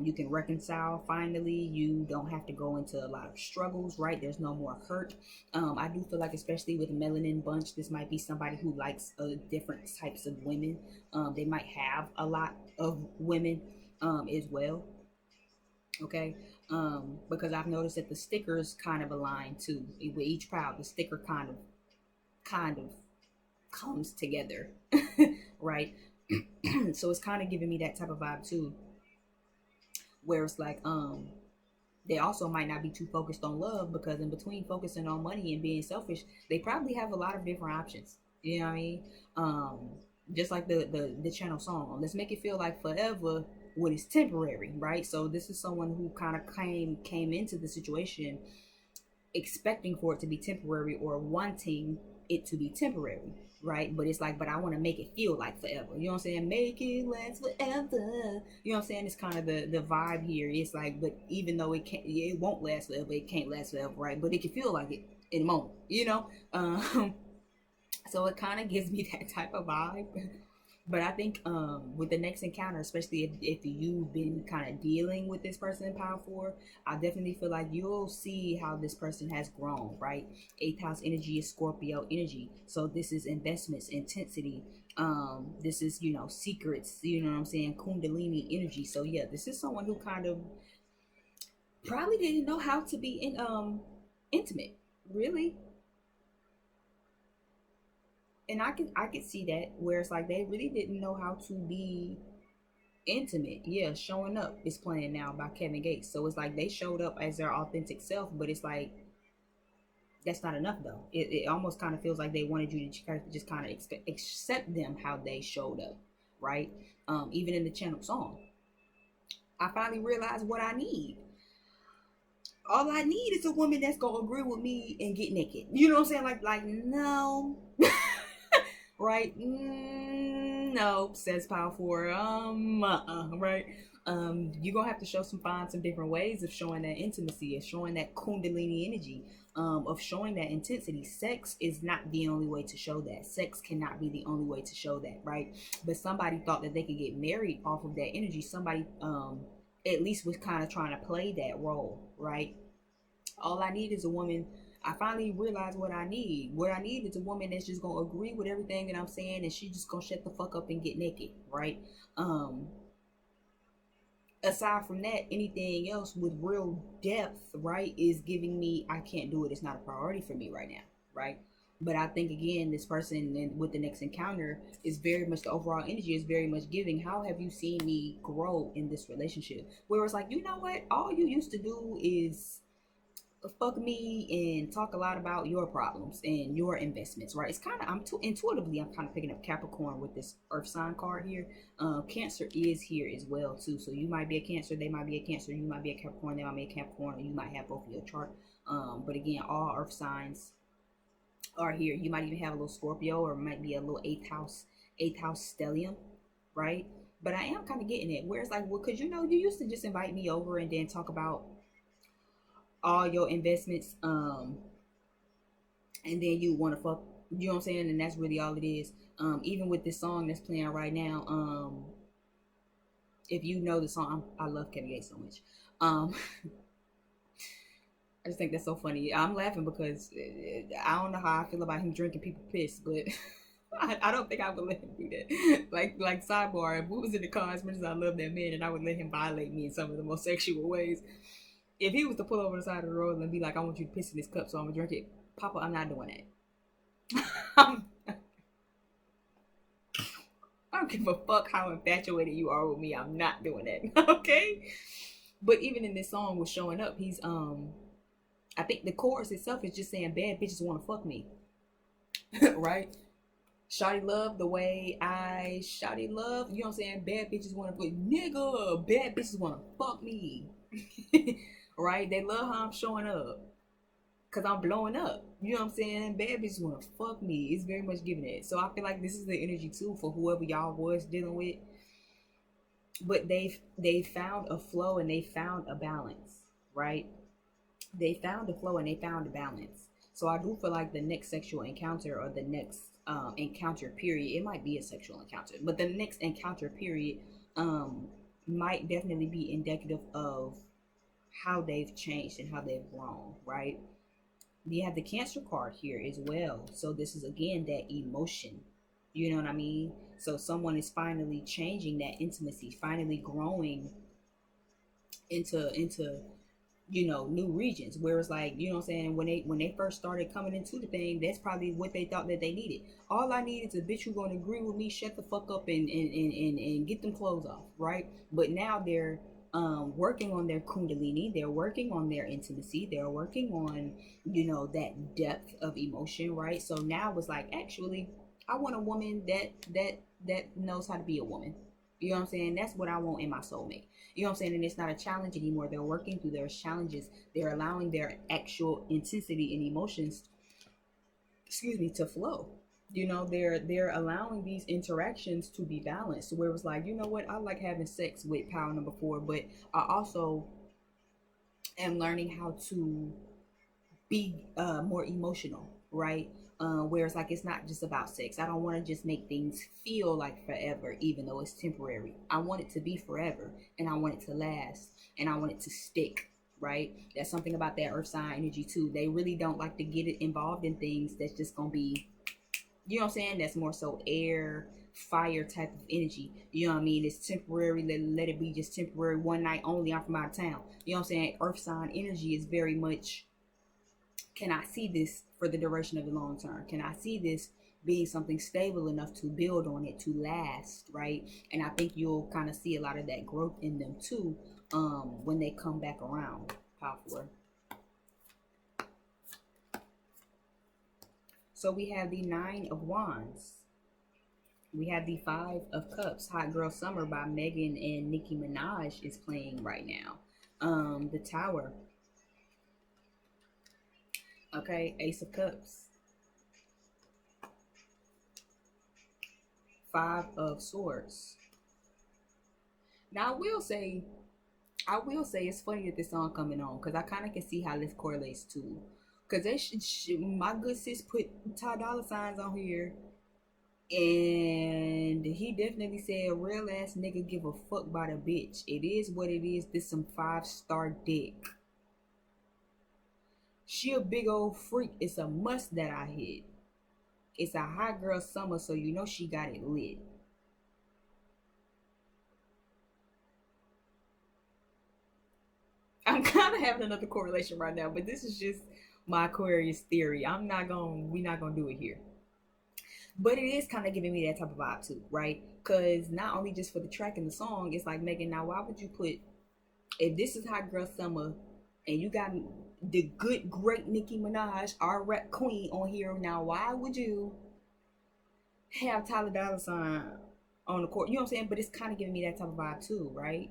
Speaker 1: You can reconcile finally. You don't have to go into a lot of struggles, right? There's no more hurt. I do feel like, especially with melanin bunch, this might be somebody who likes different types of women. They might have a lot of women as well. Okay. Because I've noticed that the stickers kind of align too. With each pile, the sticker kind of comes together. Right. So it's kind of giving me that type of vibe too, where it's like they also might not be too focused on love, because in between focusing on money and being selfish, they probably have a lot of different options. You know what I mean? Just like the channel song, let's make it feel like forever what is temporary, right? So this is someone who kind of came into the situation expecting for it to be temporary or wanting it to be temporary, right? But it's like, but I want to make it feel like forever. You know what I'm saying? Make it last forever. You know what I'm saying? It's kind of the vibe here. It's like, but even though it won't last forever, it can't last forever, right? But it can feel like it in a moment, you know? So it kind of gives me that type of vibe. But I think with the next encounter, especially if you've been kind of dealing with this person in Power 4, I definitely feel like you'll see how this person has grown, right? Eighth house energy is Scorpio energy. So this is investments, intensity. This is, secrets, you know what I'm saying? Kundalini energy. So yeah, this is someone who kind of probably didn't know how to be intimate, really. And I could see that, where it's like they really didn't know how to be intimate. Yeah, Showing Up is playing now by Kevin Gates. So it's like they showed up as their authentic self, but it's like that's not enough though. It almost kind of feels like they wanted you to just kind of accept them how they showed up, right? Even in the channel song, I finally realized what I need. All I need is a woman that's gonna agree with me and get naked. You know what I'm saying? Like no. Right? No, says Power 4. Right? You're gonna have to find some different ways of showing that intimacy, of showing that Kundalini energy, of showing that intensity. Sex is not the only way to show that. Sex cannot be the only way to show that, right? But somebody thought that they could get married off of that energy. Somebody at least was kind of trying to play that role, right? All I need is a woman. I finally realized what I need. What I need is a woman that's just gonna agree with everything that I'm saying, and she just gonna shut the fuck up and get naked, right? Aside from that, anything else with real depth, right, is giving me I can't do it. It's not a priority for me right now, right? But I think again, this person with the next encounter is very much the overall energy is very much giving. How have you seen me grow in this relationship? Where it's like, you know what, all you used to do is fuck me and talk a lot about your problems and your investments, right? It's kind of I'm too intuitively I'm kind of picking up Capricorn with this Earth sign card here. Cancer is here as well too, so you might be a Cancer, they might be a Cancer, you might be a Capricorn, they might be a Capricorn, or you might have both of your chart. But again, all Earth signs are here. You might even have a little Scorpio, or might be a little eighth house stellium, right? But I am kind of getting it where it's like, well, because you know you used to just invite me over and then talk about all your investments, and then you want to fuck, you know what I'm saying? And that's really all it is. Even with this song that's playing right now, if you know the song, I love Kevin Gates so much. I just think that's so funny. I'm laughing because I don't know how I feel about him drinking people piss, but I don't think I would let him do that. Like sidebar, if we was in the car, as much as I love that man, and I would let him violate me in some of the most sexual ways. If he was to pull over the side of the road and be like, I want you to piss in this cup so I'm gonna drink it, Papa, I'm not doing that. I don't give a fuck how infatuated you are with me. I'm not doing that. Okay? But even in this song was showing up, he's I think the chorus itself is just saying bad bitches wanna fuck me. Right? Shawty love the way I shawty love, you know what I'm saying? Bad bitches wanna fuck nigga, bad bitches wanna fuck me. Right? They love how I'm showing up. Cause I'm blowing up. You know what I'm saying? Bad bitches wanna fuck me. It's very much giving it. So I feel like this is the energy too for whoever y'all was dealing with. But they found a flow and they found a balance, right? They found a flow and they found a balance. So I do feel like the next sexual encounter or the next encounter period, it might be a sexual encounter, but the next encounter period might definitely be indicative of how they've changed and how they've grown, right? You have the Cancer card here as well. So this is again that emotion. You know what I mean? So someone is finally changing that intimacy, finally growing into new regions where it's like, you know what I'm saying, when they first started coming into the thing, that's probably what they thought that they needed. All I need is a bitch who's gonna agree with me, shut the fuck up and get them clothes off, right? But now they're working on their kundalini, they're working on their intimacy, they're working on that depth of emotion, right? So now it's like, actually I want a woman that knows how to be a woman. You know what I'm saying? That's what I want in my soulmate. You know what I'm saying? And it's not a challenge anymore. They're working through their challenges. They're allowing their actual intensity and emotions, to flow. They're allowing these interactions to be balanced. Where it's like, you know what? I like having sex with power number 4, but I also am learning how to be more emotional, right? Where it's like, it's not just about sex. I don't want to just make things feel like forever, even though it's temporary. I want it to be forever, and I want it to last, and I want it to stick, right? That's something about that earth sign energy too. They really don't like to get it involved in things that's just gonna be, you know what I'm saying, that's more so air, fire type of energy. You know what I mean? It's temporary. Let it be just temporary. One night only. I'm from out of town. You know what I'm saying? Earth sign energy is very much, can I see this for the duration of the long term? Can I see this being something stable enough to build on it, to last, right? And I think you'll kind of see a lot of that growth in them too, when they come back around. Power. So we have the 9 of Wands. We have the 5 of Cups. Hot Girl Summer by Megan and Nicki Minaj is playing right now. The Tower. Okay, Ace of Cups. 5 of Swords. Now I will say it's funny that this song coming on, because I kind of can see how this correlates to, because they my good sis put Ty Dolla Signs on here, And he definitely said, real ass nigga give a fuck about a bitch. It is what it is. This some 5-star dick. She a big old freak. It's a must that I hit. It's a hot girl summer, so you know she got it lit. I'm kind of having another correlation right now, but this is just my Aquarius theory. We're not gonna do it here. But it is kind of giving me that type of vibe too, right? Because not only just for the track and the song, it's like, Megan, now why would you put, if this is Hot Girl Summer and you got the good, great Nicki Minaj, our rap queen on here, now why would you have Tyler Dollar Sign on the court? You know what I'm saying? But it's kind of giving me that type of vibe too, right?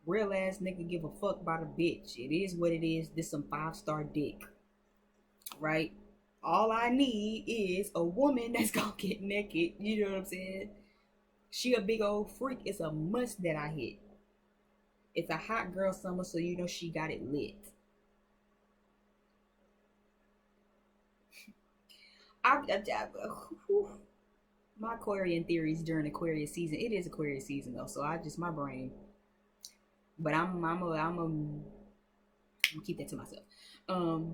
Speaker 1: Real ass nigga give a fuck about a bitch. It is what it is. This some 5-star dick, right? All I need is a woman that's gonna get naked. You know what I'm saying? She a big old freak. It's a must that I hit. It's a hot girl summer, so you know she got it lit. My Aquarian theories during Aquarius season. It is Aquarius season though, so I just my brain. But I'm keep that to myself. Um,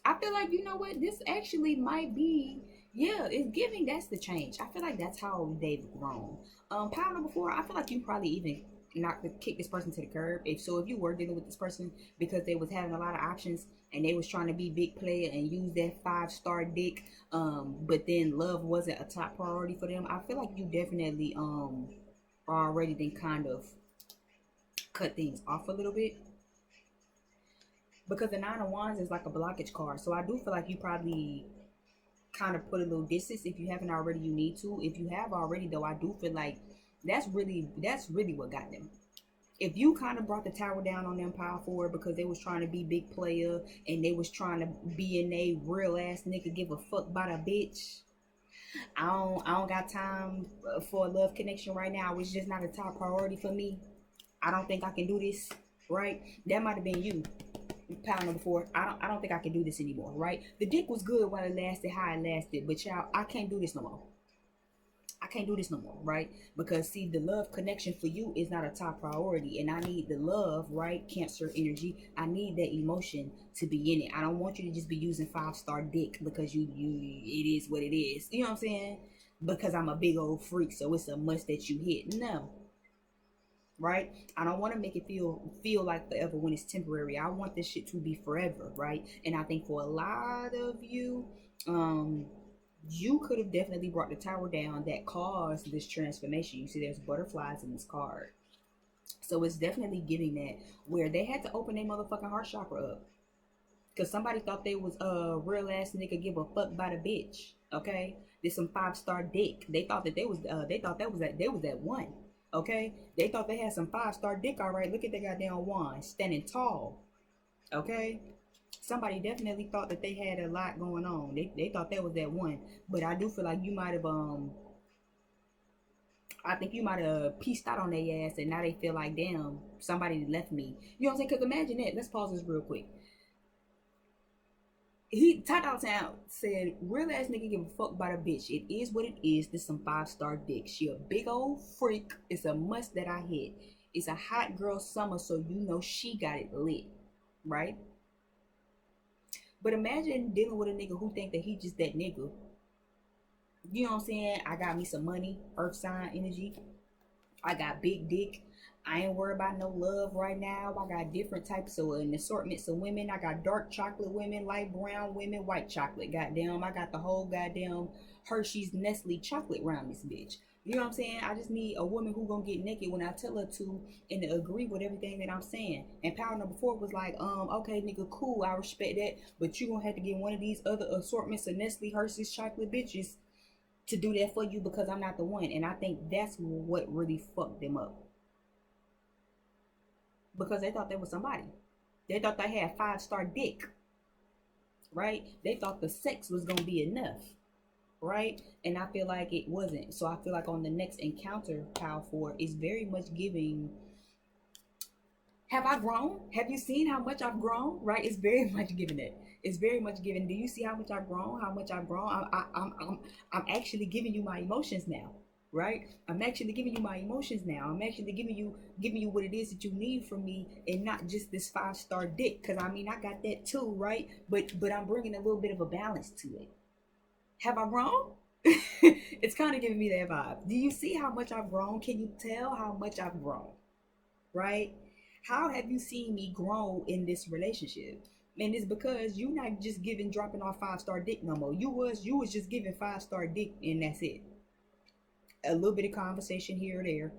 Speaker 1: I feel like, you know what, this actually might be, yeah, it's giving. That's the change. I feel like that's how they've grown. Power number 4. I feel like you probably even not kick this person to the curb. If you were dealing with this person because they was having a lot of options and they was trying to be big player and use that 5-star dick, but then love wasn't a top priority for them. I feel like you definitely already then kind of cut things off a little bit, because the 9 of Wands is like a blockage card. So I do feel like you probably kind of put a little distance. If you haven't already, you need to. If you have already, though, I do feel like that's really what got them. If you kind of brought the tower down on them power forward because they was trying to be big player and they was trying to be in a real ass nigga give a fuck about a bitch. I don't got time for a love connection right now. It's just not a top priority for me. I don't think I can do this. Right? That might have been you. Pound number 4. I don't think I can do this anymore, right? The dick was good while it lasted, how it lasted, but y'all, I can't do this no more. I can't do this no more, right? Because see, the love connection for you is not a top priority, and I need the love, right? Cancer energy. I need that emotion to be in it. I don't want you to just be using 5-star dick because you it is what it is. You know what I'm saying? Because I'm a big old freak, so it's a must that you hit. No, right? I don't want to make it feel like forever when it's temporary. I want this shit to be forever, right? And I think for a lot of you, um, you could have definitely brought the tower down that caused this transformation. You see, there's butterflies in this card, so it's definitely giving that where they had to open their motherfucking heart chakra up because somebody thought they was a real ass nigga give a fuck about a bitch. Okay, there's some 5-star dick. They thought that they thought that was that they was that one. Okay, they thought they had some 5-star dick. All right, look at that goddamn wand standing tall. Okay, somebody definitely thought that they had a lot going on. They thought that was that one. But I do feel like you might have I think you might have pieced out on their ass and now they feel like, damn, somebody left me. You know what I'm saying? Because imagine that. Let's pause this real quick. Ty Dolla Town said, real ass nigga give a fuck about a bitch. It is what it is. This some 5-star dick. She a big old freak. It's a must that I hit. It's a hot girl summer, so you know she got it lit. Right? But imagine dealing with a nigga who think that he just that nigga. You know what I'm saying? I got me some money, earth sign energy. I got big dick. I ain't worried about no love right now. I got different types of an assortments of women. I got dark chocolate women, light brown women, white chocolate. Goddamn, I got the whole goddamn Hershey's Nestle chocolate around this bitch. You know what I'm saying? I just need a woman who gonna get naked when I tell her to and to agree with everything that I'm saying. And power number 4 was like, okay, nigga, cool, I respect that, but you gonna have to get one of these other assortments of Nestle Hershey's chocolate bitches to do that for you because I'm not the one. And I think that's what really fucked them up. Because they thought they was somebody. They thought they had 5-star dick. Right? They thought the sex was gonna be enough. Right? And I feel like it wasn't. So I feel like on the next encounter, Power 4 is very much giving Have I grown? Have you seen how much I've grown? Right? It's very much given it. It's very much given. Do you see how much I've grown? How much I've grown? I'm actually giving you my emotions now. Right? I'm actually giving you my emotions now. I'm actually giving you what it is that you need from me, and not just this 5-star dick. Because I mean, I got that too, right? But I'm bringing a little bit of a balance to it. Have I grown? It's kind of giving me that vibe. Do you see how much I've grown? Can you tell how much I've grown? Right? How have you seen me grow in this relationship? And it's because you not just giving dropping off 5-star dick no more. You was just giving 5-star dick and that's it. A little bit of conversation here or there,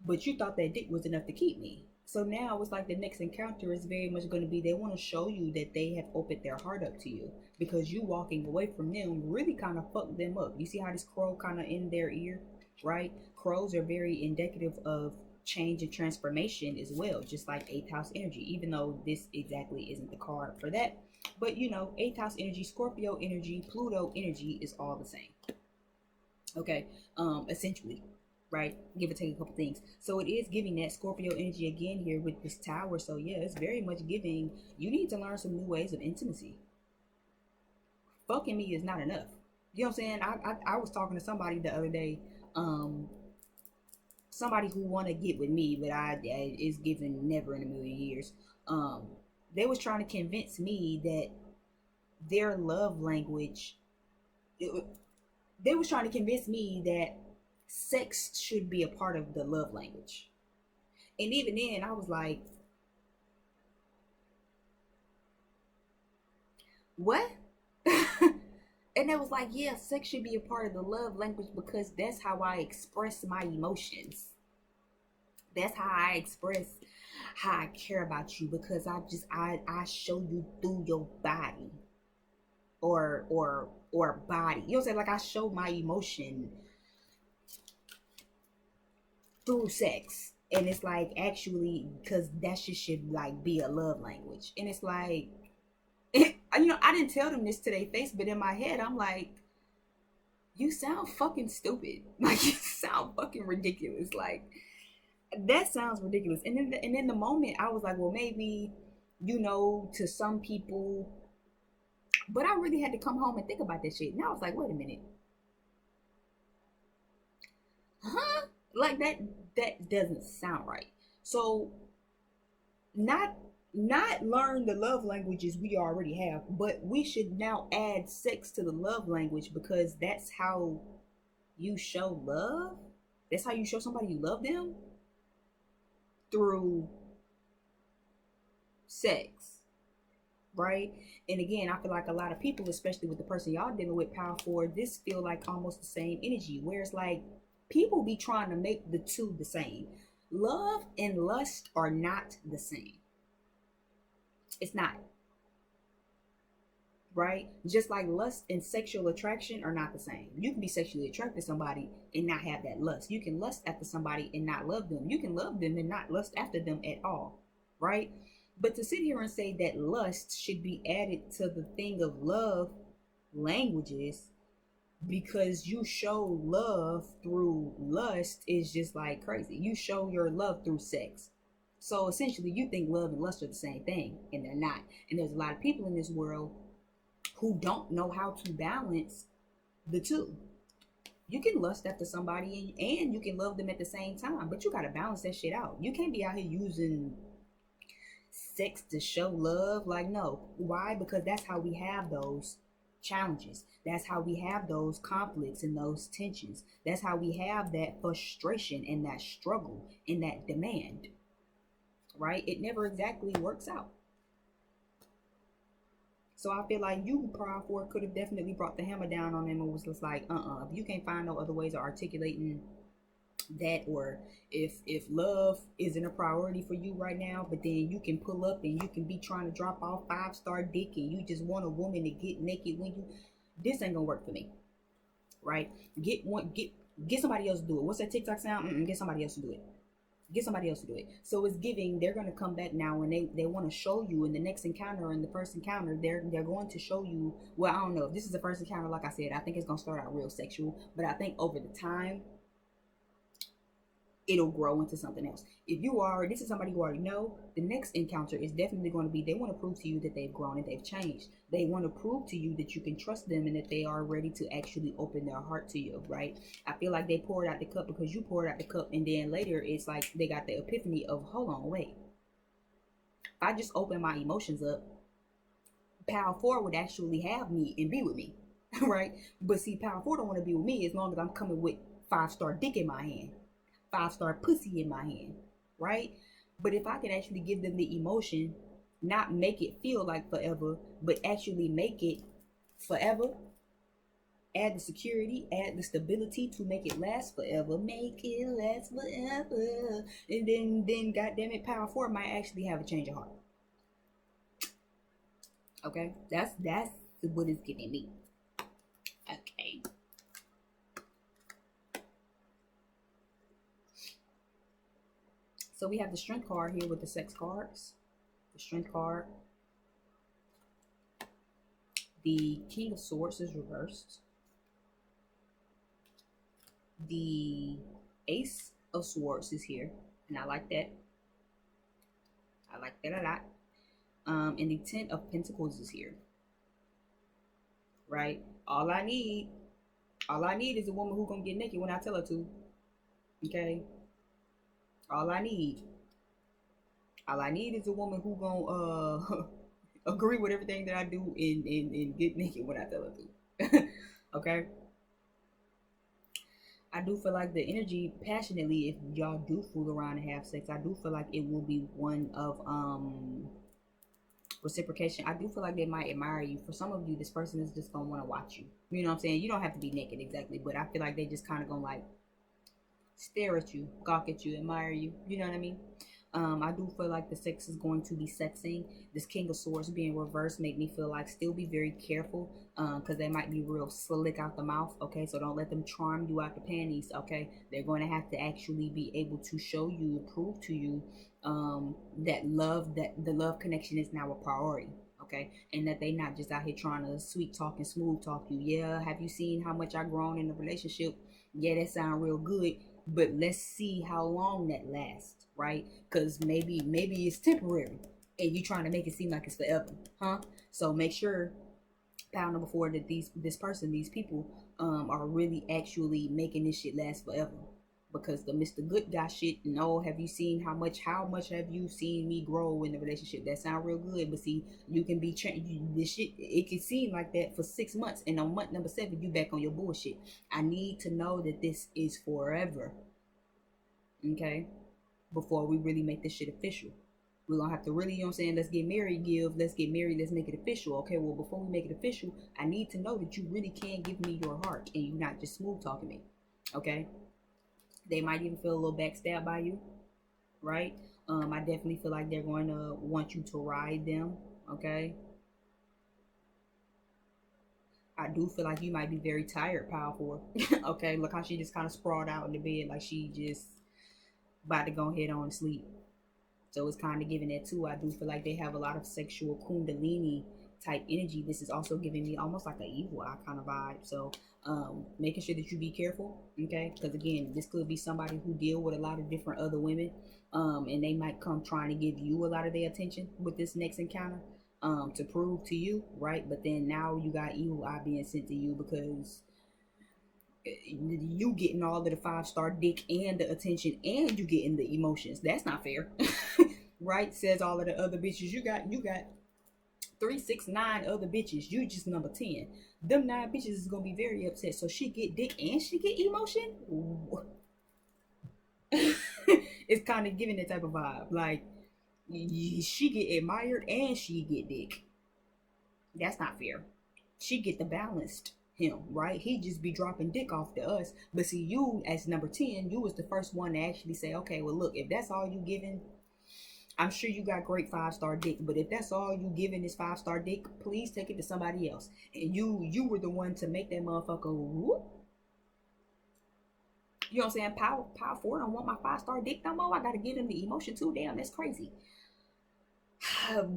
Speaker 1: but you thought that dick was enough to keep me. So now it's like the next encounter is very much going to be, they want to show you that they have opened their heart up to you, because you walking away from them really kind of fucked them up. You see how this crow kind of in their ear, right? Crows are very indicative of change and transformation as well, just like 8th house energy, even though this exactly isn't the card for that. But 8th house energy, Scorpio energy, Pluto energy is all the same. Okay, essentially, right? Give or take a couple things. So it is giving that Scorpio energy again here with this tower. So yeah, it's very much giving, you need to learn some new ways of intimacy. Fucking me is not enough. You know what I'm saying? I was talking to somebody the other day, somebody who want to get with me, but I is given never in a million years. They was trying to convince me that their love language, they was trying to convince me that sex should be a part of the love language. And even then, I was like, what? And it was like, yeah, sex should be a part of the love language because that's how I express my emotions. That's how I express how I care about you, because I show you through your body, or body. You know what I'm saying? Like, I show my emotion through sex. And it's like, actually, because that shit should like be a love language. And it's like, I didn't tell them this to their face, but in my head, I'm like, you sound fucking stupid. Like, you sound fucking ridiculous. Like, that sounds ridiculous. And in the moment, I was like, well, maybe, to some people, but I really had to come home and think about that shit. And I was like, wait a minute, huh? Like, that doesn't sound right. So, not learn the love languages we already have, but we should now add sex to the love language, because that's how you show love. That's how you show somebody you love them, through sex, right? And again, I feel like a lot of people, especially with the person y'all dealing with, power forward, this feel like almost the same energy, where it's like people be trying to make the two the same. Love and lust are not the same. It's not. Right? Just like lust and sexual attraction are not the same. You can be sexually attracted to somebody and not have that lust. You can lust after somebody and not love them. You can love them and not lust after them at all. Right? But to sit here and say that lust should be added to the thing of love languages because you show love through lust is just like crazy. You show your love through sex. So essentially, you think love and lust are the same thing, and they're not. And there's a lot of people in this world who don't know how to balance the two. You can lust after somebody and you can love them at the same time, but you got to balance that shit out. You can't be out here using sex to show love. Like, no. Why? Because that's how we have those challenges. That's how we have those conflicts and those tensions. That's how we have that frustration and that struggle and that demand. Right? It never exactly works out. So I feel like you, Proud for, could have definitely brought the hammer down on them and was just like, if you can't find no other ways of articulating that, or if love isn't a priority for you right now, but then you can pull up and you can be trying to drop off 5-star dick and you just want a woman to get naked when you, this ain't gonna work for me. Right? Get somebody else to do it. What's that TikTok sound? Get somebody else to do it. Get somebody else to do it. So it's giving, they're going to come back now and they want to show you in the next encounter, or in the first encounter, they're going to show you, well, I don't know if this is the first encounter. Like I said, I think it's going to start out real sexual, but I think over the time it'll grow into something else. If you are, this is somebody you already know, the next encounter is definitely going to be, they want to prove to you that they've grown and they've changed. They want to prove to you that you can trust them and that they are ready to actually open their heart to you, right? I feel like they poured out the cup because you poured out the cup, and then later it's like they got the epiphany of, hold on, wait. If I just open my emotions up, Power 4 would actually have me and be with me, right? But see, Power 4 don't want to be with me as long as I'm coming with 5-star dick in my hand, 5-star pussy in my hand, right? But if I can actually give them the emotion, not make it feel like forever, but actually make it forever, add the security, add the stability to make it last forever, make it last forever, and then goddamn it, Power 4 might actually have a change of heart. Okay, that's what it's giving me. Okay. So we have the Strength card here with the Sex cards. The Strength card. The King of Swords is reversed. The Ace of Swords is here, and I like that. I like that a lot. And the Ten of Pentacles is here. Right? All I need is a woman who's gonna get naked when I tell her to. Okay? All I need is a woman who gonna agree with everything that I do and get naked when I tell her to. Okay? I do feel like the energy, passionately, if y'all do fool around and have sex, I do feel like it will be one of reciprocation. I do feel like they might admire you. For some of you, this person is just gonna want to watch you. You know what I'm saying? You don't have to be naked exactly, but I feel like they just kind of gonna like stare at you, gawk at you, admire you. You know what I mean? I do feel like the sex is going to be sexing. This King of Swords being reversed make me feel like still be very careful, because they might be real slick out the mouth. Okay, so don't let them charm you out the panties. Okay, they're going to have to actually be able to show you, prove to you, that the love connection is now a priority. Okay, and that they not just out here trying to sweet talk and smooth talk you. Yeah, have you seen how much I've grown in the relationship? Yeah, that sound real good, but let's see how long that lasts, right? Because maybe it's temporary and you trying to make it seem like it's forever, huh? So make sure, pile number 4, that these people are really actually making this shit last forever. Because the Mr. Good Guy shit, no, have you seen how much have you seen me grow in the relationship? That sound real good, but see, you can be this shit, it can seem like that for 6 months, and on month number 7 you back on your bullshit. I need to know that this is forever, okay, before we really make this shit official. We're gonna have to really, you know what I'm saying, let's get married, let's get married, let's make it official. Okay, well, before we make it official, I need to know that you really can give me your heart and you're not just smooth talking me. Okay, they might even feel a little backstabbed by you, right? I definitely feel like they're going to want you to ride them. Okay, I do feel like you might be very tired, powerful. Okay, look how she just kind of sprawled out in the bed like she just about to go ahead on sleep. So it's kind of giving that too. I do feel like they have a lot of sexual kundalini type energy. This is also giving me almost like an evil eye kind of vibe. So making sure that you be careful, okay? Because again, this could be somebody who deal with a lot of different other women, and they might come trying to give you a lot of their attention with this next encounter, to prove to you, right? But then now you got evil eye being sent to you because you getting all of the 5-star dick and the attention, and you getting the emotions. That's not fair. Right? Says all of the other bitches you got 3, 6, 9 other bitches, you just number 10. Them 9 bitches is gonna be very upset. So she get dick and she get emotion. It's kind of giving that type of vibe, like she get admired and she get dick. That's not fair. She get the balanced him, right? He just be dropping dick off to us. But see, you as number 10, you was the first one to actually say, okay, well, look, if that's all you giving, I'm sure you got great 5-star dick, but if that's all you giving is 5-star dick, please take it to somebody else. And you were the one to make that motherfucker whoop. You know what I'm saying? Power 4 don't want my 5-star dick no more. I gotta give them the emotion too. Damn, that's crazy.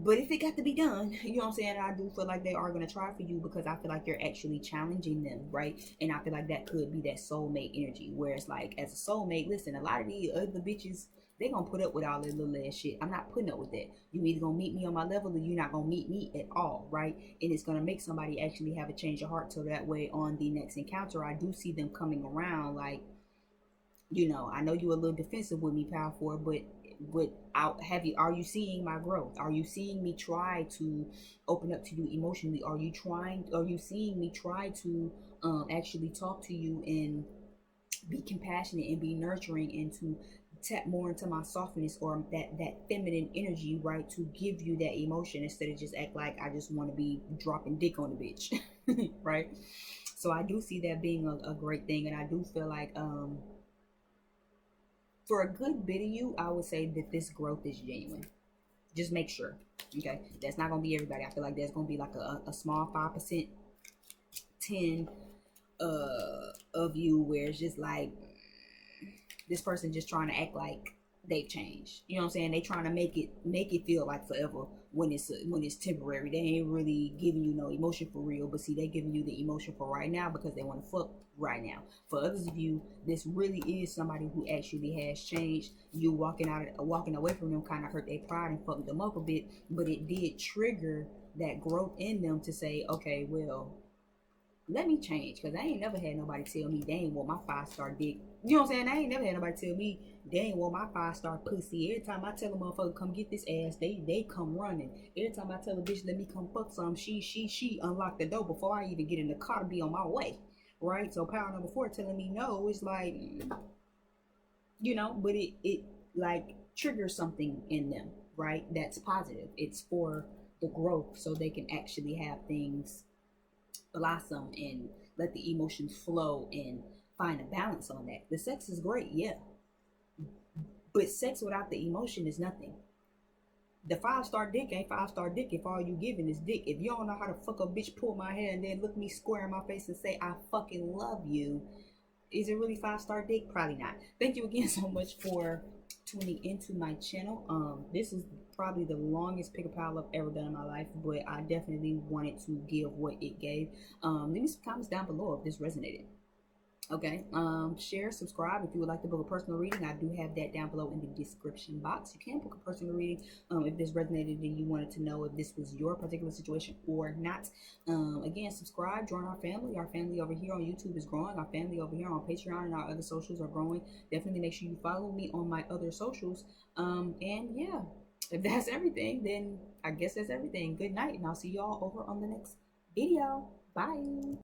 Speaker 1: But if it got to be done, you know what I'm saying? I do feel like they are gonna try for you because I feel like you're actually challenging them, right? And I feel like that could be that soulmate energy, where it's like, as a soulmate, listen, a lot of these other bitches, they gonna put up with all that little ass shit. I'm not putting up with that. You either gonna meet me on my level or you're not gonna meet me at all, right? And it's gonna make somebody actually have a change of heart, so that way on the next encounter, I do see them coming around like, I know you're a little defensive with me, Power Four, but out have you are you seeing my growth? Are you seeing me try to open up to you emotionally? Are you seeing me try to actually talk to you and be compassionate and be nurturing and to tap more into my softness or that feminine energy, right? To give you that emotion instead of just act like I just want to be dropping dick on a bitch. Right? So I do see that being a great thing, and I do feel like for a good bit of you, I would say that this growth is genuine. Just make sure. Okay, that's not gonna be everybody. I feel like there's gonna be like a small 5%, 10 of you where it's just like this person just trying to act like they've changed. You know what I'm saying? They trying to make it feel like forever when it's temporary. They ain't really giving you no emotion for real, but see, they giving you the emotion for right now because they want to fuck right now. For others of you, this really is somebody who actually has changed. You walking away from them kind of hurt their pride and fucked them up a bit, but it did trigger that growth in them to say, okay, well, let me change, because I ain't never had nobody tell me they ain't want my 5-star dick. You know what I'm saying? I ain't never had nobody tell me they ain't want my 5-star pussy. Every time I tell a motherfucker come get this ass, they come running. Every time I tell a bitch let me come fuck some, she unlock the door before I even get in the car to be on my way. Right? So power number 4 telling me no, it's like, but it like triggers something in them, right? That's positive. It's for the growth, so they can actually have things blossom and let the emotions flow and find a balance on that. The sex is great, yeah, but sex without the emotion is nothing. The 5-star dick ain't 5-star dick if all you giving is dick. If you don't know how to fuck a bitch, pull my hair, and then look me square in my face and say I fucking love you, is it really 5-star dick? Probably not. Thank you again so much for tuning into my channel. This is probably the longest pick a pile I've ever done in my life, but I definitely wanted to give what it gave. Leave me some comments down below if this resonated. Okay, share, subscribe if you would like to book a personal reading. I do have that down below in the description box. You can book a personal reading if this resonated and you wanted to know if this was your particular situation or not. Again, subscribe, join our family. Our family over here on YouTube is growing. Our family over here on Patreon and our other socials are growing. Definitely make sure you follow me on my other socials. And yeah, if that's everything, then I guess that's everything. Good night, and I'll see y'all over on the next video. Bye.